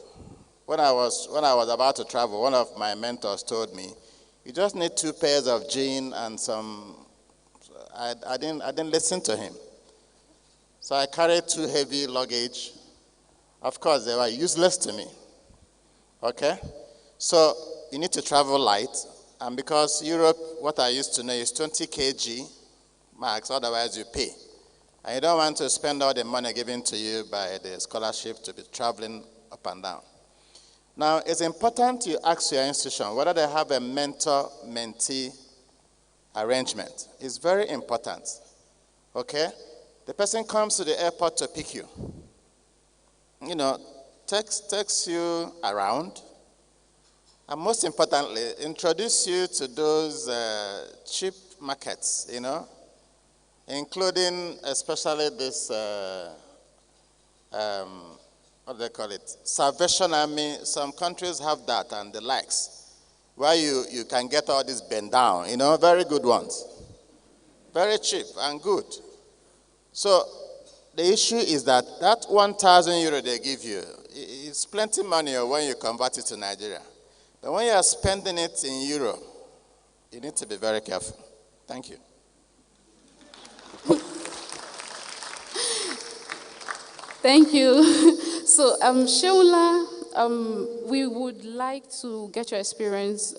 When I was about to travel, one of my mentors told me, you just need 2 pairs of jeans and some. I didn't listen to him. So I carried 2 heavy luggage. Of course, they were useless to me. Okay? So you need to travel light. And because Europe, what I used to know is 20 kg max, otherwise you pay. And you don't want to spend all the money given to you by the scholarship to be traveling up and down. Now, it's important you ask your institution whether they have a mentor-mentee arrangement. It's very important, okay? The person comes to the airport to pick you. Takes you around. And most importantly, introduce you to those cheap markets, including especially this what do they call it? Salvation Army. Some countries have that and the likes, where you can get all this bend down, very good ones. Very cheap and good. So the issue is that 1,000 euro they give you, it's plenty money when you convert it to Nigeria. But when you are spending it in euro, you need to be very careful. Thank you. Thank you. So, Sheula, we would like to get your experience,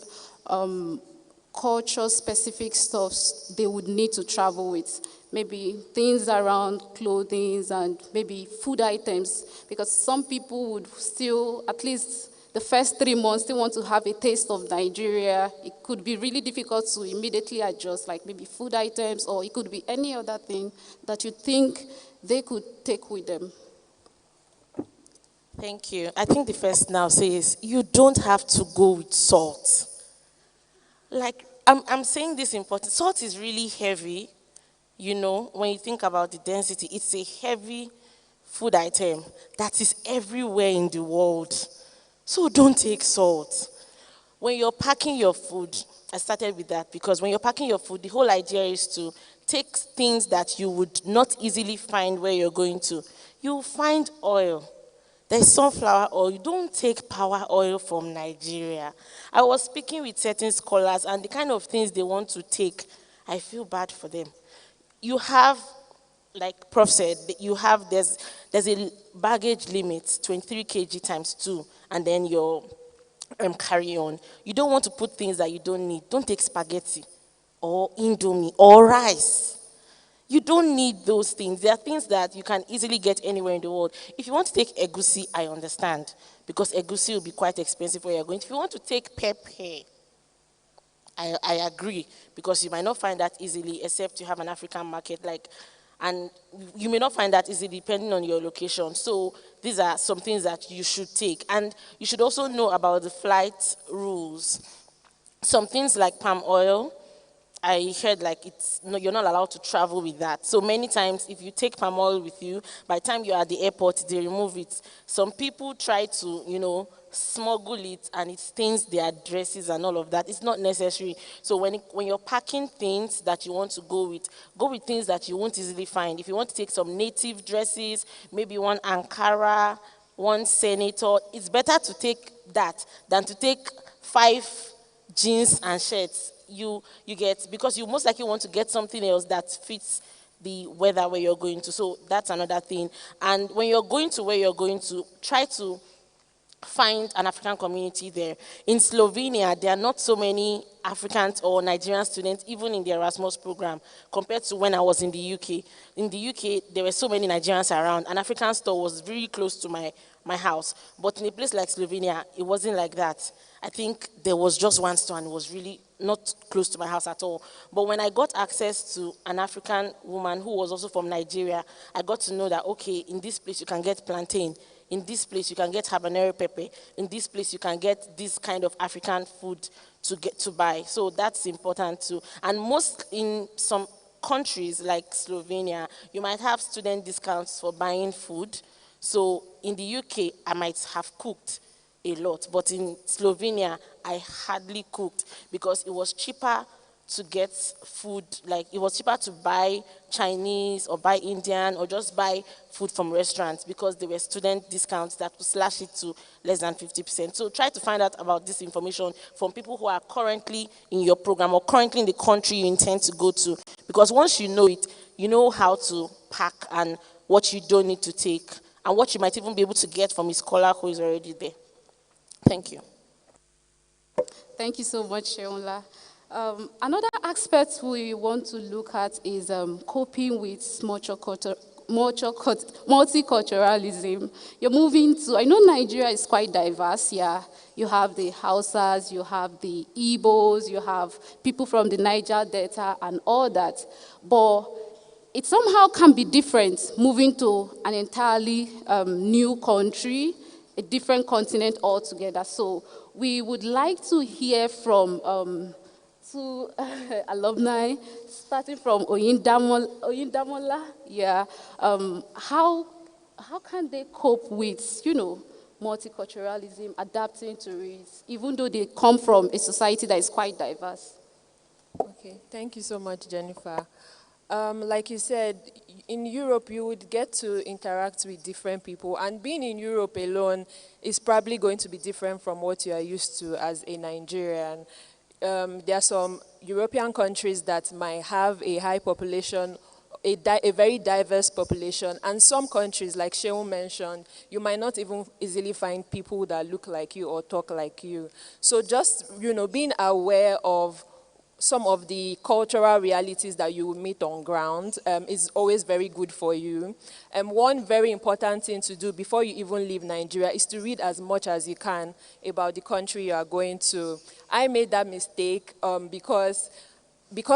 culture-specific stuffs they would need to travel with. Maybe things around clothing and maybe food items, because some people would still, at least the first 3 months, still want to have a taste of Nigeria. It could be really difficult to immediately adjust, like maybe food items, or it could be any other thing that you think they could take with them. Thank you. I think the first now says you don't have to go with salt. Like, I'm saying this important. Salt is really heavy, when you think about the density. It's a heavy food item that is everywhere in the world. So don't take salt. When you're packing your food, I started with that because when you're packing your food, the whole idea is to take things that you would not easily find where you're going to. You'll find oil. There's sunflower oil. You don't take power oil from Nigeria. I was speaking with certain scholars and the kind of things they want to take, I feel bad for them. You have, like Prof said, there's a baggage limit, 23 kg times 2, and then your carry on. You don't want to put things that you don't need. Don't take spaghetti or indomie or rice. You don't need those things. There are things that you can easily get anywhere in the world. If you want to take egusi, I understand, because egusi will be quite expensive where you're going. If you want to take pepper, I agree, because you might not find that easily except you have an African market, and you may not find that easy depending on your location. So these are some things that you should take. And you should also know about the flight rules. Some things like palm oil, I heard you're not allowed to travel with that. So many times, if you take palm oil with you, by the time you're at the airport, they remove it. Some people try to, smuggle it, and it stains their dresses and all of that. It's not necessary. So when you're packing things that you want to go with things that you won't easily find. If you want to take some native dresses, maybe one Ankara, one senator, it's better to take that than to take 5 jeans and shirts. You get, because you most likely want to get something else that fits the weather where you're going to. So that's another thing. And when you're going to where you're going to, try to find an African community there. In Slovenia, there are not so many Africans or Nigerian students, even in the Erasmus program, compared to when I was in the UK. In the UK, there were so many Nigerians around. An African store was very close to my house. But in a place like Slovenia, it wasn't like that. I think there was just one store, and it was really not close to my house at all. But when I got access to an African woman who was also from Nigeria, I got to know that, okay, in this place you can get plantain. In this place, you can get habanero pepper. In this place, you can get this kind of African food to buy. So that's important too. And in some countries like Slovenia, you might have student discounts for buying food. So in the UK, I might have cooked a lot. But in Slovenia, I hardly cooked because it was cheaper to get food, it was cheaper to buy Chinese or buy Indian or just buy food from restaurants because there were student discounts that would slash it to less than 50%. So try to find out about this information from people who are currently in your program or currently in the country you intend to go to, because once you know it, you know how to pack and what you don't need to take and what you might even be able to get from a scholar who is already there. Thank you. Thank you so much, Sheola. Another aspect we want to look at is coping with multiculturalism. You're moving to, I know Nigeria is quite diverse, yeah. You have the Hausas, you have the Igbos, you have people from the Niger Delta and all that. But it somehow can be different moving to an entirely new country, a different continent altogether. So we would like to hear from two alumni, starting from Oyindamola. Yeah, how can they cope with, multiculturalism, adapting to it, even though they come from a society that is quite diverse? Okay, thank you so much, Jennifer. Like you said, in Europe, you would get to interact with different people, and being in Europe alone is probably going to be different from what you are used to as a Nigerian. There are some European countries that might have a high population, a very diverse population, and some countries, like Shehu mentioned, you might not even easily find people that look like you or talk like you. So just, being aware of some of the cultural realities that you will meet on ground is always very good for you. And one very important thing to do before you even leave Nigeria is to read as much as you can about the country you are going to. I made that mistake because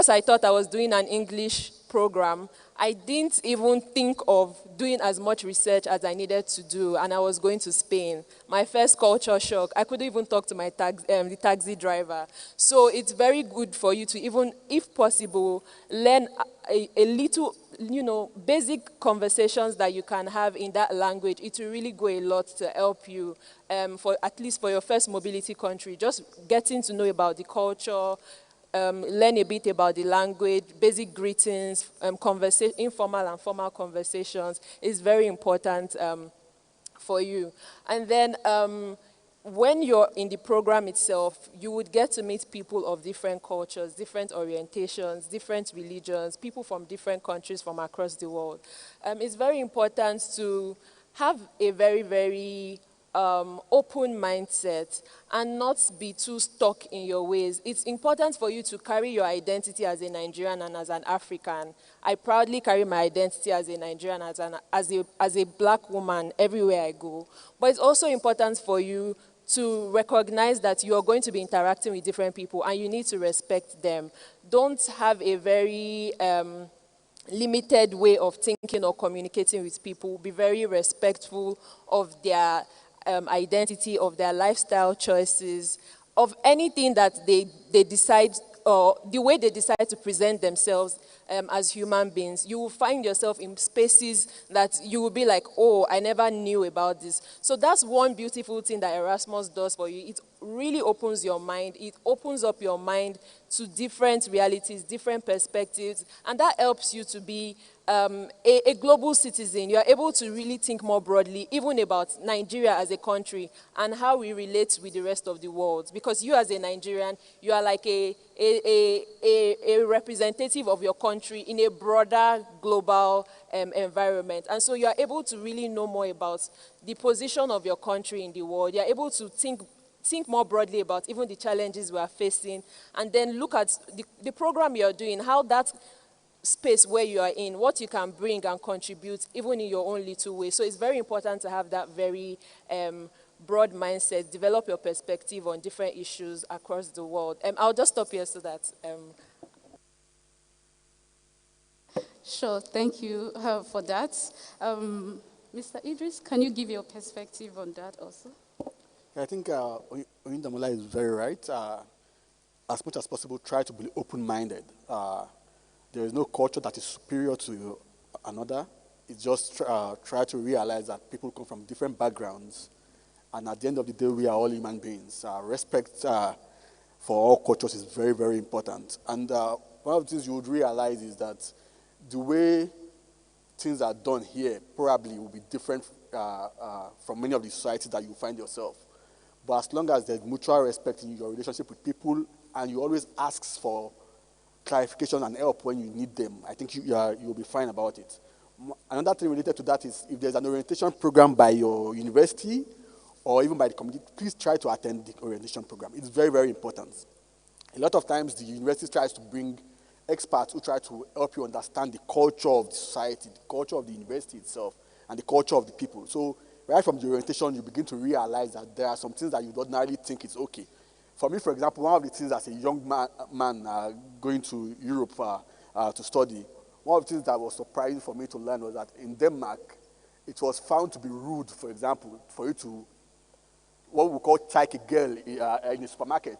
I thought I was doing an English program. I didn't even think of doing as much research as I needed to do, and I was going to Spain. My first culture shock, I couldn't even talk to my the taxi driver. So it's very good for you to even, if possible, learn a little, basic conversations that you can have in that language. It will really go a lot to help you, at least for your first mobility country, just getting to know about the culture, learn a bit about the language, basic greetings, informal and formal conversations is very important for you. And then when you're in the program itself, you would get to meet people of different cultures, different orientations, different religions, people from different countries from across the world. It's very important to have a very, very open mindset and not be too stuck in your ways. It's important for you to carry your identity as a Nigerian and as an African. I proudly carry my identity as a Nigerian, as a black woman everywhere I go. But it's also important for you to recognize that you are going to be interacting with different people and you need to respect them. Don't have a very limited way of thinking or communicating with people. Be very respectful of their identity, of their lifestyle choices, of anything that they decide, or the way they decide to present themselves as human beings. You will find yourself in spaces that you will be like, oh, I never knew about this. So that's one beautiful thing that Erasmus does for you. It really opens your mind. It opens up your mind to different realities, different perspectives, and that helps you to be a global citizen. You are able to really think more broadly, even about Nigeria as a country and how we relate with the rest of the world. Because you as a Nigerian, you are like a representative of your country in a broader global environment. And so you are able to really know more about the position of your country in the world. You are able to think more broadly about even the challenges we are facing, and then look at the program you're doing, how that space where you are in, what you can bring and contribute, even in your own little way. So it's very important to have that very broad mindset, develop your perspective on different issues across the world. I'll just stop here so that... Sure, thank you for that. Mr. Idris, can you give your perspective on that also? I think Oyindamola is very right. As much as possible, try to be open-minded. There is no culture that is superior to another. It's just try to realize that people come from different backgrounds, and at the end of the day, we are all human beings. Respect for all cultures is very, very important. And one of the things you would realize is that the way things are done here probably will be different from many of the societies that you find yourself. But as long as there's mutual respect in your relationship with people, and you always ask for clarification and help when you need them, I think you'll be fine about it. Another thing related to that is if there's an orientation program by your university or even by the community, please try to attend the orientation program. It's very, very important. A lot of times the university tries to bring experts who try to help you understand the culture of the society, the culture of the university itself, and the culture of the people. So right from the orientation, you begin to realize that there are some things that you ordinarily think is okay. For me, for example, one of the things as a young man going to Europe to study, one of the things that was surprising for me to learn was that in Denmark, it was found to be rude, for example, for you to, what we call check a girl in a supermarket.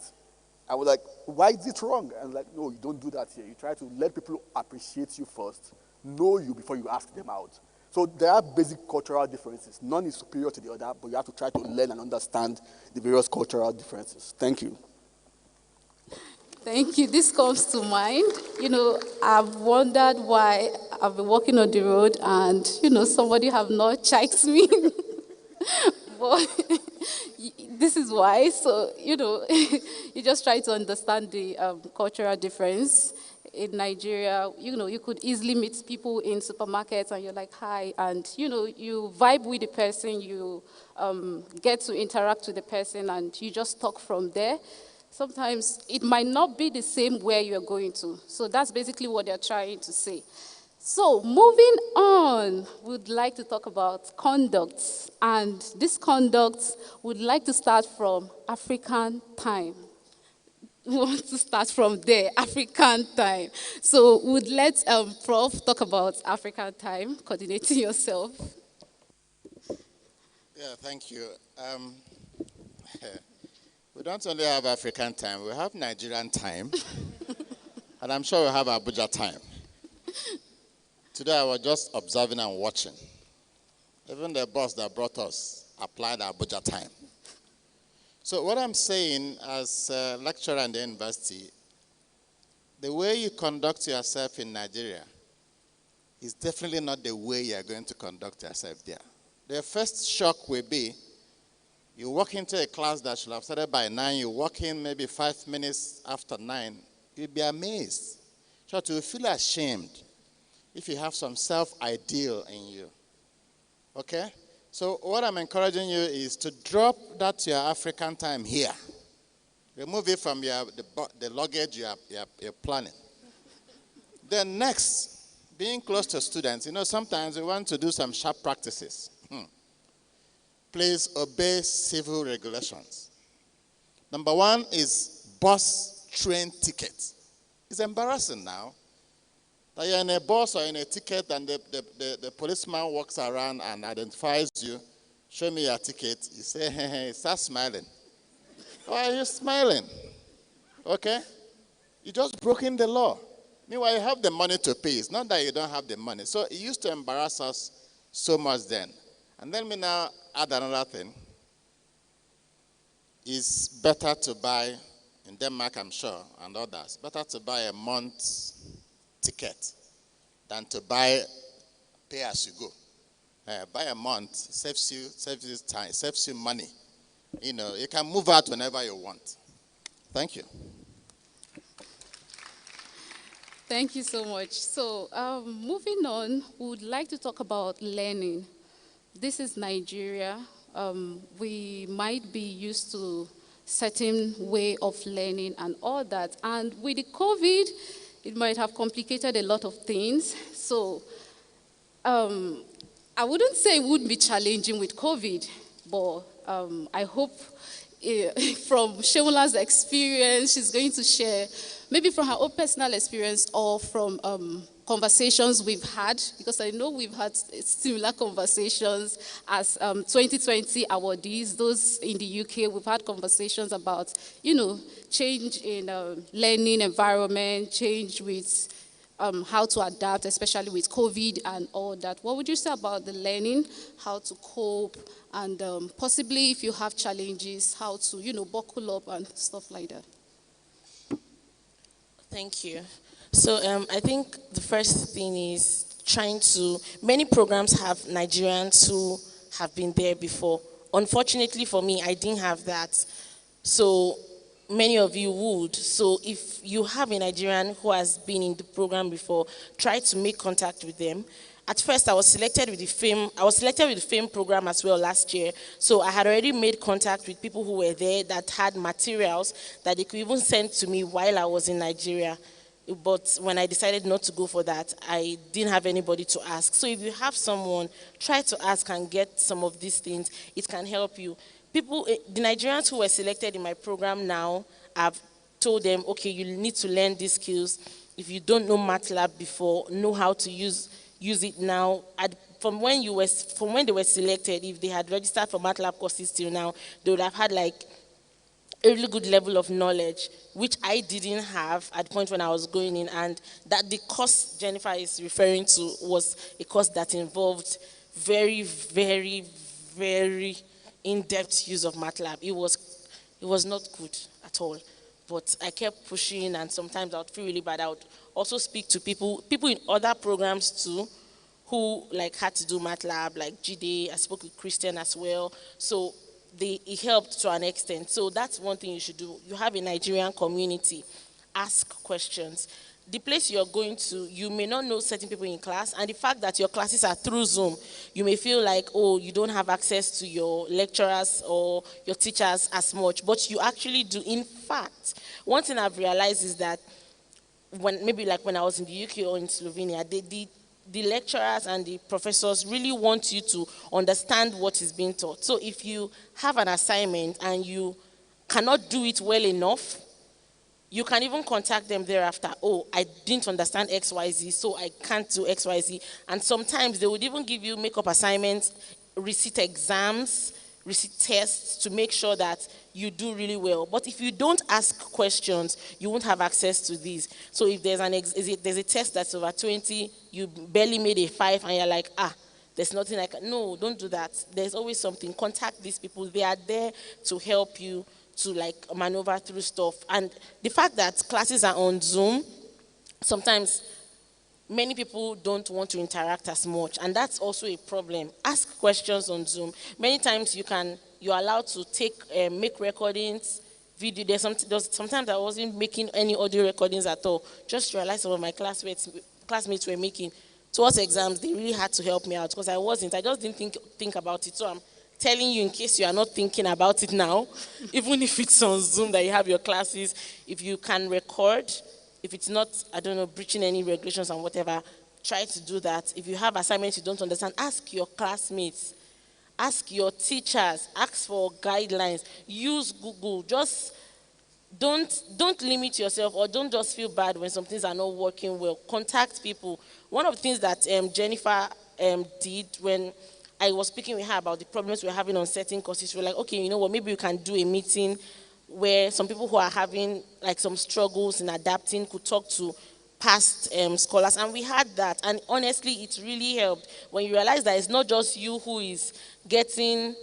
I was like, why is it wrong? And like, no, you don't do that here. You try to let people appreciate you first, know you before you ask them out. So there are basic cultural differences. None is superior to the other, but you have to try to learn and understand the various cultural differences. Thank you. Thank you. This comes to mind. You know, I've wondered why I've been walking on the road and, you know, somebody have not checked me. But this is why. So, you know, you just try to understand the cultural difference. In Nigeria, you know, you could easily meet people in supermarkets and you're like, hi, and, you know, you vibe with the person, you get to interact with the person, and you just talk from there. Sometimes it might not be the same where you're going to. So that's basically what they're trying to say. So moving on, we'd like to talk about conduct. And this conduct would like to start from African time. We want to start from there, African time. So we'd let Prof talk about African time, coordinating yourself. Yeah, thank you. We don't only have African time, we have Nigerian time, and I'm sure we have Abuja time. Today I was just observing and watching. Even the boss that brought us applied Abuja time. So what I'm saying as a lecturer in the university, the way you conduct yourself in Nigeria is definitely not the way you're going to conduct yourself there. The first shock will be, you walk into a class that should have started by 9, you walk in maybe 5 minutes after 9, you'll be amazed. So you feel ashamed if you have some self-ideal in you. Okay? So what I'm encouraging you is to drop that your African time here. Remove it from the luggage you're planning. Then next, being close to students, sometimes we want to do some sharp practices. Please obey civil regulations. Number one is bus train ticket. It's embarrassing now that you're in a bus or in a ticket and the policeman walks around and identifies you. Show me your ticket. You say, hey, start smiling. Why are you smiling? Okay? You just broken the law. Meanwhile, you have the money to pay. It's not that you don't have the money. So it used to embarrass us so much then. And then we now add another thing. It's better to buy, in Denmark I'm sure, and others, better to buy a month's ticket than to buy pay as you go. Buy a month, saves you time, saves you money. You can move out whenever you want. Thank you. Thank you so much. So moving on, we would like to talk about learning. This is Nigeria. We might be used to certain way of learning and all that. And with the COVID, it might have complicated a lot of things. So I wouldn't say it would be challenging with COVID, but I hope from Shemola's experience, she's going to share maybe from her own personal experience or from conversations we've had, because I know we've had similar conversations as 2020 awardees, those in the UK, we've had conversations about, change in learning environment, change with how to adapt, especially with COVID and all that. What would you say about the learning, how to cope, and possibly if you have challenges, how to, buckle up and stuff like that? Thank you. So I think the first thing is many programs have Nigerians who have been there before. Unfortunately for me, I didn't have that. So many of you would. So if you have a Nigerian who has been in the program before, try to make contact with them. At first, I was selected with the FAME program as well last year. So I had already made contact with people who were there that had materials that they could even send to me while I was in Nigeria. But when I decided not to go for that, I didn't have anybody to ask. So if you have someone, try to ask and get some of these things. It can help you. The Nigerians who were selected in my program now, I've told them, okay, you need to learn these skills. If you don't know MATLAB before, know how to use it now. From when they were selected, if they had registered for MATLAB courses till now, they would have had like a really good level of knowledge, which I didn't have at the point when I was going in, and that the course Jennifer is referring to was a course that involved very, very, very in-depth use of MATLAB. It was not good at all. But I kept pushing, and sometimes I would feel really bad. I would also speak to people in other programs too, who had to do MATLAB, like GD. I spoke with Christian as well. So it helped to an extent. So that's one thing you should do. You have a Nigerian community. Ask questions. The place you're going to, you may not know certain people in class, and the fact that your classes are through Zoom, you may feel like, oh, you don't have access to your lecturers or your teachers as much, but you actually do. In fact, one thing I've realized is that when I was in the UK or in Slovenia, the lecturers and the professors really want you to understand what is being taught. So if you have an assignment and you cannot do it well enough, you can even contact them thereafter. Oh, I didn't understand XYZ, so I can't do XYZ. And sometimes they would even give you makeup assignments, receipt exams, receipt tests to make sure that you do really well. But if you don't ask questions, you won't have access to these. So if there's there's a test that's over 20, you barely made a 5, and you're like, there's nothing I can. No, don't do that. There's always something. Contact these people. They are there to help you to maneuver through stuff. And the fact that classes are on Zoom, sometimes many people don't want to interact as much, and that's also a problem. Ask questions on Zoom. Many times you're allowed to make recordings, video. Sometimes I wasn't making any audio recordings at all. Just realized some of my classmates were making. towards exams, they really had to help me out because I just didn't think about it. So I'm telling you in case you are not thinking about it now, even if it's on Zoom that you have your classes, if you can record, if it's not, I don't know, breaching any regulations and whatever, try to do that. If you have assignments you don't understand, ask your classmates, ask your teachers, ask for guidelines, use Google. Just don't limit yourself, or don't just feel bad when some things are not working well. Contact people. One of the things that Jennifer did when I was speaking with her about the problems we're having on certain courses, we're like, okay, you know what, maybe we can do a meeting where some people who are having like some struggles in adapting could talk to past scholars, and we had that, and honestly it really helped when you realize that it's not just you who is getting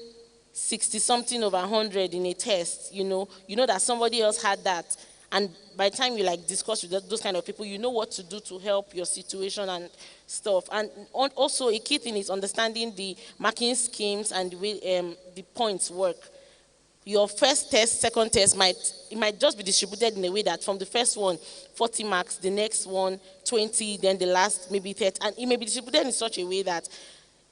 60 something over 100 in a test. You know that somebody else had that, and by the time you like discuss with those kind of people, you know what to do to help your situation and stuff. And also a key thing is understanding the marking schemes and the way the points work. Your first test, second test might just be distributed in a way that from the first one 40 marks, the next one 20, then the last maybe 30, and it may be distributed in such a way that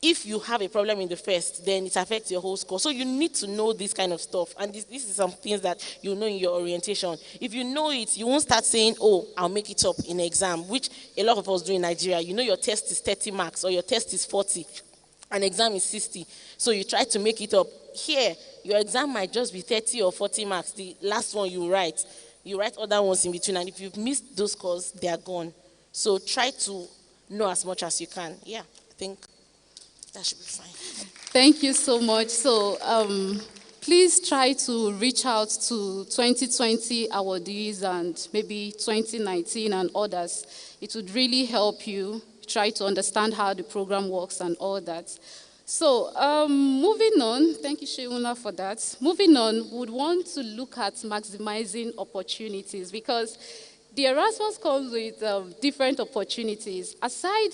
if you have a problem in the first, then it affects your whole score. So you need to know this kind of stuff. And this is some things that you know in your orientation. If you know it, you won't start saying, oh, I'll make it up in an exam, which a lot of us do in Nigeria. You know your test is 30 marks or your test is 40. An exam is 60. So you try to make it up. Here, your exam might just be 30 or 40 marks. The last one you write other ones in between. And if you've missed those scores, they are gone. So try to know as much as you can. Yeah, I think that should be fine. Thank you so much. So please try to reach out to 2020 awardees and maybe 2019 and others. It would really help you try to understand how the program works and all that. So moving on, thank you Sheuna for that. Moving on, we would want to look at maximizing opportunities, because the Erasmus comes with different opportunities. Aside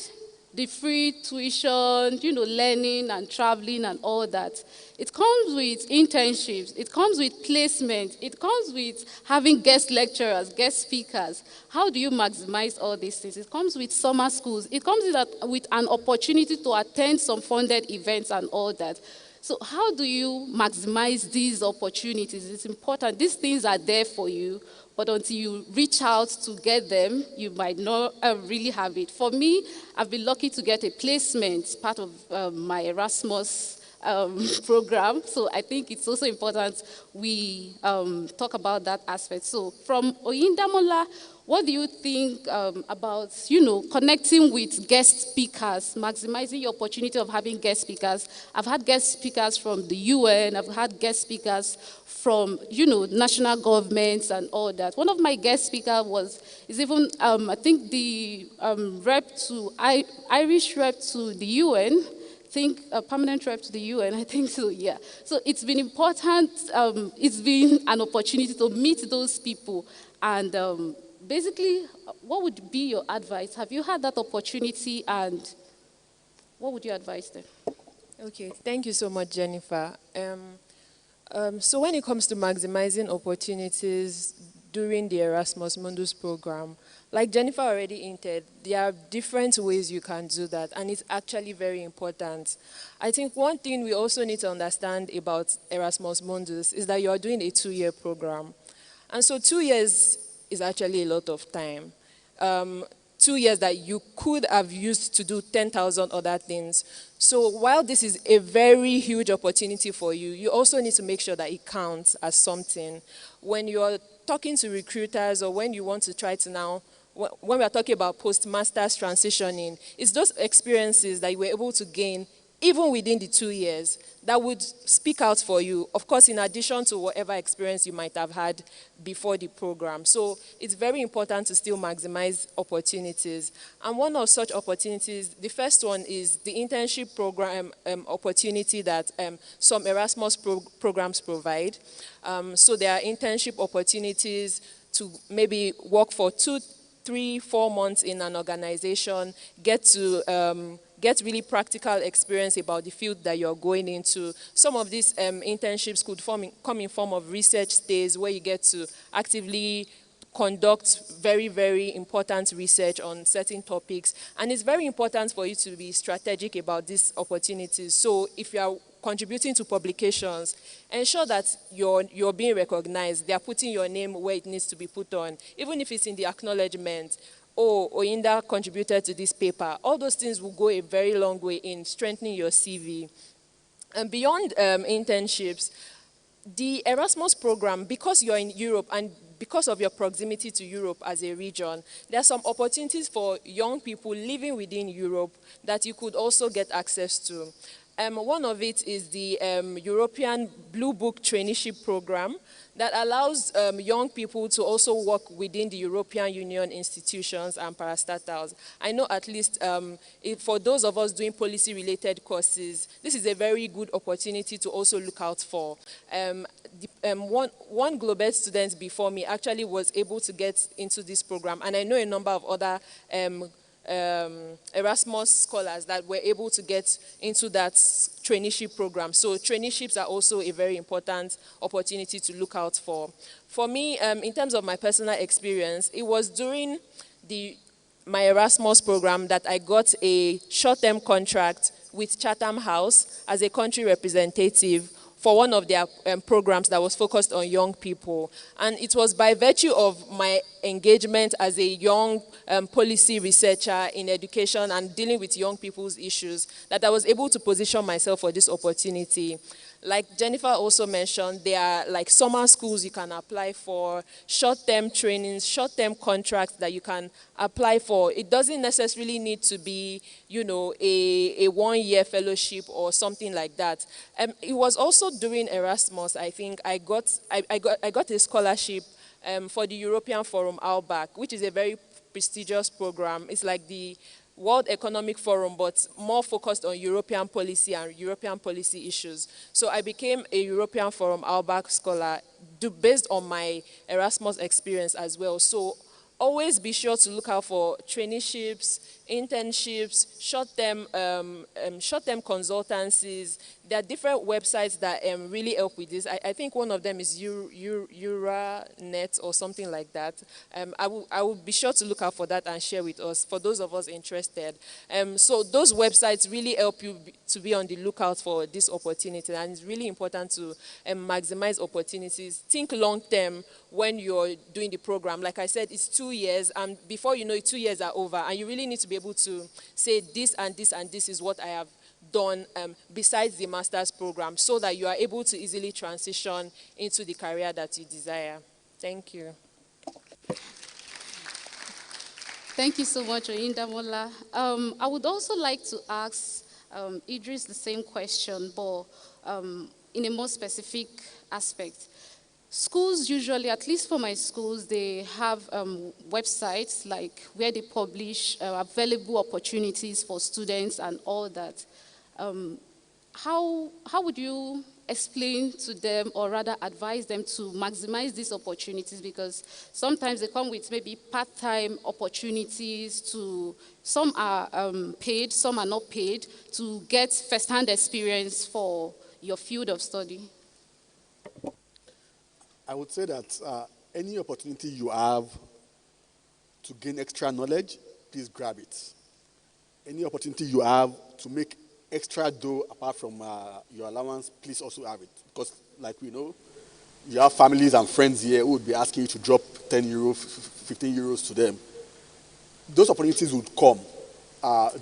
the free tuition, learning and traveling and all that, it comes with internships, it comes with placement, it comes with having guest lecturers, guest speakers. How do you maximize all these things? It comes with summer schools, it comes with an opportunity to attend some funded events and all that. So how do you maximize these opportunities? It's important. These things are there for you, but until you reach out to get them, you might not really have it. For me, I've been lucky to get a placement, part of my Erasmus program. So I think it's also important we talk about that aspect. So from Oyindamola, what do you think about, connecting with guest speakers, maximizing your opportunity of having guest speakers? I've had guest speakers from the UN, I've had guest speakers from, national governments and all that. One of my guest speakers is even, I think the Irish rep to the UN, a permanent rep to the UN, I think so, yeah. So it's been important, it's been an opportunity to meet those people. And basically, what would be your advice? Have you had that opportunity, and what would you advise them? Okay, thank you so much, Jennifer. So when it comes to maximizing opportunities during the Erasmus Mundus program, like Jennifer already hinted, there are different ways you can do that, and it's actually very important. I think one thing we also need to understand about Erasmus Mundus is that you are doing a 2-year program. And so 2 years is actually a lot of time. 2 years that you could have used to do 10,000 other things. So while this is a very huge opportunity for you, you also need to make sure that it counts as something. When you're talking to recruiters, or when you want to try to now, when we are talking about post-master's transitioning, it's those experiences that you were able to gain even within the 2 years that would speak out for you, of course, in addition to whatever experience you might have had before the program. So it's very important to still maximize opportunities. And one of such opportunities, the first one is the internship program opportunity that some Erasmus programs provide. So there are internship opportunities to maybe work for 2, 3, 4 months in an organization, get really practical experience about the field that you're going into. Some of these internships could come in form of research stays, where you get to actively conduct very, very important research on certain topics. And it's very important for you to be strategic about these opportunities. So if you are contributing to publications, ensure that you're being recognized. They are putting your name where it needs to be put on, even if it's in the acknowledgement. Oh, Oyinda contributed to this paper. All those things will go a very long way in strengthening your CV. And beyond internships, the Erasmus program, because you're in Europe and because of your proximity to Europe as a region, there are some opportunities for young people living within Europe that you could also get access to. One of it is the European Blue Book traineeship program that allows young people to also work within the European Union institutions and parastatals. I know at least for those of us doing policy-related courses, this is a very good opportunity to also look out for. One Global student before me actually was able to get into this program, and I know a number of other Erasmus scholars that were able to get into that traineeship program. So traineeships are also a very important opportunity to look out for. For me, in terms of my personal experience, it was during my Erasmus program that I got a short-term contract with Chatham House as a country representative for one of their programs that was focused on young people. And it was by virtue of my engagement as a young policy researcher in education and dealing with young people's issues that I was able to position myself for this opportunity. Like Jennifer also mentioned, there are like summer schools you can apply for, short-term trainings, short-term contracts that you can apply for. It doesn't necessarily need to be, you know, a one-year fellowship or something like that. It was also during Erasmus, I think, I got a scholarship for the European Forum Outback, which is a very prestigious program. It's like the World Economic Forum, but more focused on European policy and European policy issues. So I became a European Forum Outback scholar based on my Erasmus experience as well. So always be sure to look out for traineeships, internships, short-term consultancies. There are different websites that really help with this. I think one of them is Euranet or something like that. I will be sure to look out for that and share with us, for those of us interested. So those websites really help you to be on the lookout for this opportunity, and it's really important to maximize opportunities. Think long-term when you're doing the program. Like I said, it's 2 years, and before you know it, 2 years are over, and you really need to be able to say this and this and this is what I have done besides the master's program, so that you are able to easily transition into the career that you desire. Thank you. Thank you so much, Oyinda Mola. I would also like to ask Idris the same question, but in a more specific aspect. Schools usually, at least for my schools, they have websites like where they publish available opportunities for students and all that. How would you explain to them, or rather advise them to maximize these opportunities? Because sometimes they come with maybe part-time opportunities some are paid, some are not paid, to get first-hand experience for your field of study. I would say that any opportunity you have to gain extra knowledge, please grab it. Any opportunity you have to make extra dough apart from your allowance, please also have it. Because like we know, you have families and friends here who would be asking you to drop 10 euros, 15 euros to them. Those opportunities would come.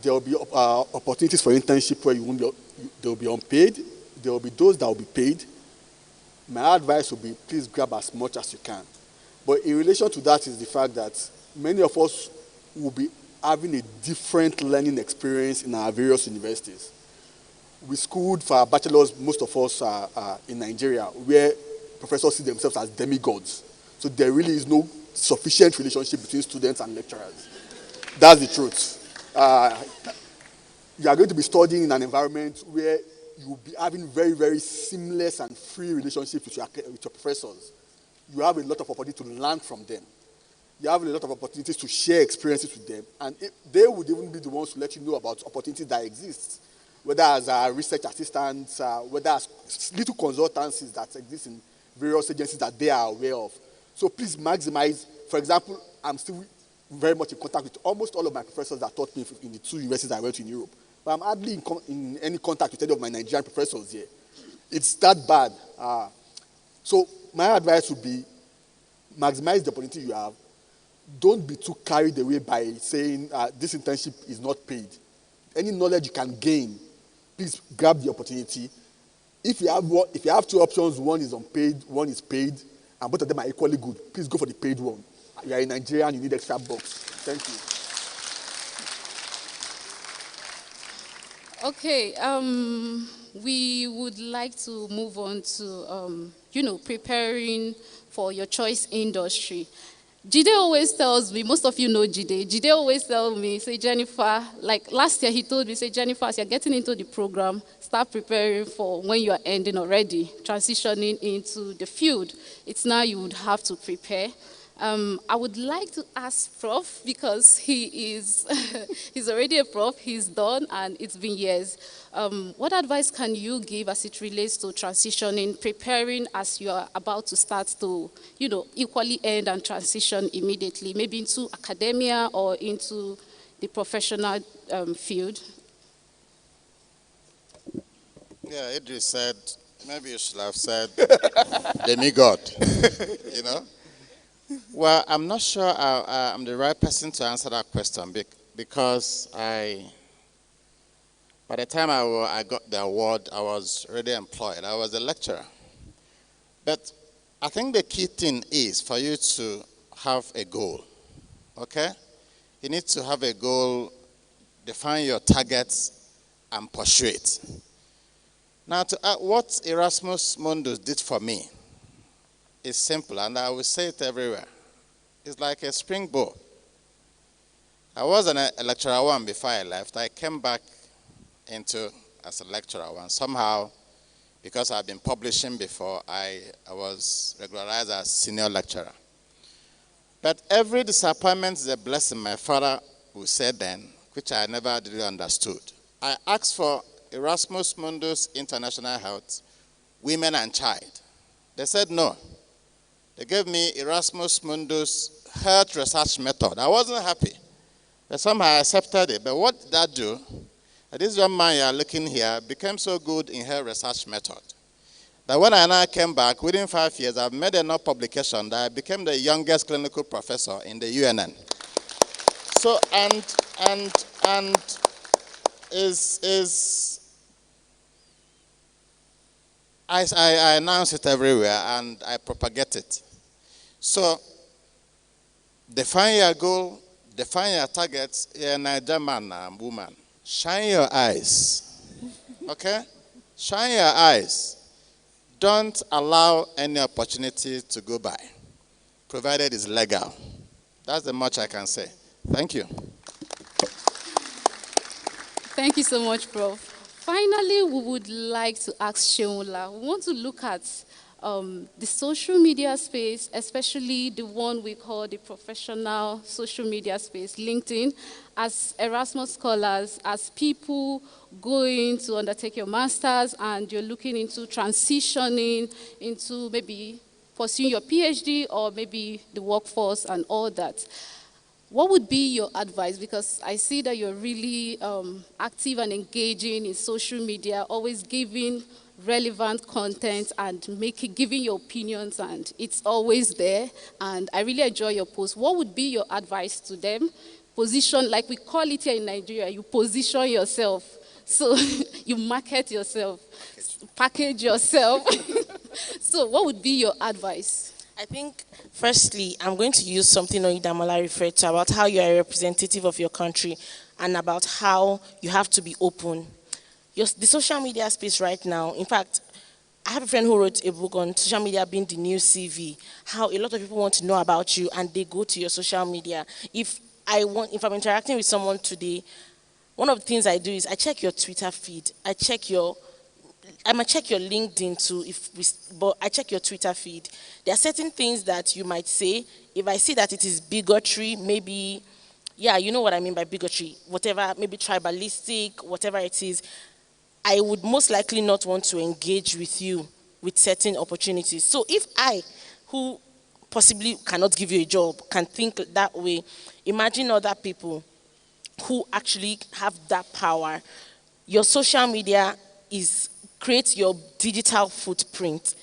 There will be opportunities for internship where they will be unpaid. There will be those that will be paid. My advice would be, please grab as much as you can. But in relation to that is the fact that many of us will be having a different learning experience in our various universities. We schooled for our bachelors, most of us are in Nigeria, where professors see themselves as demigods. So there really is no sufficient relationship between students and lecturers. That's the truth. You are going to be studying in an environment where you will be having very, very seamless and free relationships with your professors. You have a lot of opportunity to learn from them. You have a lot of opportunities to share experiences with them, and they would even be the ones to let you know about opportunities that exist, whether as research assistants, whether as little consultancies that exist in various agencies that they are aware of. So please maximize for example, I'm still very much in contact with almost all of my professors that taught me in the 2 universities I went to in Europe. But I'm hardly in any contact with any of my Nigerian professors here. It's that bad. So my advice would be maximize the opportunity you have. Don't be too carried away by saying this internship is not paid. Any knowledge you can gain, please grab the opportunity. If you have 2 options, one is unpaid, one is paid, and both of them are equally good, please go for the paid one. You are in Nigeria and you need extra bucks. Thank you. Okay, we would like to move on to, preparing for your choice industry. Jide always tells me, most of you know Jide. Jide always tells me, say, Jennifer, like last year he told me, say, Jennifer, as you're getting into the program, start preparing for when you are ending already, transitioning into the field. It's now you would have to prepare. I would like to ask Prof, because he is he's already a prof, he's done, and it's been years. What advice can you give as it relates to transitioning, preparing as you are about to start to, equally end and transition immediately, maybe into academia or into the professional field? Yeah, Idris said, maybe you should have said, demigod, Well, I'm not sure I'm the right person to answer that question because by the time I got the award, I was already employed. I was a lecturer. But I think the key thing is for you to have a goal, okay? You need to have a goal, define your targets, and pursue it. Now, what Erasmus Mundus did for me is simple, and I will say it everywhere. It's like a springboard. I was a lecturer one before I left. I came back as a lecturer one. Somehow, because I've been publishing before, I was regularized as senior lecturer. But every disappointment is a blessing, my father would say then, which I never really understood. I asked for Erasmus Mundus International Health, Women and Child. They said no. They gave me Erasmus Mundus Health Research Method. I wasn't happy, but somehow I accepted it. But what did that do? This young man you are looking here became so good in health research method that when I now came back, within 5 years, I've made enough publication that I became the youngest clinical professor in the UNN. So, I announce it everywhere and I propagate it. So, define your goal, define your targets. You're a Nigerian man and woman. Shine your eyes. Okay? Shine your eyes. Don't allow any opportunity to go by, provided it's legal. That's the much I can say. Thank you. Thank you so much, Prof. Finally, we would like to ask Sheola. We want to look at the social media space, especially the one we call the professional social media space, LinkedIn, as Erasmus scholars, as people going to undertake your master's and you're looking into transitioning into maybe pursuing your PhD or maybe the workforce and all that. What would be your advice? Because I see that you're really active and engaging in social media, always giving relevant content and giving your opinions, and it's always there. And I really enjoy your posts. What would be your advice to them? Position, like we call it here in Nigeria, you position yourself. So you market yourself, package yourself. So what would be your advice? I think, firstly, I'm going to use something Oyidamola referred to about how you are a representative of your country and about how you have to be open. The social media space right now, in fact, I have a friend who wrote a book on social media being the new CV, how a lot of people want to know about you and they go to your social media. If I'm interacting with someone today, one of the things I do is I check your Twitter feed, I might check your LinkedIn too, but I check your Twitter feed. There are certain things that you might say. If I see that it is bigotry, maybe, yeah, you know what I mean by bigotry, whatever, maybe tribalistic, whatever it is, I would most likely not want to engage with you with certain opportunities. So if I, who possibly cannot give you a job can think that way. Imagine other people who actually have that power. Your social media creates your digital footprint.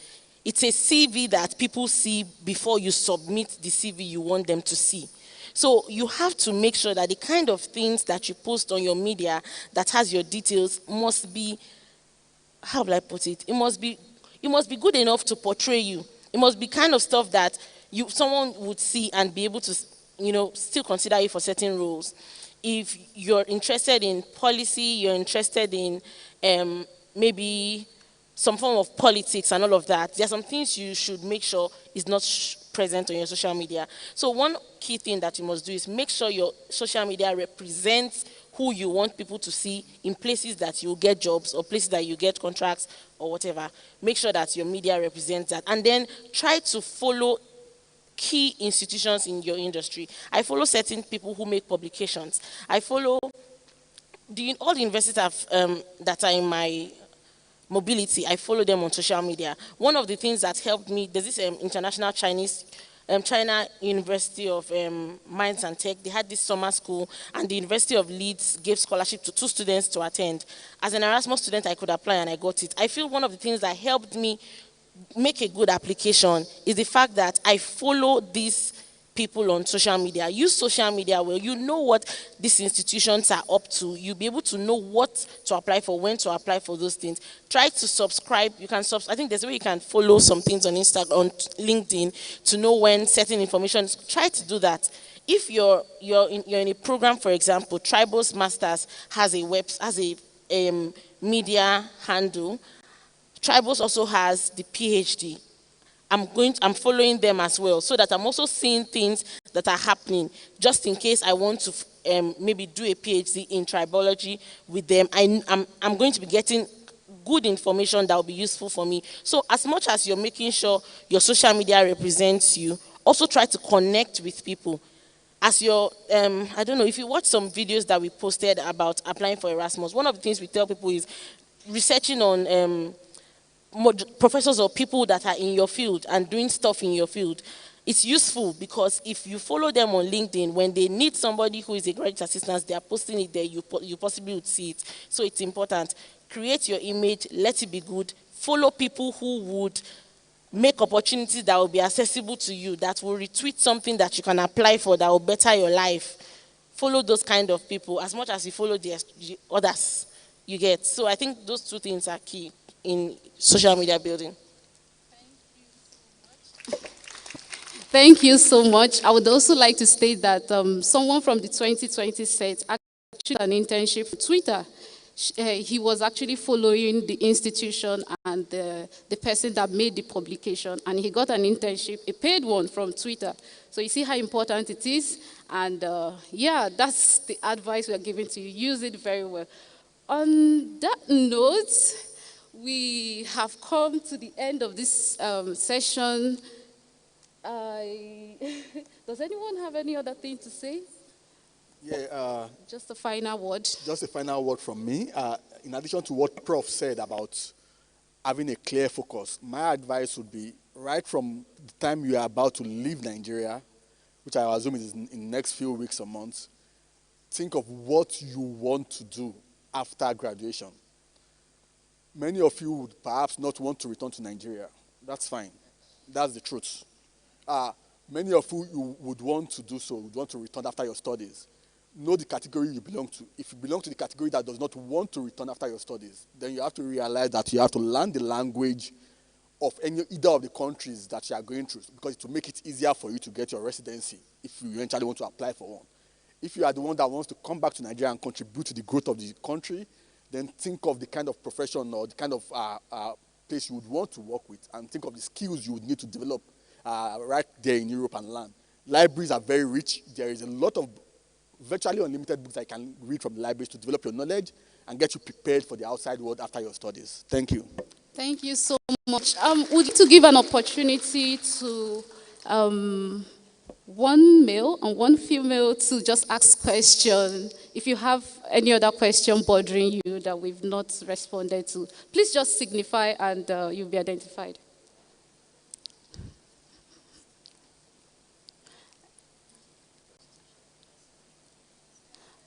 It's a CV that people see before you submit the CV you want them to see. So you have to make sure that the kind of things that you post on your media that has your details must be, how will I put it? It must be good enough to portray you. It must be kind of stuff that someone would see and be able to, still consider you for certain roles. If you're interested in policy, you're interested in maybe some form of politics and all of that, there are some things you should make sure is not present on your social media. So one key thing that you must do is make sure your social media represents who you want people to see in places that you get jobs or places that you get contracts or whatever. Make sure that your media represents that. And then try to follow key institutions in your industry. I follow certain people who make publications. I follow all the universities that are in my mobility. I follow them on social media. One of the things that helped me, there's this international China University of Mines and Tech. They had this summer school, and the University of Leeds gave scholarship to 2 students to attend. As an Erasmus student, I could apply and I got it. I feel one of the things that helped me make a good application is the fact that I follow these people on social media. Use social media well. You know what these institutions are up to. You'll be able to know what to apply for, when to apply for those things. Try to subscribe. You can I think there's a way you can follow some things on Instagram, on LinkedIn, to know when certain information. Try to do that. If you're in a program, for example, Tribals Masters has a media handle. Tribals also has the PhD. I'm following them as well, so that I'm also seeing things that are happening, just in case I want to maybe do a PhD in tribology with them. I'm going to be getting good information that will be useful for me. So as much as you're making sure your social media represents you, also try to connect with people. As I don't know, if you watch some videos that we posted about applying for Erasmus, one of the things we tell people is researching on professors or people that are in your field and doing stuff in your field. It's useful because if you follow them on LinkedIn, when they need somebody who is a graduate assistant, they are posting it there, you possibly would see it. So it's important. Create your image, let it be good. Follow people who would make opportunities that will be accessible to you, that will retweet something that you can apply for that will better your life. Follow those kind of people as much as you follow the others you get. So I think those 2 things are key in social media building. Thank you so much. I would also like to state that someone from the 2020 set actually an internship for Twitter. He was actually following the institution and the person that made the publication, and he got an internship, a paid one from Twitter. So you see how important it is, and yeah, that's the advice we are giving to you. Use it very well. On that note, we have come to the end of this session. Does anyone have any other thing to say? Yeah. Just a final word. Just a final word from me. In addition to what Prof said about having a clear focus, my advice would be right from the time you are about to leave Nigeria, which I assume is in the next few weeks or months, think of what you want to do after graduation. Many of you would perhaps not want to return to Nigeria. That's fine. That's the truth. Many of you would want to do so, would want to return after your studies. Know the category you belong to. If you belong to the category that does not want to return after your studies, then you have to realize that you have to learn the language of either of the countries that you are going through, because it will make it easier for you to get your residency if you eventually want to apply for one. If you are the one that wants to come back to Nigeria and contribute to the growth of the country, then think of the kind of profession or the kind of place you would want to work with, and think of the skills you would need to develop right there in Europe and learn. Libraries are very rich. There is a lot of virtually unlimited books I can read from the libraries to develop your knowledge and get you prepared for the outside world after your studies. Thank you. Thank you so much. Would you to give an opportunity to one male and one female to just ask questions. If you have any other question bothering you that we've not responded to, please just signify and you'll be identified.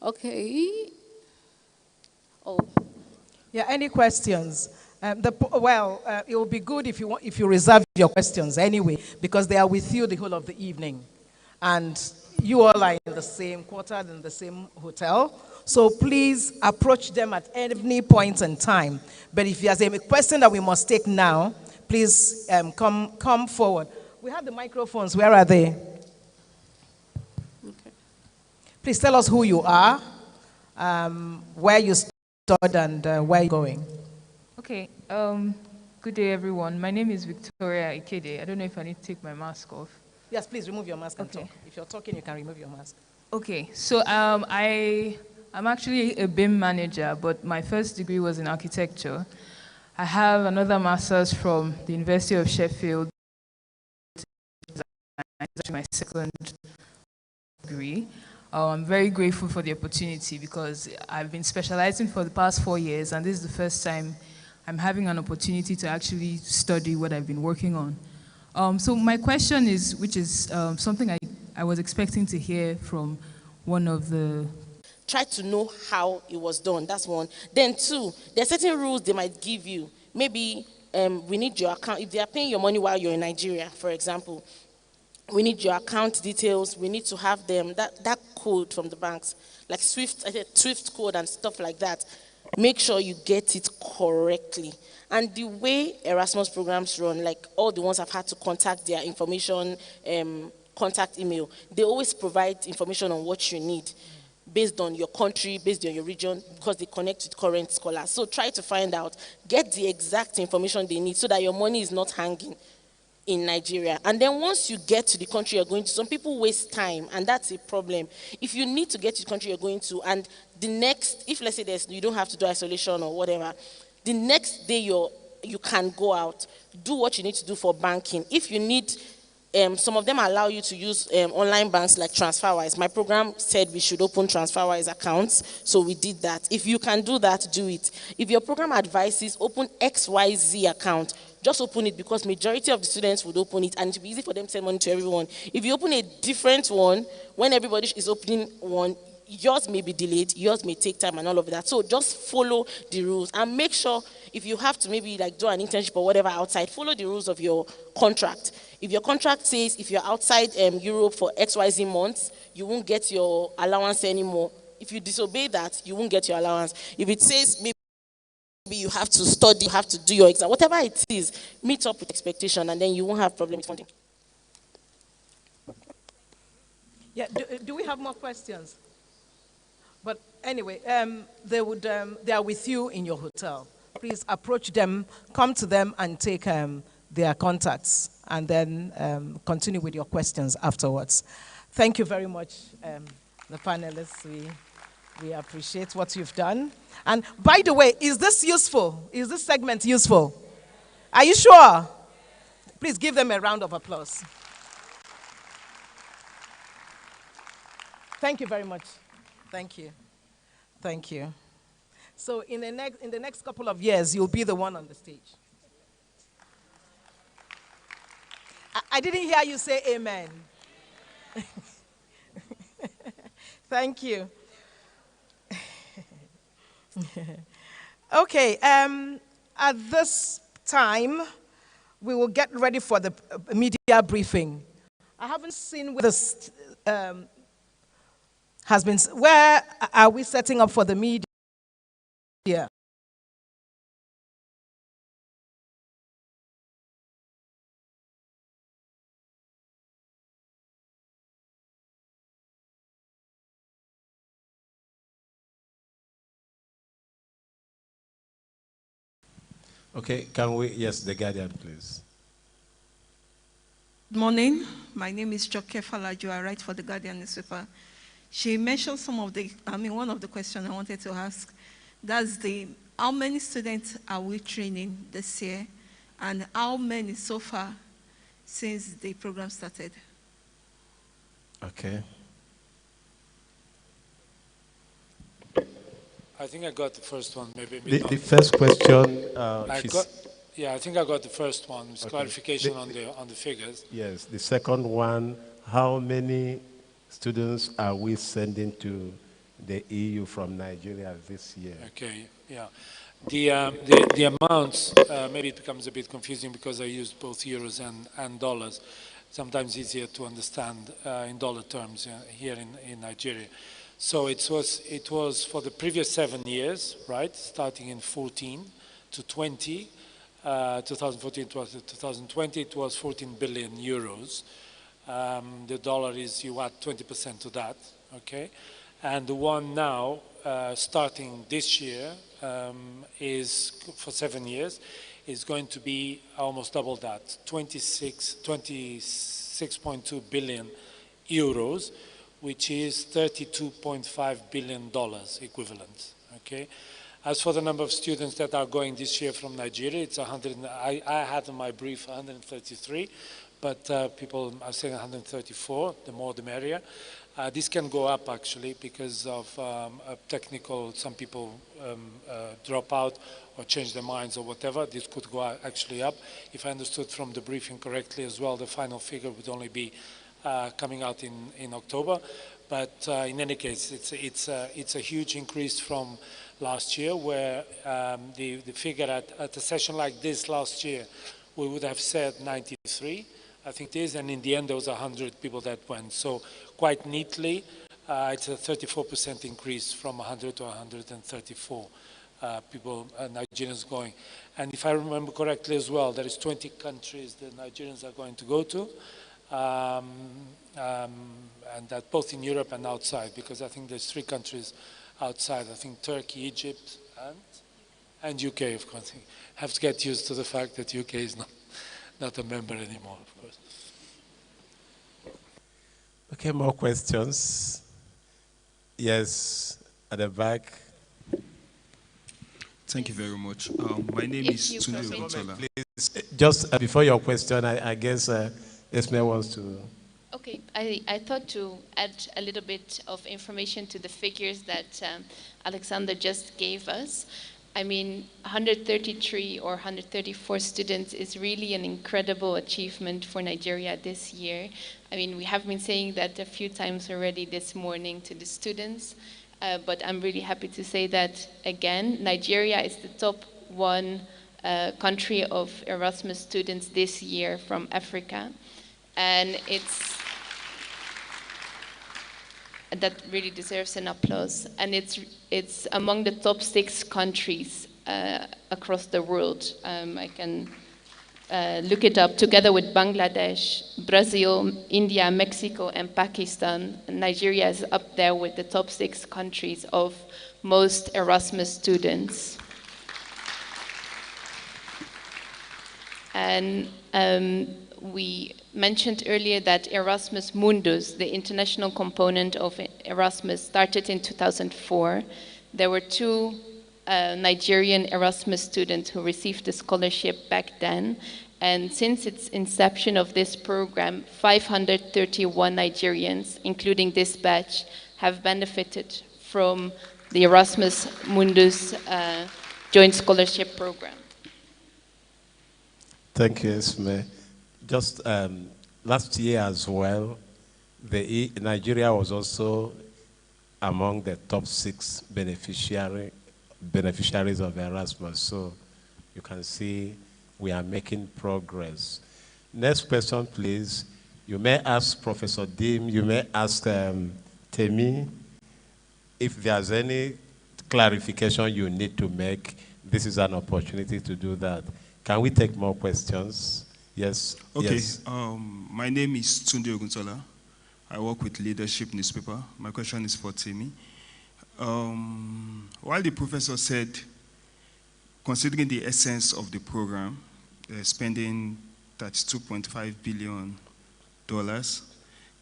Okay. Oh. Yeah, any questions? It will be good if you reserve your questions anyway, because they are with you the whole of the evening. And you all are in the same quarter, in the same hotel. So please approach them at any point in time. But if there's a question that we must take now, please come forward. We have the microphones. Where are they? Okay. Please tell us who you are, where you studied, and where you're going. Okay. Good day, everyone. My name is Victoria Ikede. I don't know if I need to take my mask off. Yes, please remove your mask and talk. If you're talking, you can remove your mask. Okay. So I'm actually a BIM manager, but my first degree was in architecture. I have another master's from the University of Sheffield. It's my second degree. I'm very grateful for the opportunity because I've been specializing for the past 4 years, and this is the first time I'm having an opportunity to actually study what I've been working on. So my question is, which is something I was expecting to hear from one of the... Try to know how it was done, that's one. Then two, there are certain rules they might give you. Maybe we need your account, if they are paying your money while you're in Nigeria, for example, we need your account details, we need to have them, that code from the banks, like Swift code and stuff like that. Make sure you get it correctly. And the way Erasmus programs run, like all the ones I've had to contact their information, contact email, they always provide information on what you need based on your country, based on your region, because they connect with current scholars. So try to find out, get the exact information they need so that your money is not hanging in Nigeria. And then once you get to the country you're going to, some people waste time, and that's a problem. If you need to get to the country you're going to, and the next, if let's say you don't have to do isolation or whatever, the next day you can go out, do what you need to do for banking. If you need, some of them allow you to use online banks like TransferWise. My program said we should open TransferWise accounts, so we did that. If you can do that, do it. If your program advises open XYZ account, just open it, because majority of the students would open it and it will be easy for them to send money to everyone. If you open a different one, when everybody is opening one, yours may be delayed, yours may take time and all of that. So just follow the rules and make sure if you have to maybe like do an internship or whatever outside, follow the rules of your contract. If your contract says if you're outside Europe for XYZ months, you won't get your allowance anymore. If you disobey that, you won't get your allowance. If it says maybe you have to study, you have to do your exam, whatever it is, meet up with expectation, and then you won't have problem with funding. Yeah, do we have more questions? But anyway, they are with you in your hotel. Please approach them, come to them and take their contacts, and then continue with your questions afterwards. Thank you very much, the panelists. We appreciate what you've done. And by the way, is this useful? Is this segment useful? Are you sure? Please give them a round of applause. Thank you very much. Thank you. Thank you. So in the next couple of years, you'll be the one on the stage. I didn't hear you say amen. Thank you. Okay, at this time, we will get ready for the media briefing. I haven't seen where this has been. Where are we setting up for the media? Okay, can we, yes, the Guardian, please. Good morning. My name is Joke Falaju. I write for the Guardian newspaper. She mentioned one of the questions I wanted to ask. That's how many students are we training this year, and how many so far since the program started? Okay. I think I got the first one, maybe. The first question, I think I got the first one. It's okay. Clarification on the figures. Yes. The second one, how many students are we sending to the EU from Nigeria this year? Okay, yeah. The amounts, maybe it becomes a bit confusing because I used both euros and dollars. Sometimes easier to understand in dollar terms here in Nigeria. So it was for the previous 7 years, right, starting in 14 to 20. 2014 to 2020, it was 14 billion euros. The dollar is, you add 20% to that, okay? And the one now, starting this year, is for 7 years, is going to be almost double that, 26.2 billion euros, which is $32.5 billion equivalent, okay? As for the number of students that are going this year from Nigeria, it's 100, I had in my brief 133, but people are saying 134, the more the merrier. This can go up actually because of technical, some people drop out or change their minds or whatever. This could go actually up. If I understood from the briefing correctly as well, the final figure would only be coming out in October. But in any case, it's a huge increase from last year, where the figure at a session like this last year, we would have said 93, I think it is, and in the end there was 100 people that went. So quite neatly, it's a 34% increase from 100 to 134 people, Nigerians going. And if I remember correctly as well, there is 20 countries that Nigerians are going to go to, and that both in Europe and outside, because I think there's 3 countries outside, I think Turkey, Egypt, and UK, of course. Have to get used to the fact that UK is not a member anymore, of course. Okay, more questions? Yes, at the back. Thank you very much. My name is Tunde Oguntola. Please, just before your question, I guess Esme wants to... Okay, I thought to add a little bit of information to the figures that Alexander just gave us. I mean, 133 or 134 students is really an incredible achievement for Nigeria this year. I mean, we have been saying that a few times already this morning to the students, but I'm really happy to say that, again, Nigeria is the top 1 country of Erasmus students this year from Africa. And that really deserves an applause. And it's among the top 6 countries across the world. I can look it up. Together with Bangladesh, Brazil, India, Mexico, and Pakistan, Nigeria is up there with the top 6 countries of most Erasmus students. And we mentioned earlier that Erasmus Mundus, the international component of Erasmus, started in 2004. There were 2 Nigerian Erasmus students who received the scholarship back then. And since its inception of this program, 531 Nigerians, including this batch, have benefited from the Erasmus Mundus joint scholarship program. Thank you, Esme. Just last year as well, Nigeria was also among the top 6 beneficiaries of Erasmus. So you can see we are making progress. Next question, please. You may ask Professor Dim, you may ask Temi, if there's any clarification you need to make, this is an opportunity to do that. Can we take more questions? Yes. Okay. Yes. My name is Tunde Oguntola. I work with Leadership Newspaper. My question is for Temi. While the professor said, considering the essence of the program, spending $32.5 billion,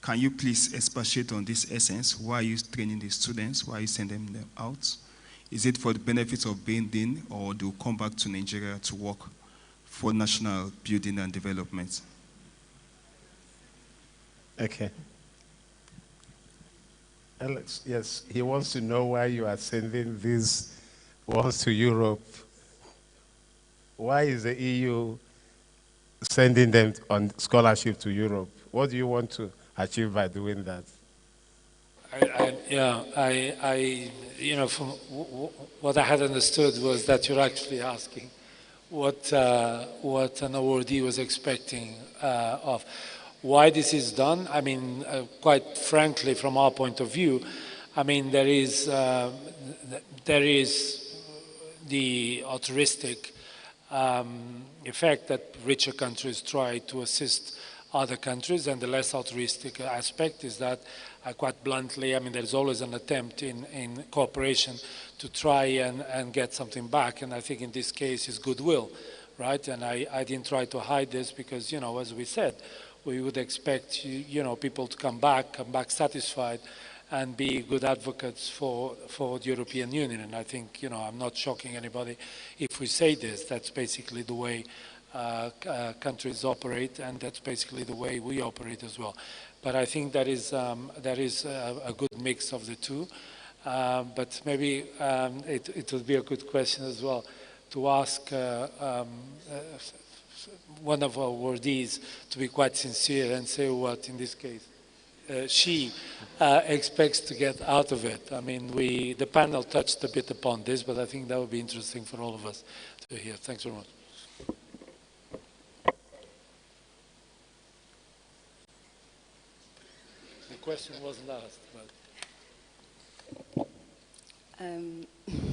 can you please expatiate on this essence? Why are you training the students? Why are you sending them out? Is it for the benefits of being in, or do you come back to Nigeria to work for national building and development? Okay. Alex, yes, he wants to know why you are sending these ones to Europe. Why is the EU sending them on scholarship to Europe? What do you want to achieve by doing that? You know, from what I had understood was that you're actually asking what an awardee was expecting of. Why this is done? I mean, quite frankly, from our point of view, I mean, there is the altruistic effect that richer countries try to assist other countries, and the less altruistic aspect is that, quite bluntly, I mean, there's always an attempt in cooperation to try and get something back, and I think in this case is goodwill, right? And I didn't try to hide this because, you know, as we said, we would expect, you know, people to come back satisfied, and be good advocates for the European Union. And I think, you know, I'm not shocking anybody if we say this. That's basically the way countries operate, and that's basically the way we operate as well. But I think that is a good mix of the two. But maybe it would be a good question as well to ask one of our awardees to be quite sincere and say what, in this case, she expects to get out of it. I mean, the panel touched a bit upon this, but I think that would be interesting for all of us to hear. Thanks very much. The question wasn't asked, but...